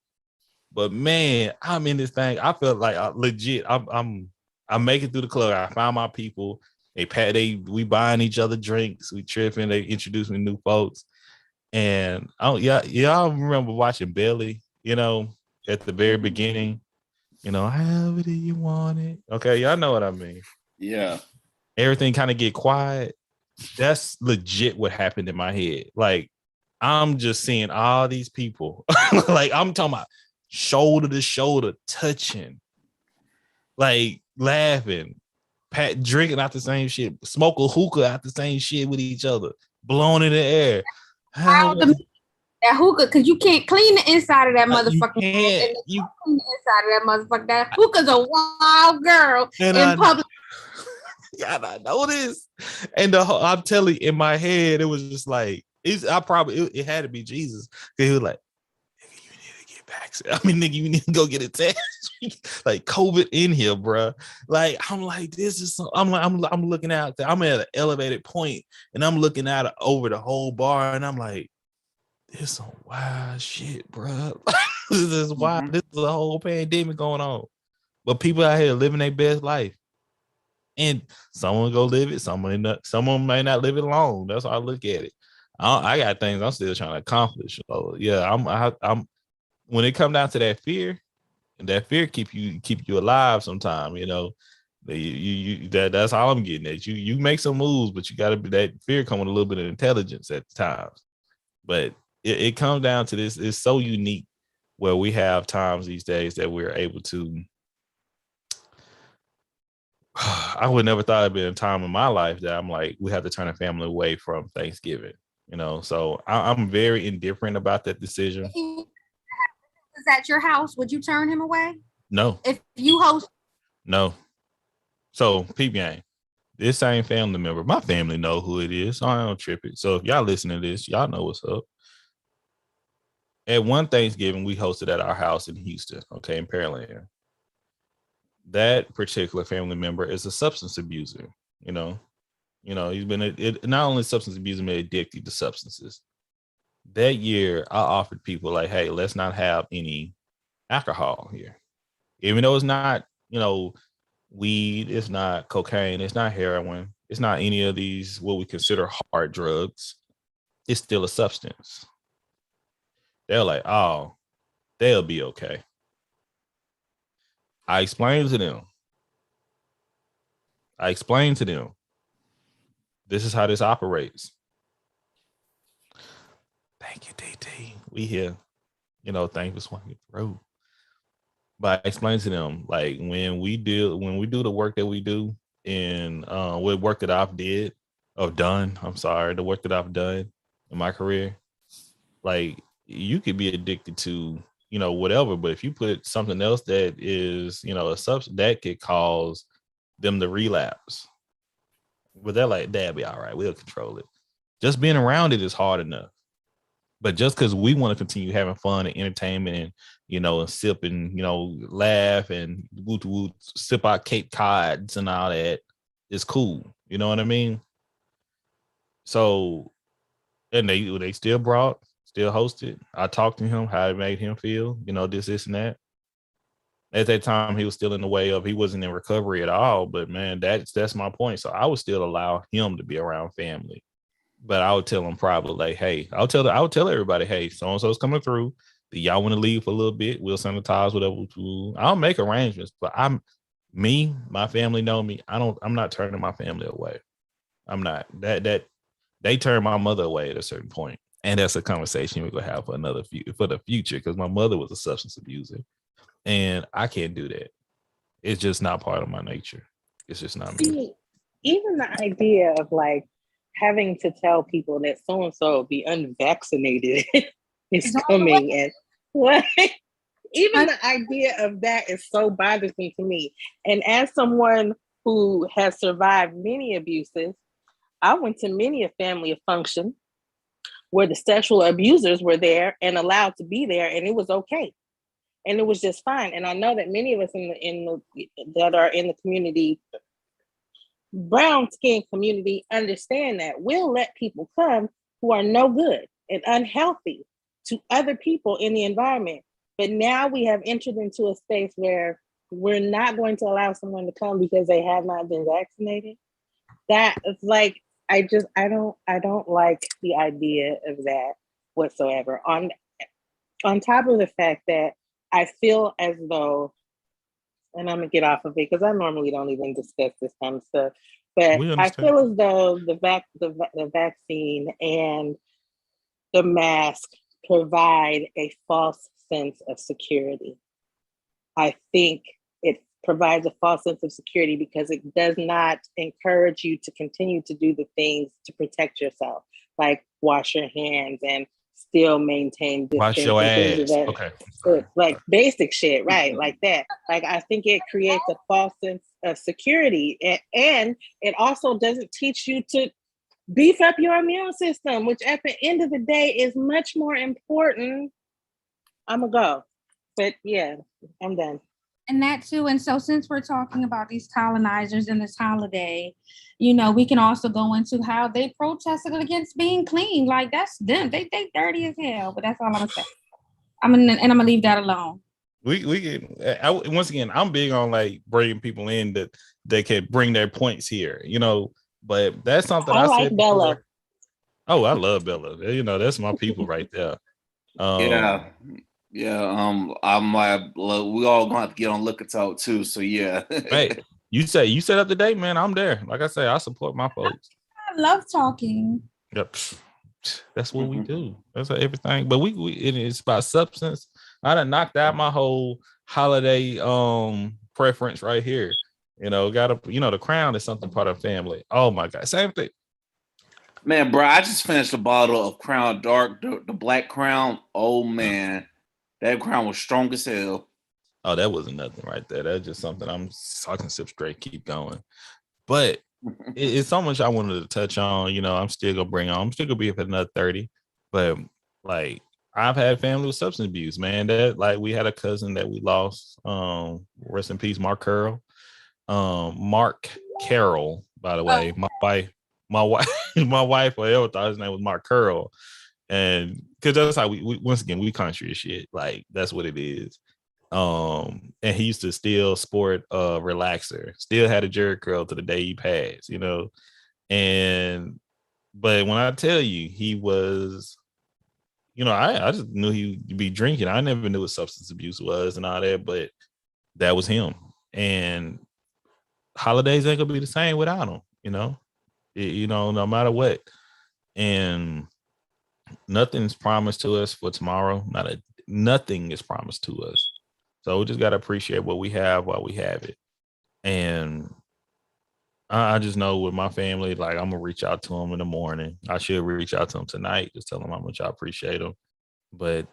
But man, I'm in this thing. I felt like legit. I'm making through the club. I found my people. We buying each other drinks. We tripping. They introduced me to new folks. And y'all remember watching Belly, at the very beginning, however do you want it? Okay, y'all know what I mean. Yeah. Everything kind of get quiet. That's legit what happened in my head. Like, I'm just seeing all these people. Like, I'm talking about shoulder to shoulder, touching, like laughing, drinking out the same shit, smoke a hookah out the same shit with each other, blowing in the air. That hookah, because you can't clean the inside of that motherfucker. You can't. You clean the inside of that motherfucker. That hookah's a wild girl in public. Yeah, I know this. And I'm telling you, in my head, it was just like, it had to be Jesus. He was like, you need to get vaccinated. I mean, nigga, you need to go get a test. Like COVID in here, bro. Like, I'm like, this is I'm looking out there. I'm at an elevated point and I'm looking out over the whole bar and I'm like, this is some wild shit, bro. This is wild. Mm-hmm. This is a whole pandemic going on. But people out here living their best life. And someone go live it, someone may not live it long. That's how I look at it. I got things I'm still trying to accomplish. So yeah, I'm when it comes down to that fear, and that fear keep you alive sometime, that's all I'm getting at. You make some moves, but you gotta be that fear come with a little bit of intelligence at times. But it comes down to this, it's so unique where we have times these days that we're able to I would never thought it'd been a time in my life that I'm like, we have to turn a family away from Thanksgiving, so I'm very indifferent about that decision. If he was at your house, would you turn him away? No. If you host? No. So, peep game. This same family member, my family know who it is. So I don't trip it. So if y'all listen to this, y'all know what's up. At one Thanksgiving, we hosted at our house in Houston, in Pearland. That particular family member is a substance abuser. He's been not only substance abuser, but addicted to substances. That year, I offered people like, hey, let's not have any alcohol here. Even though it's not, weed, it's not cocaine, it's not heroin, it's not any of these what we consider hard drugs. It's still a substance. They're like, oh, they'll be okay. I explained to them, this is how this operates. Thank you, DT. We here. Thank you for swinging through. But I explained to them, like, when we do the work that we do in the work that I've done in my career, like, you could be addicted to, whatever, but if you put something else that is, a substance that could cause them to relapse. But they're like, that'll be all right. We'll control it. Just being around it is hard enough. But just because we want to continue having fun and entertainment and, and sip and, laugh and woot, sip out Cape Cods and all that is cool. You know what I mean? So, and they still hosted. I talked to him, how it made him feel, this and that. At that time, he was still in the way of, he wasn't in recovery at all. But man, that's my point. So I would still allow him to be around family. But I would tell them probably like, hey, I would tell everybody, hey, so-and-so's coming through. Do y'all want to leave for a little bit? We'll sanitize, whatever. I'll make arrangements, but my family know me. I'm not turning my family away. I'm not. That they turn my mother away at a certain point. And that's a conversation we're gonna have for the future, because my mother was a substance abuser. And I can't do that. It's just not part of my nature. It's just not me. Even the idea of like having to tell people that so-and-so will be unvaccinated is coming, and what? Even the idea of that is so bothersome to me. And as someone who has survived many abuses, I went to many a family function where the sexual abusers were there and allowed to be there, and it was okay. And it was just fine. And I know that many of us that are in the community, brown skin community, understand that we'll let people come who are no good and unhealthy to other people in the environment. But now we have entered into a space where we're not going to allow someone to come because they have not been vaccinated. That is like, I don't like the idea of that whatsoever. On top of the fact that I feel as though, and I'm gonna get off of it because I normally don't even discuss this kind of stuff, but I feel as though the vaccine and the mask provide a false sense of security. I think it provides a false sense of security because it does not encourage you to continue to do the things to protect yourself, like wash your hands and still maintain distance. Wash your ass. Okay. Like basic shit, right? Like that. Like, I think it creates a false sense of security. And it also doesn't teach you to beef up your immune system, which at the end of the day is much more important. I'm gonna go. But yeah, I'm done. And that too. And so since we're talking about these colonizers and this holiday, we can also go into how they protested against being clean. Like, that's them. They dirty as hell, but that's all I'm gonna say. I'm gonna leave that alone. Once again, I'm big on like bringing people in that they can bring their points here, but that's something I like said Bella. Before. Oh, I love Bella. That's my people right there. Yeah. I'm like, we all gonna have to get on Liquor Talk too. So yeah. Hey, you set up the date, man. I'm there. Like I say, I support my folks. I love talking. Yep. That's what we do. That's everything. But it's about substance. I done knocked out my whole holiday preference right here. You know, the crown is something part of family. Oh my God. Same thing. Man, bro, I just finished a bottle of Crown Dark, the Black Crown. Oh man, that crown was strong as hell. Oh, that wasn't nothing right there. That's just something I can sip straight, keep going. But it's so much I wanted to touch on. You know, I'm still gonna be here for another 30. But like I've had family with substance abuse, man. That like we had a cousin that we lost. Rest in peace, Mark Carroll. Mark Carroll, by the way. My wife forever thought his name was Mark Carroll. And because that's how we once again we country as shit. Like that's what it is. And he used to still sport a relaxer, still had a jerry curl to the day he passed, you know. But when I tell you he was, you know, I just knew he'd be drinking. I never knew what substance abuse was and all that, but that was him. And holidays ain't gonna be the same without him, you know. No matter what. And nothing's promised to us for tomorrow. Nothing is promised to us. So we just got to appreciate what we have while we have it. And I just know with my family, like I'm going to reach out to them in the morning. I should reach out to them tonight. Just tell them how much I appreciate them. But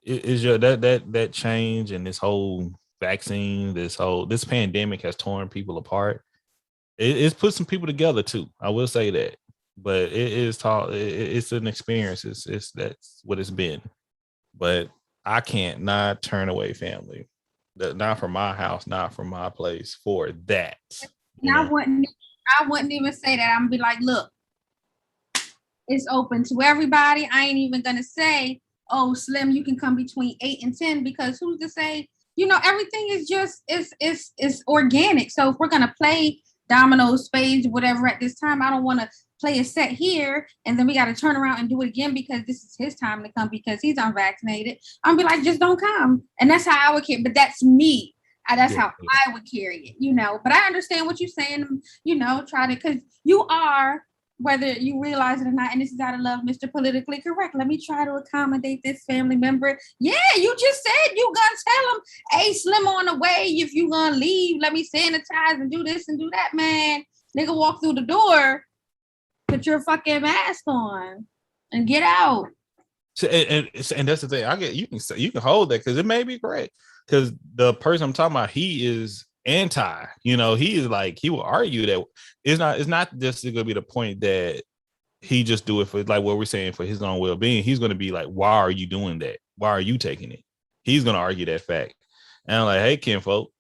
it's just that change and this whole vaccine, this pandemic has torn people apart. It's put some people together too. I will say that. But it's an experience. That's what it's been. But I can't not turn away family. Not from my house, not from my place for that. And I wouldn't even say that. I'm gonna be like, look, it's open to everybody. I ain't even gonna say, oh, Slim, you can come between 8 and 10 because who's to say, everything is just it's organic. So if we're gonna play dominoes, spades, whatever at this time, I don't want to play a set here and then we got to turn around and do it again because this is his time to come because he's unvaccinated. I'm be like, just don't come. And that's how I would carry, but that's me. That's how I would carry it, but I understand what you're saying, try to, because you are, whether you realize it or not, and this is out of love, Mr. Politically Correct. Let me try to accommodate this family member. Yeah, you just said you gonna tell him, hey, Slim on the way. If you gonna leave, let me sanitize and do this and do that, man. Nigga walk through the door, put your fucking mask on and get out. And that's the thing. You can hold that because it may be correct. Because the person I'm talking about, he is anti, he is like, he will argue that it's not just going to be the point that he just do it for like what we're saying for his own well-being. He's going to be like, why are you doing that? Why are you taking it? He's going to argue that fact. And I'm like, hey, kinfolk,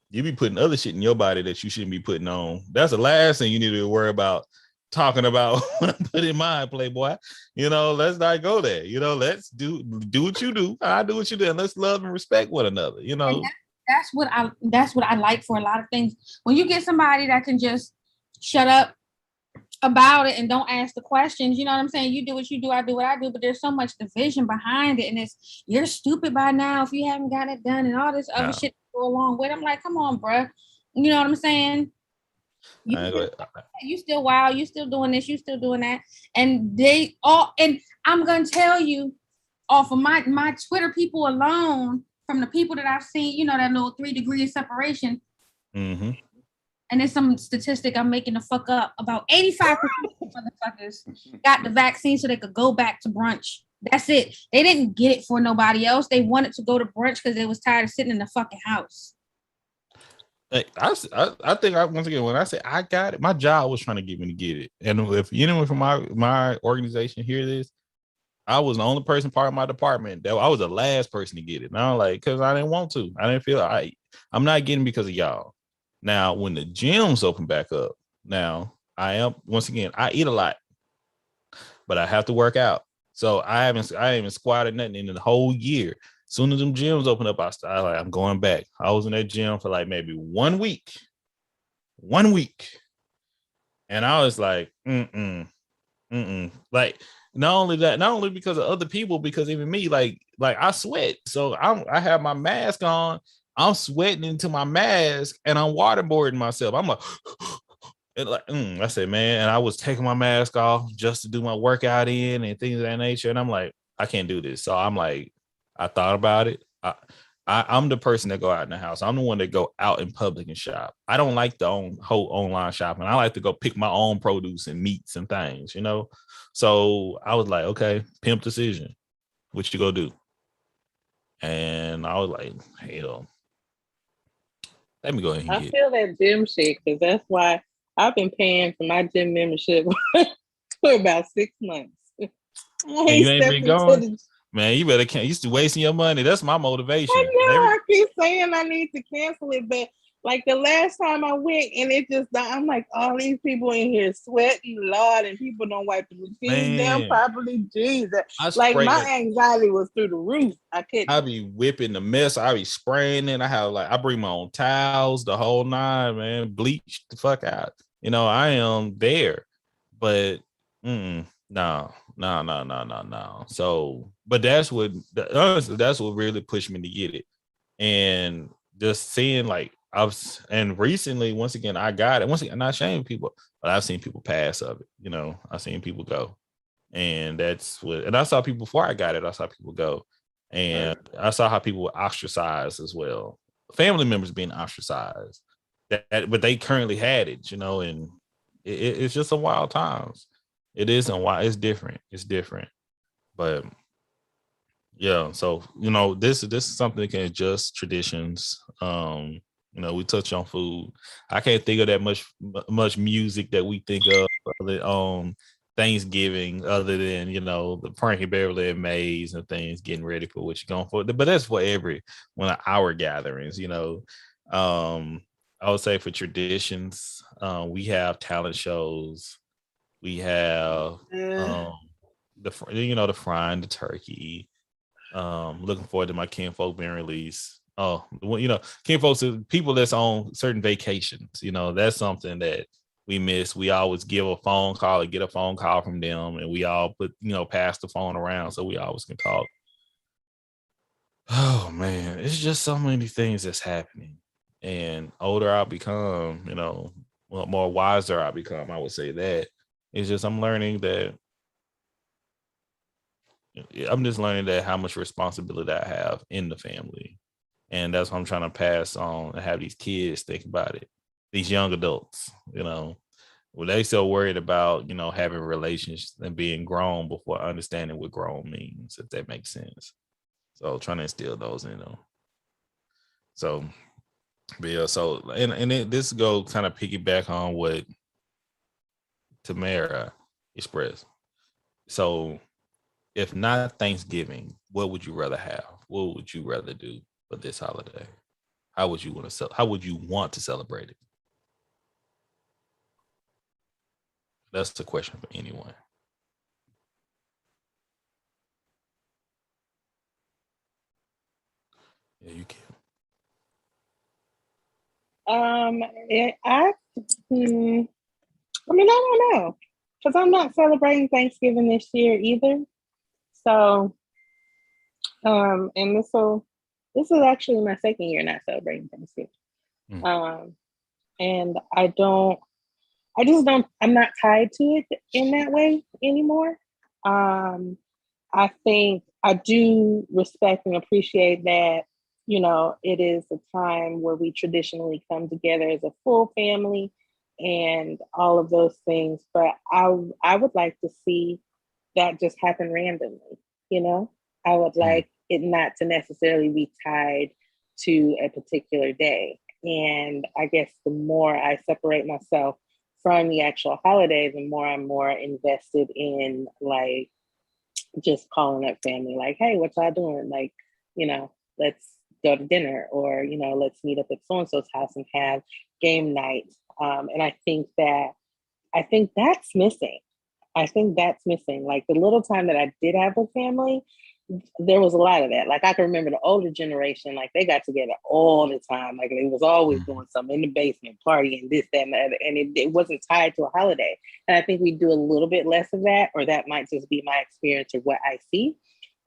you be putting other shit in your body that you shouldn't be putting on. That's the last thing you need to worry about talking about when I put in mine, Playboy. Let's not go there. Let's do what you do. I do what you do, and let's love and respect one another. That's what I like for a lot of things. When you get somebody that can just shut up about it and don't ask the questions, you know what I'm saying? You do what you do, I do what I do, but there's so much division behind it, and it's you're stupid by now if you haven't got it done, and all this other shit to go along with. I'm like, come on, bruh. You know what I'm saying? You still wild, you still doing this, you still doing that, and I'm gonna tell you off of my Twitter people alone, from the people that I've seen, that little 3 degree of separation. Mm-hmm. And there's some statistic I'm making the fuck up. About 85% of motherfuckers got the vaccine so they could go back to brunch. That's it. They didn't get it for nobody else. They wanted to go to brunch because they was tired of sitting in the fucking house. I think once again, when I say I got it, my job was trying to get me to get it. And if anyone from my organization hear this, I was the only person part of my department that I was the last person to get it. Now, because I didn't want to. I didn't feel I'm not getting because of y'all. Now, when the gyms open back up, now I am once again, I eat a lot, but I have to work out. So I haven't squatted nothing in the whole year. Soon as them gyms open up, I'm going back. I was in that gym for like maybe 1 week. 1 week. And I was like, Like, not only because of other people, because even me, like I sweat. So I have my mask on. I'm sweating into my mask and I'm waterboarding myself. I'm like, I said, man, and I was taking my mask off just to do my workout in and things of that nature. And I'm like, I can't do this. So I'm like, I thought about it. I'm the person that go out in the house. I'm the one that go out in public and shop. I don't like the whole online shopping. I like to go pick my own produce and meats and things, you know. So I was like, okay, pimp decision. What you go do? And I was like, hell, let me go ahead and I get it. feel that gym shit because that's why I've been paying for my gym membership for about 6 months. And you ain't been going? Man, you better can't. You still wasting your money. That's my motivation. I know. I keep saying I need to cancel it, but like the last time I went, and it just, I'm like, all these people in here sweating, Lord, and people don't wipe the machine down properly. Jesus, like my anxiety was through the roof. I be whipping the mess. I be spraying it. I bring my own towels, the whole nine, man. Bleach the fuck out. You know, I am there, but no. So, but honestly, that's what really pushed me to get it. And just seeing and recently, once again, I got it. Once again, I'm not shaming people, but I've seen people pass of it. You know, I've seen people go. And and I saw people before I got it, I saw people go. And I saw how people were ostracized as well. Family members being ostracized. But they currently had it, you know, and it's just some wild times. It is it's different. It's different. But yeah, so you know, this is something that can adjust traditions. You know, we touch on food. I can't think of that much music that we think of Thanksgiving, other than, you know, the Frankie Beverly and Maze and things, getting ready for what you're going for. But that's for one of our gatherings, you know. I would say for traditions, we have talent shows. We have the frying the turkey. Looking forward to my kinfolk being released. Oh, you know, kinfolks are people that's on certain vacations. You know, that's something that we miss. We always give a phone call and get a phone call from them, and we all pass the phone around so we always can talk. Oh man, it's just so many things that's happening. And older I become, you know, more wiser I become. I would say that. It's just I'm learning that how much responsibility I have in the family. And that's what I'm trying to pass on and have these kids think about it. These young adults, you know, well, they so worried about, you know, having relations and being grown before understanding what grown means, if that makes sense. So trying to instill those in them. So, but yeah, so this go kind of piggyback on what Tamara expressed. So if not Thanksgiving, what would you rather have? What would you rather do for this holiday? How would you want to celebrate it? That's the question for anyone. Yeah, you can. I mean, I don't know, because I'm not celebrating Thanksgiving this year either. So, and this is actually my second year not celebrating Thanksgiving. And I'm not tied to it in that way anymore. I think I do respect and appreciate that, you know, it is a time where we traditionally come together as a full family and all of those things. But I would like to see that just happen randomly, you know? I would like it not to necessarily be tied to a particular day. And I guess the more I separate myself from the actual holiday, the more I'm more invested in like just calling up family, like, hey, what y'all doing? Like, you know, let's go to dinner, or, you know, let's meet up at so-and-so's house and have game night. And I think that's missing. Like the little time that I did have with family, there was a lot of that. Like I can remember the older generation, like they got together all the time. Like they was always doing something in the basement, partying, this, that, and that. And it wasn't tied to a holiday. And I think we do a little bit less of that, or that might just be my experience or what I see.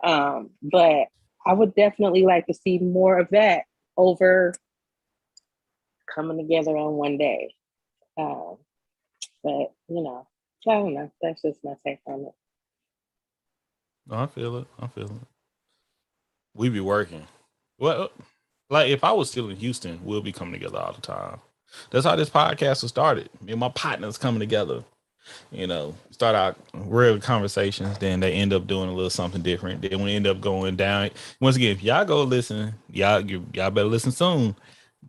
But I would definitely like to see more of that over coming together on one day. But, you know, I don't know. That's just my take on it. No, I feel it. We be working. Well, like if I was still in Houston, we'll be coming together all the time. That's how this podcast was started. Me and my partners coming together. Start out real conversations, then they end up doing a little something different. Then we end up going down. Once again, if y'all go listen, y'all better listen soon.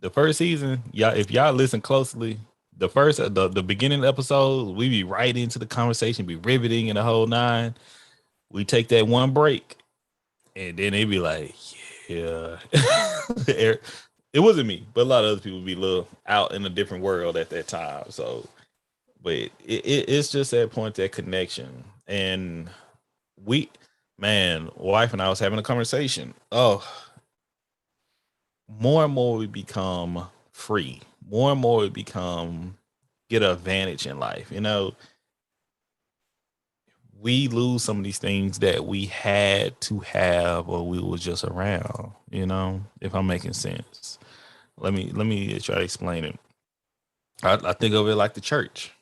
The first season, if y'all listen closely, the beginning episode, we be right into the conversation, be riveting and the whole nine. We take that one break, and then they be like, yeah. It wasn't me, but a lot of other people be a little out in a different world at that time. So, but it's just that point, that connection. And wife and I was having a conversation. Oh, more and more we become free. More and more we get an advantage in life. We lose some of these things that we had to have or we were just around, if I'm making sense. Let me try to explain it. I think of it like the church.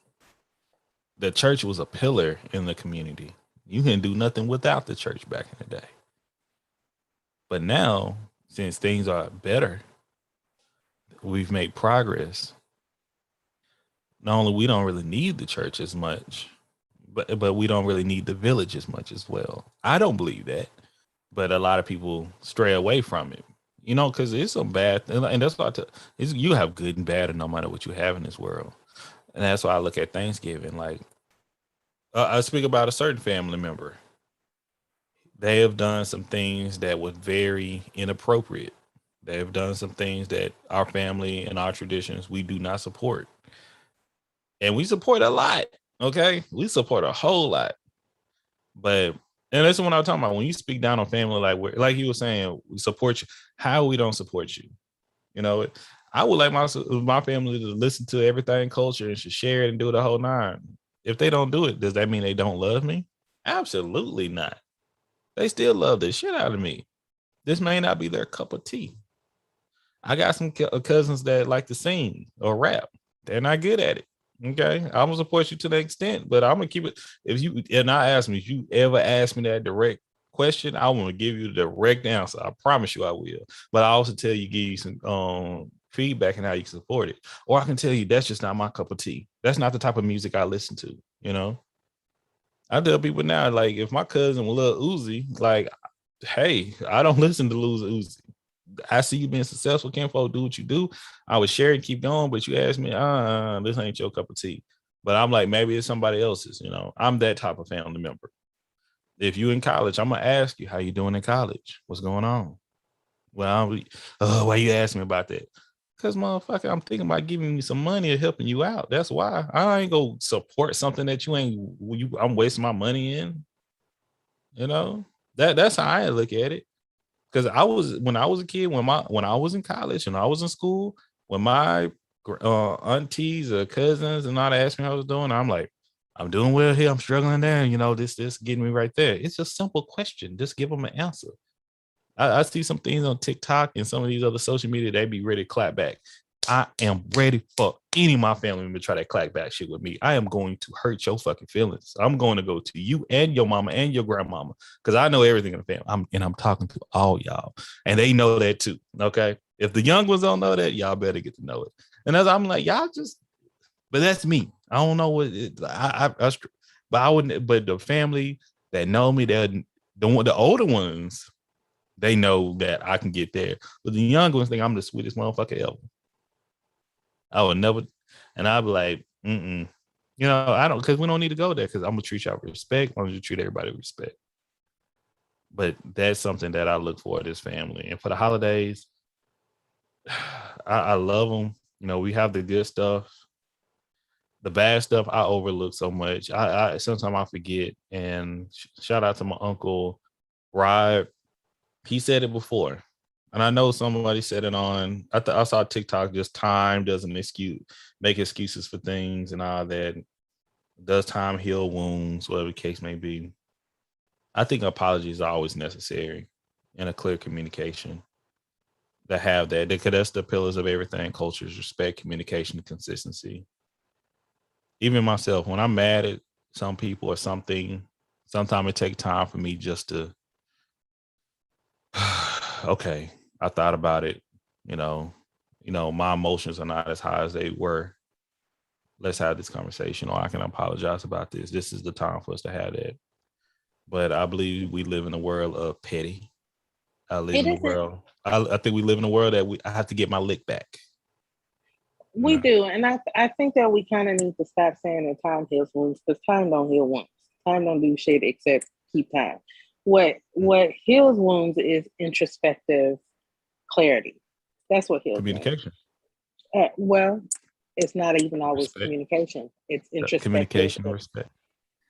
The church was a pillar in the community. You couldn't do nothing without the church back in the day. But now, since things are better, we've made progress. Not only we don't really need the church as much, but we don't really need the village as much as well. I don't believe that, but a lot of people stray away from it, because it's some bad, and that's why you have good and bad, and no matter what you have in this world. And that's why I look at Thanksgiving. Like, I speak about a certain family member. They have done some things that were very inappropriate. They have done some things that our family and our traditions, we do not support. And we support a lot. Okay, we support a whole lot, and that's what I'm talking about. When you speak down on family, like you were saying, we support you. How we don't support you? I would like my family to listen to everything culture and should share it and do the whole nine. If they don't do it, does that mean they don't love me? Absolutely not. They still love the shit out of me. This may not be their cup of tea. I got some cousins that like to sing or rap. They're not good at it. Okay, I'm gonna support you to the extent, but I'm gonna keep it. If you ever ask me that direct question, I want to give you the direct answer. I promise you I will. But I also give you some feedback and how you can support it. Or I can tell you that's just not my cup of tea. That's not the type of music I listen to. I tell people now, like, if my cousin will love Uzi, like, hey, I don't listen to Lil Uzi. I see you being successful, Kinfolk, do what you do. I would share and keep going, but you ask me, this ain't your cup of tea. But I'm like, maybe it's somebody else's, I'm that type of family member. If you in college, I'm gonna ask you how you doing in college. What's going on? Well, why you asking me about that? Because, motherfucker, I'm thinking about giving you some money or helping you out. That's why. I ain't gonna support something that I'm wasting my money in. That's how I look at it. Because when I was a kid, when I was in college and I was in school, when my aunties or cousins and all that asked me how I was doing, I'm like, I'm doing well here, I'm struggling there, this getting me right there. It's a simple question. Just give them an answer. I see some things on TikTok and some of these other social media, they be ready to clap back. I am ready for any of my family members to try that clap back shit with me. I am going to hurt your fucking feelings. I'm going to go to you and your mama and your grandmama because I know everything in the family. I'm talking to all y'all, and they know that too. Okay, if the young ones don't know that, y'all better get to know it. And as I'm like, y'all just, but that's me. I don't know what but I wouldn't. But the family that know me, the older ones, they know that I can get there. But the young ones think I'm the sweetest motherfucker ever. I would never, and I'd be like, I don't, because we don't need to go there because I'm gonna treat y'all with respect. I'm gonna treat everybody with respect. But that's something that I look for in this family. And for the holidays, I love them. We have the good stuff. The bad stuff I overlook so much. I sometimes I forget. And shout out to my uncle Rod. He said it before. And I know somebody said it on, I saw TikTok, just time doesn't make excuses for things and all that. Does time heal wounds, whatever the case may be? I think apologies are always necessary and a clear communication to have that. Because that's the pillars of everything: cultures, respect, communication, and consistency. Even myself, when I'm mad at some people or something, sometimes it takes time for me just to, okay, I thought about it, my emotions are not as high as they were. Let's have this conversation, or I can apologize about this. This is the time for us to have that. But I believe we live in a world of petty. I think we live in a world that I have to get my lick back. We do, and I think that we kind of need to stop saying that time heals wounds, because time don't heal wounds. Time don't do shit except keep time. What heals wounds is introspective clarity. That's what heals communication. Well, it's not even always respect. Communication. It's introspective. Communication and respect.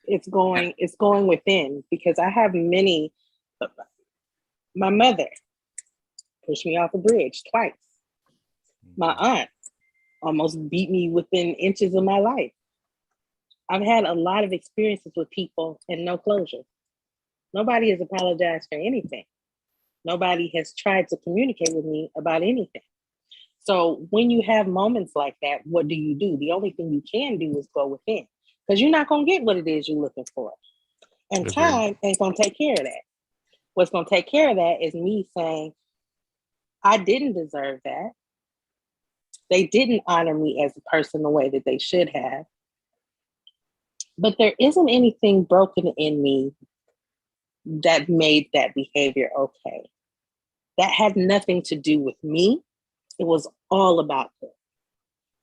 It's going within, because I have many. My mother pushed me off a bridge twice. My aunt almost beat me within inches of my life. I've had a lot of experiences with people and no closure. Nobody has apologized for anything. Nobody has tried to communicate with me about anything. So when you have moments like that, what do? The only thing you can do is go within, because you're not going to get what it is you're looking for. And time ain't going to take care of that. What's going to take care of that is me saying, I didn't deserve that. They didn't honor me as a person the way that they should have. But there isn't anything broken in me that made that behavior okay. That had nothing to do with me. It was all about them.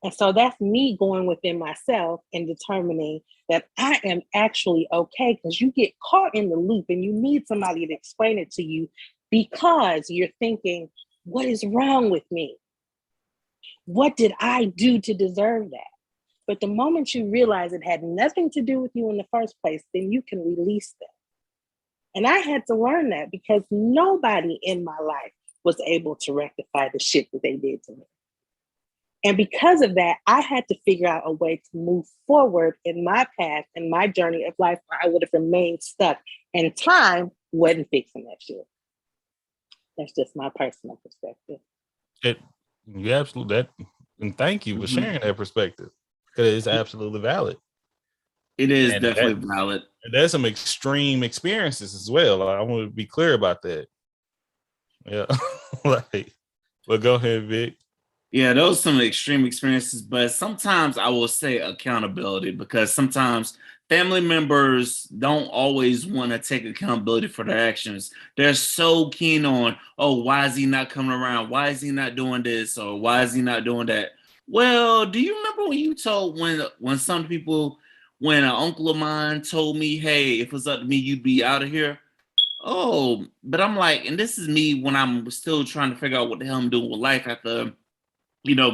And so that's me going within myself and determining that I am actually okay, because you get caught in the loop and you need somebody to explain it to you, because you're thinking, what is wrong with me? What did I do to deserve that? But the moment you realize it had nothing to do with you in the first place, then you can release them. And I had to learn that, because nobody in my life was able to rectify the shit that they did to me. And because of that, I had to figure out a way to move forward in my path and my journey of life, where I would have remained stuck, and time wasn't fixing that shit. That's just my personal perspective. You absolutely and thank you for sharing that perspective, because it's absolutely valid. It is definitely valid. And there's some extreme experiences as well. I want to be clear about that. Yeah. But go ahead, Vic. Yeah, those are some extreme experiences, but sometimes I will say accountability, because sometimes family members don't always want to take accountability for their actions. They're so keen on, oh, why is he not coming around? Why is he not doing this? Or why is he not doing that? Well, do you remember when you told when some people, when an uncle of mine told me, hey, if it was up to me, you'd be out of here? Oh, but I'm like, and this is me when I'm still trying to figure out what the hell I'm doing with life after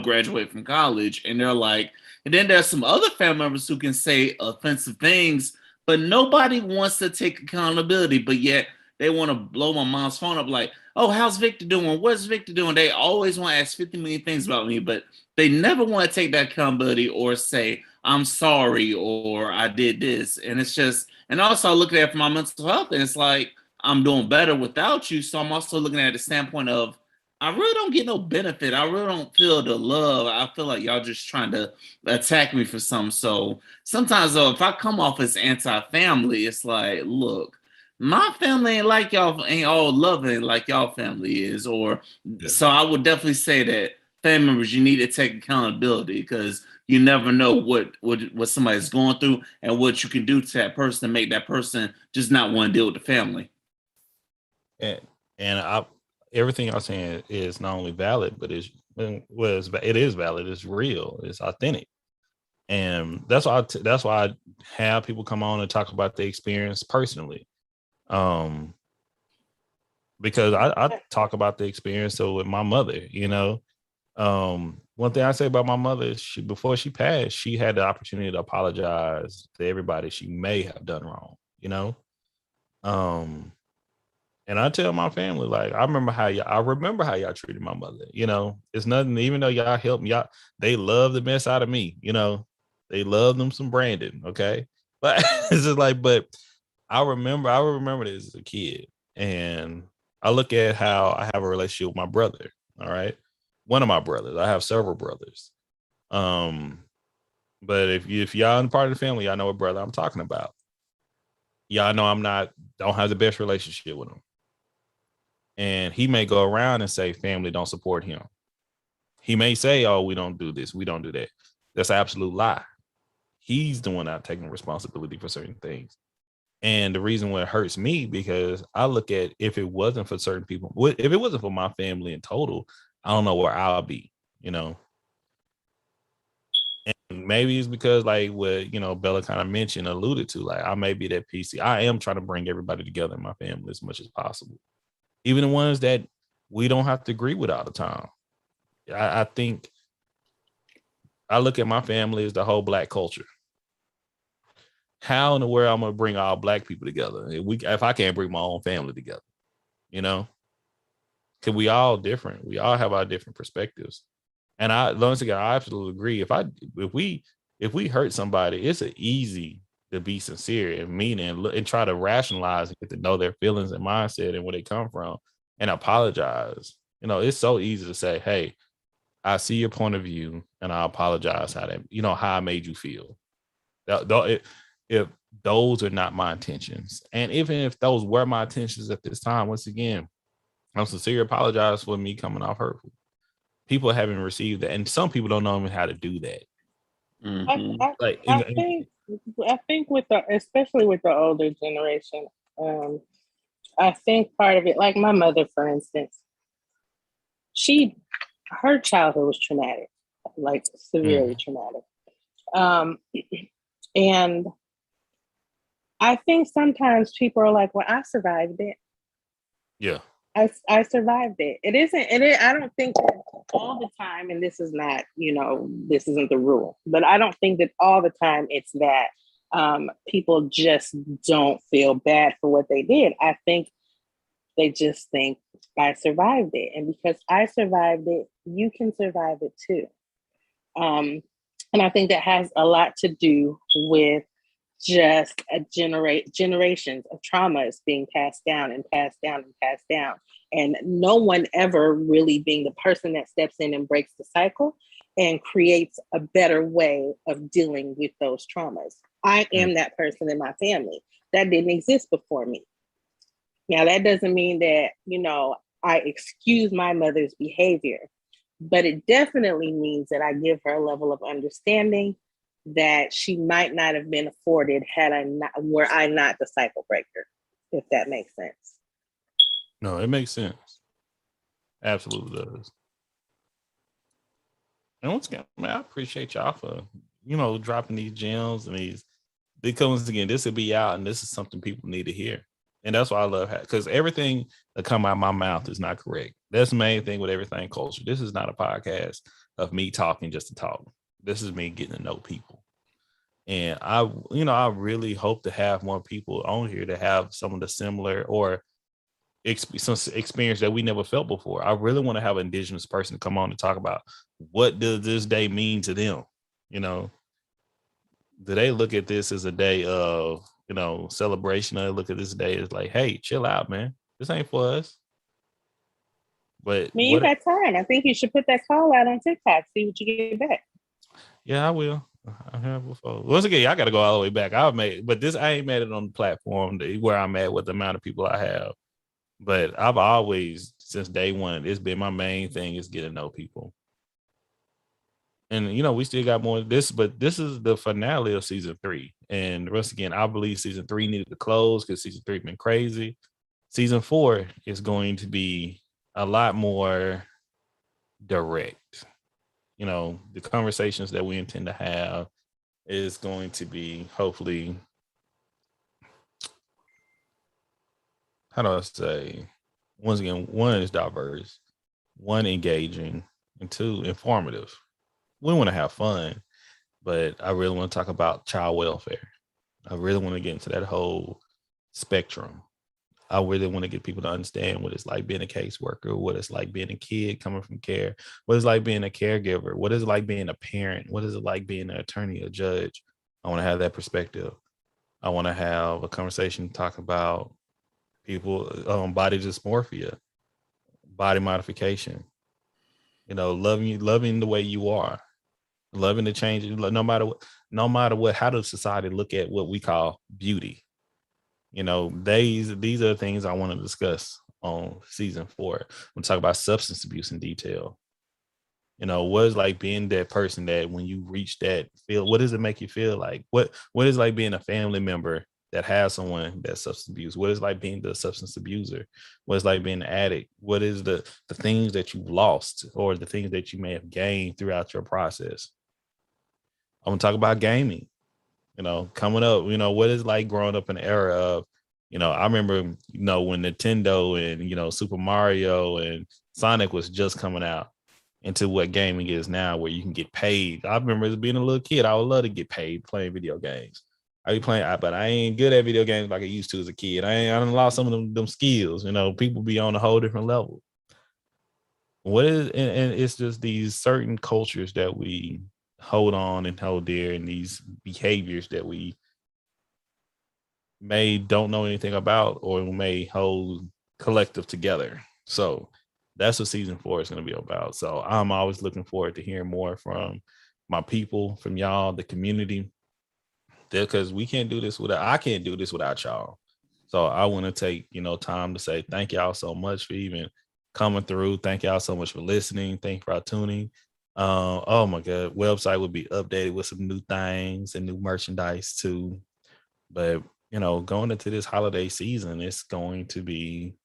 graduate from college. And they're like, and then there's some other family members who can say offensive things, but nobody wants to take accountability. But yet they want to blow my mom's phone up like, oh, how's Victor doing? What's Victor doing? They always want to ask 50 million things about me, but they never want to take that accountability or say, I'm sorry, or I did this. And it's just, and also I look at it from my mental health, and it's like, I'm doing better without you. So I'm also looking at the standpoint of, I really don't get no benefit. I really don't feel the love. I feel like y'all just trying to attack me for something. So sometimes, though, if I come off as anti-family, it's like, look, my family ain't like y'all, ain't all loving like y'all family is. Or so I would definitely say that family members, you need to take accountability, because you never know what somebody's going through and what you can do to that person to make that person just not want to deal with the family. And everything y'all saying is not only valid, but it is valid. It's real. It's authentic, and that's why I have people come on and talk about the experience personally, because I talk about the experience. So with my mother, one thing I say about my mother is before she passed, she had the opportunity to apologize to everybody she may have done wrong. And I tell my family, like, I remember how y'all treated my mother. It's nothing, even though y'all helped me, they love the mess out of me. They love them some Brandon. Okay. But it's just like, but I remember this as a kid, and I look at how I have a relationship with my brother. All right. One of my brothers, I have several brothers. But if y'all in part of the family, y'all know what brother I'm talking about. Y'all know don't have the best relationship with him. And he may go around and say family don't support him. He may say, oh, we don't do this, we don't do that. That's an absolute lie. He's the one not taking responsibility for certain things. And the reason why it hurts me, because I look at, if it wasn't for certain people, if it wasn't for my family in total, I don't know where I'll be, you know. And maybe it's because, like what, you know, Bella kind of mentioned, alluded to, like I may be that PC. I am trying to bring everybody together in my family as much as possible, even the ones that we don't have to agree with all the time. I think I look at my family as the whole Black culture. How in the world I'm gonna bring all Black people together if I can't bring my own family together, you know? Because we all different. We all have our different perspectives. And once again, I absolutely agree. If we hurt somebody, it's easy to be sincere and mean and try to rationalize and get to know their feelings and mindset and where they come from and apologize. You know, it's so easy to say, hey, I see your point of view and I apologize how I made you feel. If those are not my intentions, and even if those were my intentions at this time, once again, I'm sincere, apologize for me coming off hurtful. People haven't received that, and some people don't know even how to do that. Mm-hmm. I think especially with the older generation, I think part of it, like my mother, for instance, her childhood was traumatic, like severely traumatic. And I think sometimes people are like, well, I survived it. Yeah. I survived it. I don't think that all the time, and this is not, this isn't the rule, but I don't think that all the time it's that people just don't feel bad for what they did. I think they just think I survived it. And because I survived it, you can survive it too. And I think that has a lot to do with just generations of traumas being passed down and passed down and passed down. And no one ever really being the person that steps in and breaks the cycle and creates a better way of dealing with those traumas. I am that person in my family. That didn't exist before me. Now, that doesn't mean that, I excuse my mother's behavior, but it definitely means that I give her a level of understanding that she might not have been afforded were I not the cycle breaker, if that makes sense. No, it makes sense. Absolutely does. And once again, man, I appreciate y'all for, dropping these gems and because again, this will be out and this is something people need to hear. And that's why I love because everything that come out of my mouth is not correct. That's the main thing with Everything Culture. This is not a podcast of me talking just to talk. This is me getting to know people. And I really hope to have more people on here to have some of the similar or some experience that we never felt before. I really want to have an Indigenous person to come on and talk about what does this day mean to them? Do they look at this as a day of, celebration? Or look at this day as like, hey, chill out, man. This ain't for us. But you got time. I think you should put that call out on TikTok. See what you get back. Yeah, I will. I have before. Once again, I got to go all the way back. I ain't made it on the platform where I'm at with the amount of people I have. But I've always, since day one, it's been my main thing is getting to know people. And, we still got more of this, but this is the finale of season 3. And once again, I believe season 3 needed to close because season 3 been crazy. Season 4 is going to be a lot more direct. The conversations that we intend to have is going to be hopefully, how do I say, once again, 1 is diverse, 1 engaging, and 2 informative. We want to have fun, but I really want to talk about child welfare. I really want to get into that whole spectrum. I really want to get people to understand what it's like being a caseworker, what it's like being a kid coming from care, what it's like being a caregiver, what is it like being a parent, what is it like being an attorney, a judge. I want to have that perspective. I want to have a conversation talk about people, body dysmorphia, body modification, loving the way you are, loving the change, no matter what, how does society look at what we call beauty? These are the things I want to discuss on season 4. We'll talk about substance abuse in detail. You know, what is like being that person that when you reach that feel, what does it make you feel like? What is like being a family member that has someone that's substance abuse? What is like being the substance abuser? What is like being an addict? What is the things that you've lost or the things that you may have gained throughout your process? I'm gonna talk about gaming. You know, coming up, you know, what is like growing up in the era of, you know, I remember, you know, when Nintendo and, you know, Super Mario and Sonic was just coming out into what gaming is now, where you can get paid. I remember as being a little kid, I would love to get paid playing video games. I be playing, but I ain't good at video games like I used to as a kid. I done lost some of them skills. You know, people be on a whole different level. What is, and it's just these certain cultures that we hold on and hold dear, and these behaviors that we may don't know anything about or may hold collective together. So that's what season 4 is going to be about. So I'm always looking forward to hearing more from my people, from y'all, the community, because we can't do this without, I can't do this without y'all. So I want to take, you know, time to say thank y'all so much for even coming through. Thank y'all so much for listening. Thank you for tuning. Oh my God, website will be updated with some new things and new merchandise too. But you know, going into this holiday season, it's going to be,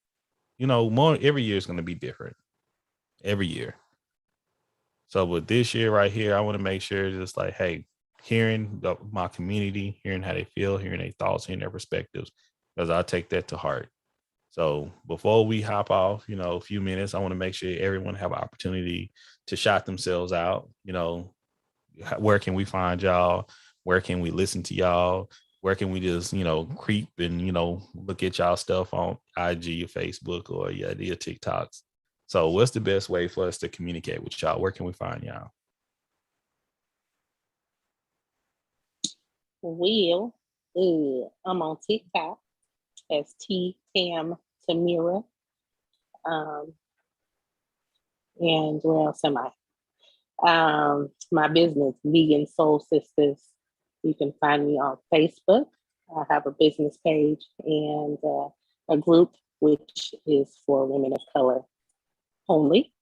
you know, more every year is going to be different every year. So with this year right here, I want to make sure just like, hey, hearing my community, hearing how they feel, hearing their thoughts, hearing their perspectives, because I take that to heart. So before we hop off, you know, a few minutes, I want to make sure everyone have an opportunity to shout themselves out. You know, where can we find y'all? Where can we listen to y'all? Where can we just, you know, creep and, you know, look at y'all stuff on IG or Facebook or your TikToks? So what's the best way for us to communicate with y'all? Where can we find y'all? Well, I'm on TikTok as T Tam Tamira. And where else am I? My business, Vegan Soul Sisters. You can find me on Facebook. I have a business page and a group which is for women of color only.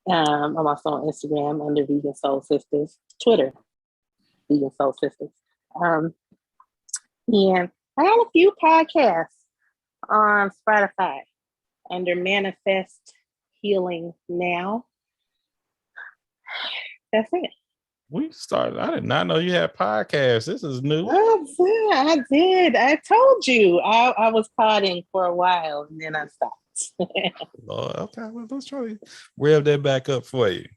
I'm also on Instagram under Vegan Soul Sisters, Twitter, Vegan Soul Sisters. And I have a few podcasts on Spotify under Manifest Healing Now. That's it. We started. I did not know you had podcasts. This is new. I did. I told you. I was podding for a while and then I stopped. Lord, okay, well, let's try to rev that back up for you.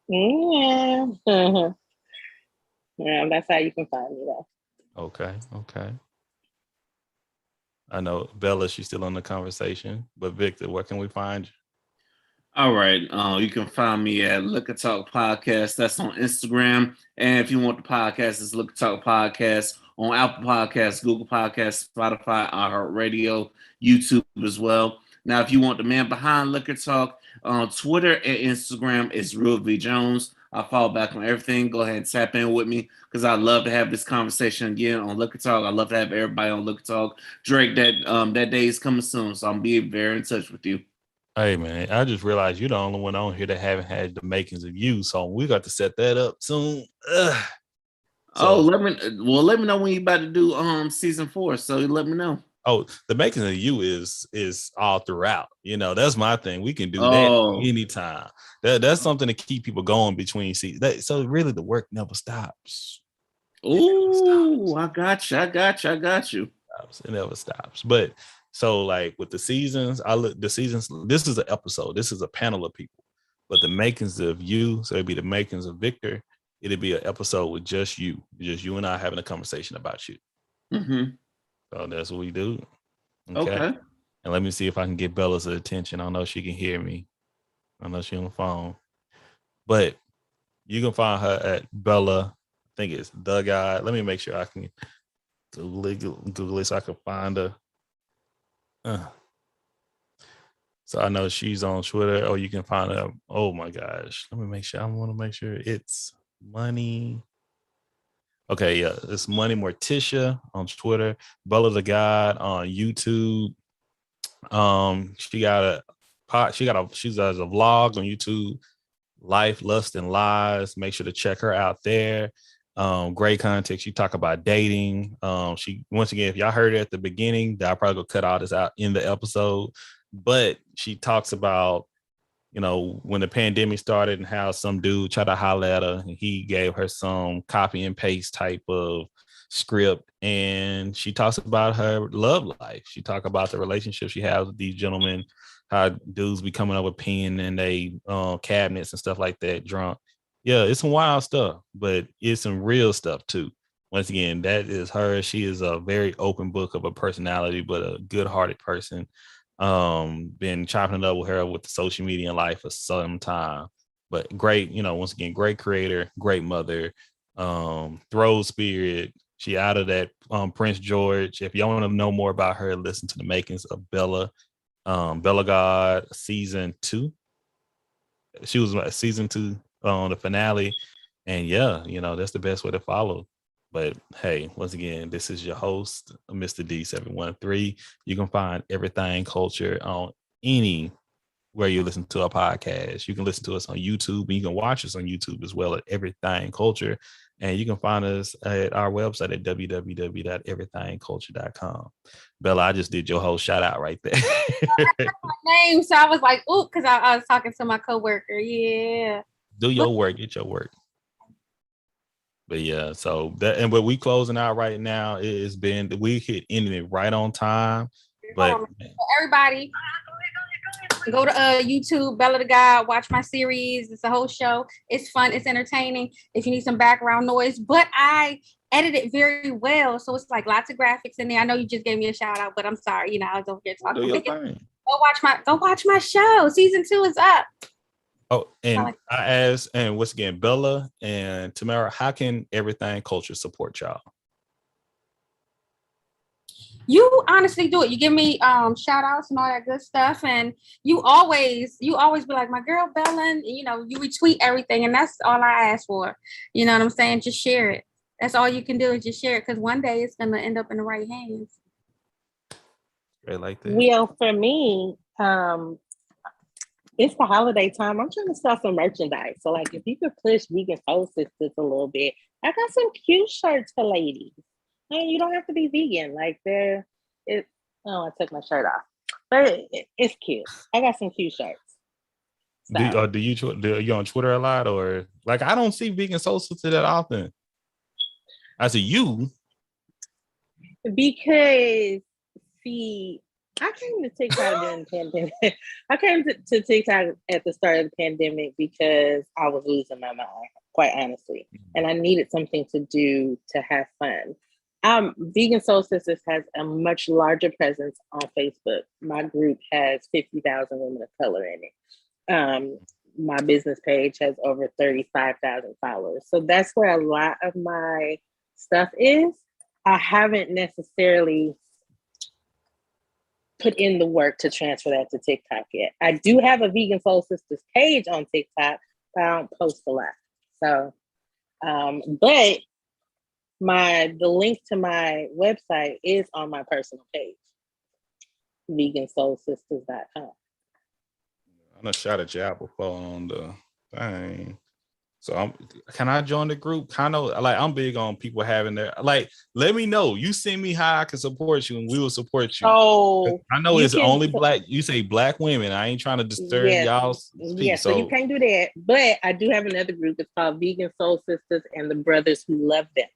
Yeah. Yeah, that's how you can find me though. Okay. I know Bella, she's still on the conversation, but Victor, where can we find you? All right. You can find me at Liquor Talk Podcast. That's on Instagram. And if you want the podcast, it's Liquor Talk Podcast on Apple Podcasts, Google Podcasts, Spotify, iHeartRadio, YouTube as well. Now, if you want the man behind Liquor Talk, on Twitter and Instagram, it's Real V Jones. I'll follow back on everything. Go ahead and tap in with me because I'd love to have this conversation again on Liquor Talk. I'd love to have everybody on Liquor Talk. Drake, that day is coming soon, so I'm being very in touch with you. Hey man, I just realized you're the only one on here that haven't had the makings of you, so we got to set that up soon. Let me know when you about to do season 4. So let me know. Oh, the making of you is all throughout. You know, that's my thing. We can do that anytime. That's something to keep people going between seasons. So really, the work never stops. Ooh, I got you. It never stops. But so, like with the seasons, This is an episode. This is a panel of people. But the makings of you, so it'd be the makings of Victor. It'd be an episode with just you and I having a conversation about you. Mm-hmm. So that's what we do. Okay. And let me see if I can get Bella's attention. I don't know if she can hear me. I know she's on the phone. But you can find her at Bella. I think it's The Guy. Let me make sure I can Google it so I can find her. So I know she's on Twitter. Or you can find her. Oh my gosh. Let me make sure. I want to make sure it's Money. Okay, yeah, it's Money Morticia on Twitter, Bella the God on YouTube. She got a she does a vlog on YouTube, Life, Lust, and Lies. Make sure to check her out there. Great content. She talk about dating. She, once again, if y'all heard it at the beginning, that I'll probably go cut all this out in the episode. But she talks about, when the pandemic started and how some dude tried to holler at her and he gave her some copy and paste type of script. And she talks about her love life. She talk about the relationship she has with these gentlemen, how dudes be coming up with pen and they cabinets and stuff like that drunk. Yeah, it's some wild stuff, but it's some real stuff too. Once again, that is her. She is a very open book of a personality, but a good-hearted person. Been chopping it up with her with the social media life for some time, but great, once again, great creator, great mother, throw spirit. She out of that Prince George. If y'all want to know more about her, listen to the makings of Bella God season 2. She was season 2 on the finale, and yeah, that's the best way to follow. But hey, once again, this is your host, Mr. D713. You can find Everything Culture on where you listen to a podcast. You can listen to us on YouTube, and you can watch us on YouTube as well at Everything Culture. And you can find us at our website at www.everythingculture.com. Bella, I just did your whole shout out right there. My name, so I was like, "Ooh," because I was talking to my coworker. Yeah, do your work, get your work. But yeah, so but we closing out right now. It has been, we ending it right on time. But everybody, go to YouTube, Bella the God, watch my series. It's a whole show. It's fun. It's entertaining. If you need some background noise, but I edit it very well, so it's like lots of graphics in there. I know you just gave me a shout out, but I'm sorry. I was over here talking. Go watch my show. Season 2 is up. Oh, and I asked, and once again, Bella and Tamara, how can Everything Culture support y'all? You honestly do it. You give me shout outs and all that good stuff, and you always be like, my girl Bella, and you retweet everything, and that's all I ask for. You know what I'm saying? Just share it. That's all you can do, is just share it, because one day it's gonna end up in the right hands. Right, like that. Well, for me, it's the holiday time. I'm trying to sell some merchandise. So like, if you could push Vegan Soul Sisters a little bit, I got some cute shirts for ladies. And you don't have to be vegan. Like I took my shirt off, but it's cute. I got some cute shirts. So. Do you on Twitter a lot, or like, I don't see Vegan Soul Sisters that often? I see you. Because I came to TikTok during the pandemic. I came to TikTok at the start of the pandemic because I was losing my mind, quite honestly. And I needed something to do to have fun. Vegan Soul Sisters has a much larger presence on Facebook. My group has 50,000 women of color in it. My business page has over 35,000 followers. So that's where a lot of my stuff is. I haven't necessarily put in the work to transfer that to TikTok yet. I do have a Vegan Soul Sisters page on TikTok, but I don't post a lot. So, but the link to my website is on my personal page, vegansoulsisters.com. I'm gonna shout at y'all before on the thing. So can I join the group? Kind of like, I'm big on people having their, like, let me know. You send me how I can support you, and we will support you. Oh, I know it's only black. You say black women. I ain't trying to disturb y'all's speech. Yeah, so you can't do that. But I do have another group. It's called Vegan Soul Sisters and the Brothers Who Love Them.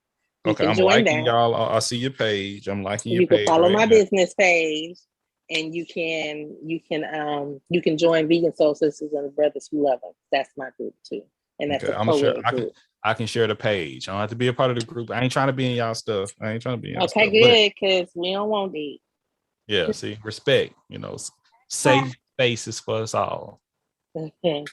Okay, I'm liking y'all. I see your page. I'm liking your page. You can follow my business page, and you can join Vegan Soul Sisters and the Brothers Who Love Them. That's my group too. And that's I'm sure I can share the page. I don't have to be a part of the group. I ain't trying to be in y'all stuff. Okay, good, because we don't want it. Yeah, see, respect. Safe spaces for us all. Yeah,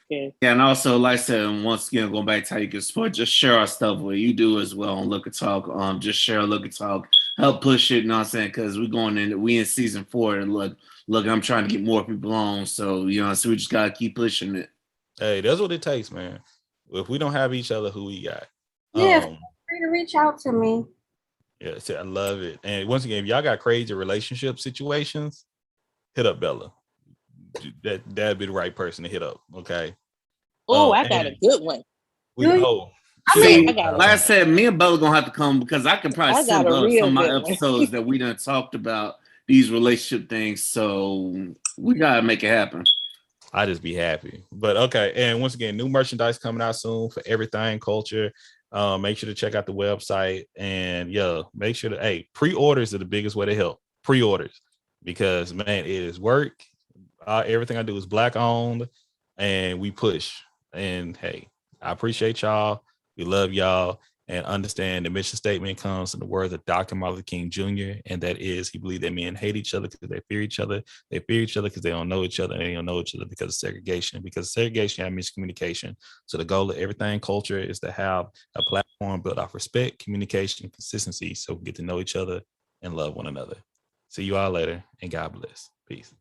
and also, like I said, once again, going back to how you can support, just share our stuff where you do as well on Look and Talk. Just share Look and Talk, help push it. You know what I'm saying? Because we in season 4, and look, I'm trying to get more people on. So so we just gotta keep pushing it. Hey, that's what it takes, man. If we don't have each other, who we got? Yeah, feel free to reach out to me. Yeah, I love it. And once again, if y'all got crazy relationship situations, hit up Bella. That'd be the right person to hit up. Okay. Oh, I got a good one. Like I said, me and Bella gonna have to come because I can probably send up some of my episodes that we done talked about these relationship things. So we gotta make it happen. I just be happy. But okay, and once again, new merchandise coming out soon for everything culture. Make sure to check out the website and make sure to pre-orders are the biggest way to help. Pre-orders, because man, it is work. Everything I do is Black owned, and we push. And hey, I appreciate y'all. We love y'all, and understand the mission statement comes in the words of Dr. Martin Luther King Jr., and that is he believed that men hate each other because they fear each other. They fear each other because they don't know each other, and they don't know each other because of segregation. Because segregation and miscommunication. So the goal of everything culture is to have a platform built off respect, communication, and consistency, so we get to know each other and love one another. See you all later, and God bless. Peace.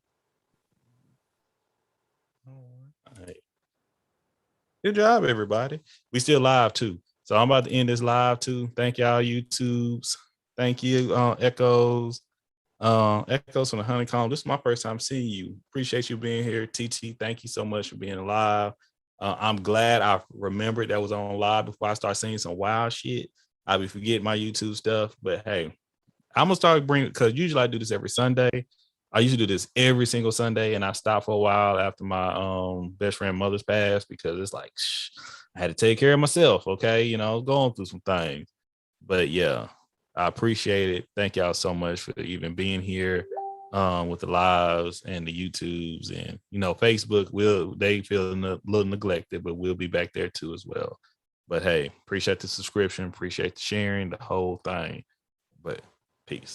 All right. Good job, everybody. We still live too. So I'm about to end this live too. Thank y'all, YouTubes. Thank you, Echoes. Echoes from the Honeycomb. This is my first time seeing you. Appreciate you being here. TT, thank you so much for being live. I'm glad I remembered that was on live before I start seeing some wild shit. I'll be forgetting my YouTube stuff, but hey, I'm gonna start bringing, because usually I do this every Sunday. I usually do this every single Sunday, and I stopped for a while after my best friend mother's passed, because it's like I had to take care of myself. Okay, going through some things, but yeah, I appreciate it. Thank y'all so much for even being here with the lives and the YouTubes, and Facebook. They feel a little neglected, but we'll be back there too as well. But hey, appreciate the subscription, appreciate the sharing, the whole thing. But peace.